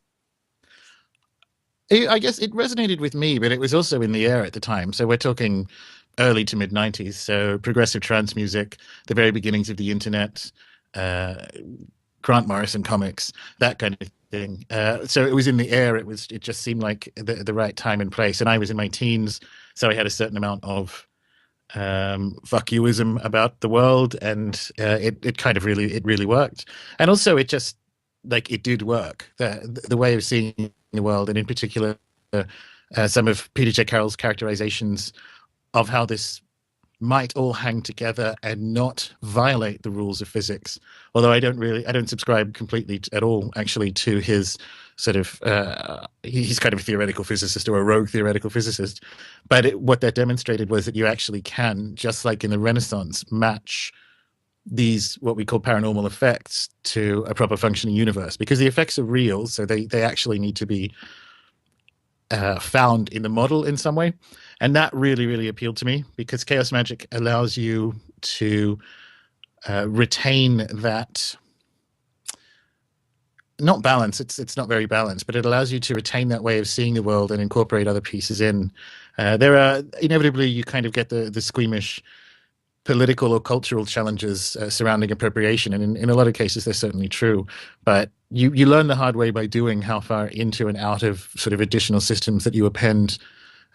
I guess it resonated with me, but it was also in the air at the time. So we're talking early to mid 90s. So progressive trance music, the very beginnings of the internet, uh, Grant Morrison comics, that kind of thing. So it was in the air. It just seemed like the right time and place. And I was in my teens, so I had a certain amount of fuck youism about the world, and it kind of really worked. And also, it just like it did work. The way of seeing the world, and in particular, some of Peter J. Carroll's characterizations of how this might all hang together and not violate the rules of physics. Although I don't subscribe completely at all, actually, to his sort of, he's kind of a theoretical physicist or a rogue theoretical physicist. But what that demonstrated was that you actually can, just like in the Renaissance, match these what we call paranormal effects to a proper functioning universe, because the effects are real, so they actually need to be found in the model in some way. And that really appealed to me, because chaos magic allows you to retain that, not balance, it's not very balanced, but it allows you to retain that way of seeing the world and incorporate other pieces in. There are inevitably, you kind of get the squeamish political or cultural challenges surrounding appropriation, and in a lot of cases they're certainly true, but you learn the hard way by doing how far into and out of sort of additional systems that you append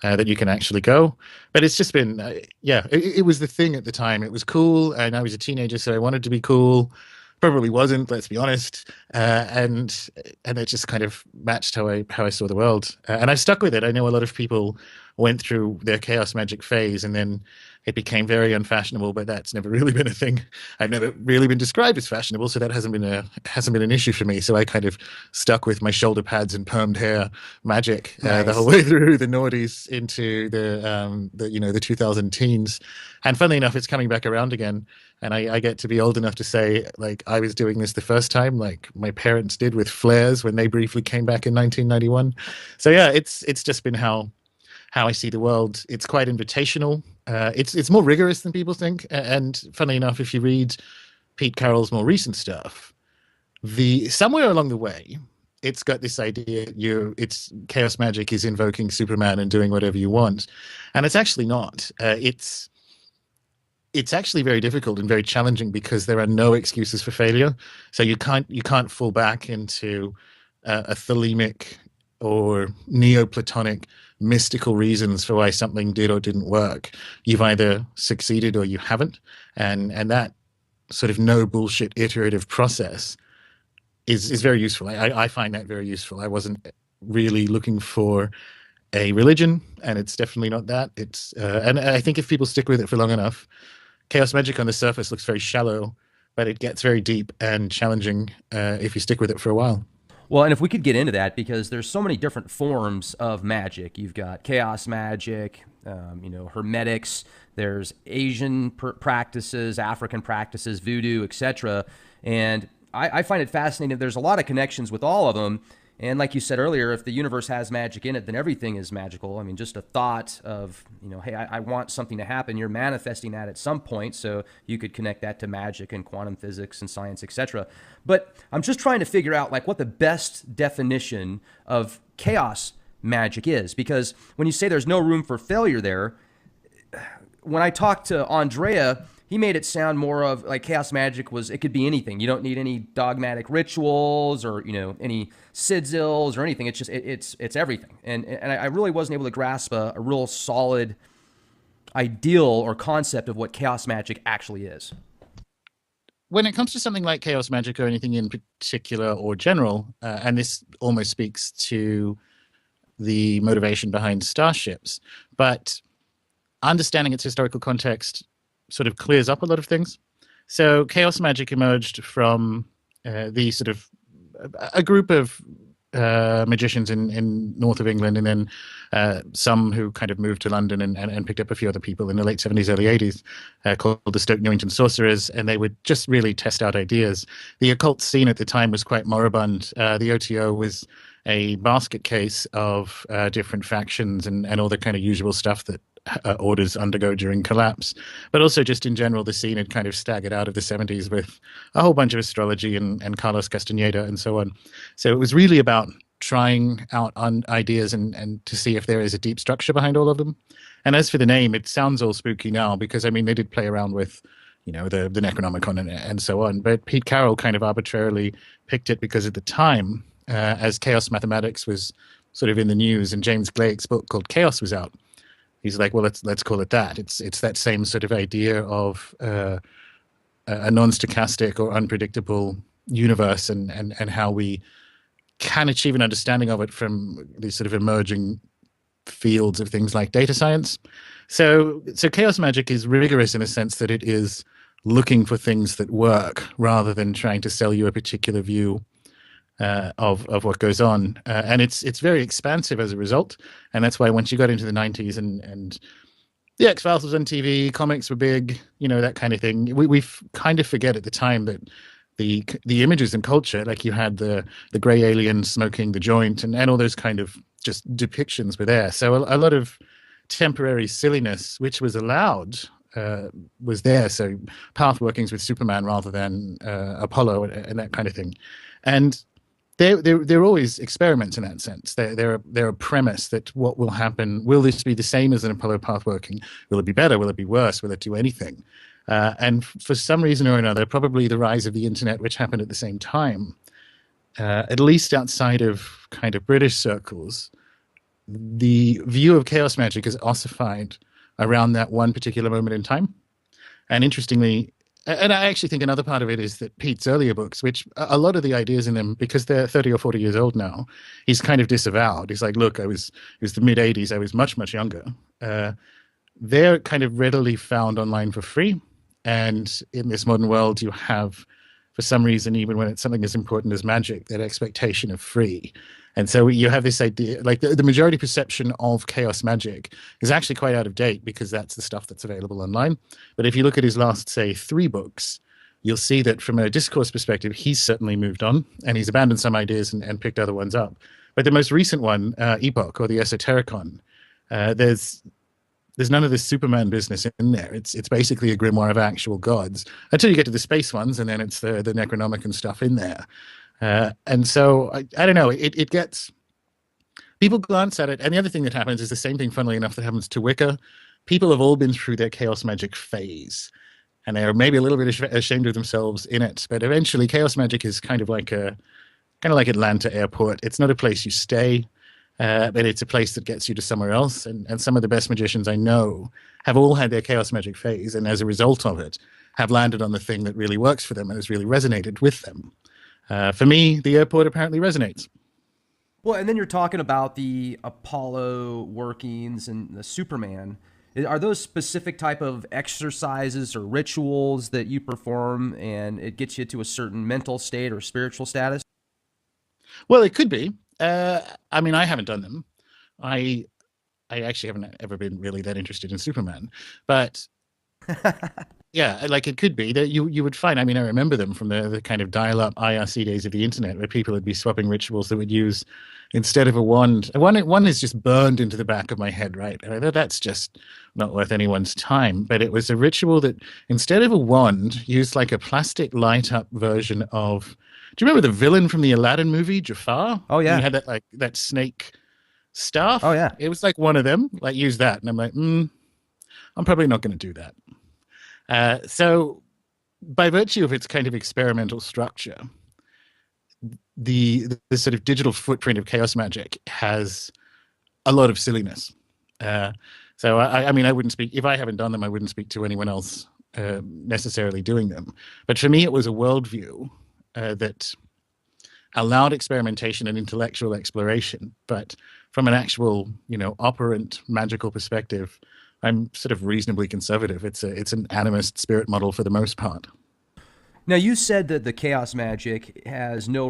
that you can actually go. But it's just been it was the thing at the time. It was cool, and I was a teenager, so I wanted to be cool. Probably wasn't, let's be honest, and it just kind of matched how I saw the world, and I've stuck with it. I know a lot of people went through their chaos magic phase, and then it became very unfashionable, but that's never really been a thing. I've never really been described as fashionable, so that hasn't been an issue for me. So I kind of stuck with my shoulder pads and permed hair magic the whole way through the noughties into the 2000 teens. And funnily enough, it's coming back around again. And I get to be old enough to say, like, I was doing this the first time, like my parents did with flares when they briefly came back in 1991. So yeah, it's just been how I see the world. It's quite invitational. It's more rigorous than people think. And funnily enough, if you read Pete Carroll's more recent stuff, somewhere along the way, it's got this idea it's chaos magic is invoking Superman and doing whatever you want, and it's actually not. It's actually very difficult and very challenging, because there are no excuses for failure. So you can't fall back into a thelemic or Neoplatonic mystical reasons for why something did or didn't work. You've either succeeded or you haven't, and that sort of no bullshit iterative process is very useful. I find that very useful. I wasn't really looking for a religion, and it's definitely not that. It's and I think if people stick with it for long enough, chaos magic on the surface looks very shallow, but it gets very deep and challenging if you stick with it for a while. Well, and if we could get into that, because there's so many different forms of magic. You've got chaos magic, hermetics. There's Asian practices, African practices, voodoo, etc. And I find it fascinating. There's a lot of connections with all of them. And like you said earlier, if the universe has magic in it, then everything is magical. I mean, just a thought of, hey, I want something to happen. You're manifesting that at some point. So you could connect that to magic and quantum physics and science, etc. But I'm just trying to figure out like what the best definition of chaos magic is. Because when you say there's no room for failure there, when I talked to Andrea, he made it sound more of like chaos magic it could be anything. You don't need any dogmatic rituals or, any sigils or anything. It's just, it's everything. And I really wasn't able to grasp a real solid ideal or concept of what chaos magic actually is. When it comes to something like chaos magic or anything in particular or general, and this almost speaks to the motivation behind Starships, but understanding its historical context sort of clears up a lot of things. So chaos magic emerged from the sort of a group of magicians in north of England, and then some who kind of moved to London and picked up a few other people in the late 70s, early 80s, called the Stoke Newington Sorcerers, and they would just really test out ideas. The occult scene at the time was quite moribund. The OTO was a basket case of different factions and all the kind of usual stuff that orders undergo during collapse. But also just in general, the scene had kind of staggered out of the 70s with a whole bunch of astrology and Carlos Castaneda and so on. So it was really about trying out on ideas and to see if there is a deep structure behind all of them. And as for the name, it sounds all spooky now because, I mean, they did play around with, you know, the Necronomicon and so on. But Pete Carroll kind of arbitrarily picked it because at the time, as chaos mathematics was sort of in the news and James Glake's book called Chaos was out, he's like, well, let's call it that. It's that same sort of idea of a non-stochastic or unpredictable universe and how we can achieve an understanding of it from these sort of emerging fields of things like data science. So chaos magic is rigorous in a sense that it is looking for things that work rather than trying to sell you a particular view of what goes on, and it's very expansive as a result. And that's why once you got into the 90s and the X-Files was on TV, comics were big, you know, that kind of thing. We kind of forget at the time that the images and culture, like you had the gray alien smoking the joint and all those kind of just depictions were there. So a lot of temporary silliness, which was allowed, was there. So path workings with Superman rather than Apollo and that kind of thing. And they're always experiments in that sense. They're a premise that what will happen, will this be the same as an Apollo path working? Will it be better? Will it be worse? Will it do anything? And for some reason or another, probably the rise of the internet, which happened at the same time, at least outside of kind of British circles, the view of chaos magic is ossified around that one particular moment in time. And interestingly, and I actually think another part of it is that Pete's earlier books, which a lot of the ideas in them, because they're 30 or 40 years old now, he's kind of disavowed. He's like, look, it was the mid 80s. I was much, much younger. They're kind of readily found online for free. And in this modern world, you have, for some reason, even when it's something as important as magic, that expectation of free. And so you have this idea, like the majority perception of chaos magic is actually quite out of date because that's the stuff that's available online. But if you look at his last, say, 3 books, you'll see that from a discourse perspective, he's certainly moved on and he's abandoned some ideas and picked other ones up. But the most recent one, Epoch or the Esotericon, there's none of this Superman business in there. It's basically a grimoire of actual gods until you get to the space ones, and then it's the Necronomicon stuff in there. And so I don't know, it gets, people glance at it. And the other thing that happens is the same thing, funnily enough, that happens to Wicca. People have all been through their chaos magic phase and they're maybe a little bit ashamed of themselves in it. But eventually chaos magic is kind of like Atlanta airport. It's not a place you stay, but it's a place that gets you to somewhere else. And some of the best magicians I know have all had their chaos magic phase. And as a result of it, have landed on the thing that really works for them and has really resonated with them. For me, the airport apparently resonates. Well, and then you're talking about the Apollo workings and the Superman. Are those specific type of exercises or rituals that you perform and it gets you to a certain mental state or spiritual status? Well, it could be. I mean, I haven't done them. I actually haven't ever been really that interested in Superman, but yeah, like it could be that you would find. I mean, I remember them from the kind of dial-up IRC days of the internet, where people would be swapping rituals that would use, instead of a wand. One is just burned into the back of my head, right? And I thought that's just not worth anyone's time. But it was a ritual that instead of a wand, used like a plastic light-up version of. Do you remember the villain from the Aladdin movie, Jafar? Oh yeah, he had that snake staff. oh yeah. It was like one of them. Like use that, and I'm like, I'm probably not going to do that. So by virtue of its kind of experimental structure, the sort of digital footprint of chaos magic has a lot of silliness. So I mean, I wouldn't speak, if I haven't done them, I wouldn't speak to anyone else necessarily doing them. But for me, it was a worldview that allowed experimentation and intellectual exploration. But from an actual, operant magical perspective, I'm sort of reasonably conservative. It's an animist spirit model for the most part. Now you said that the chaos magic has no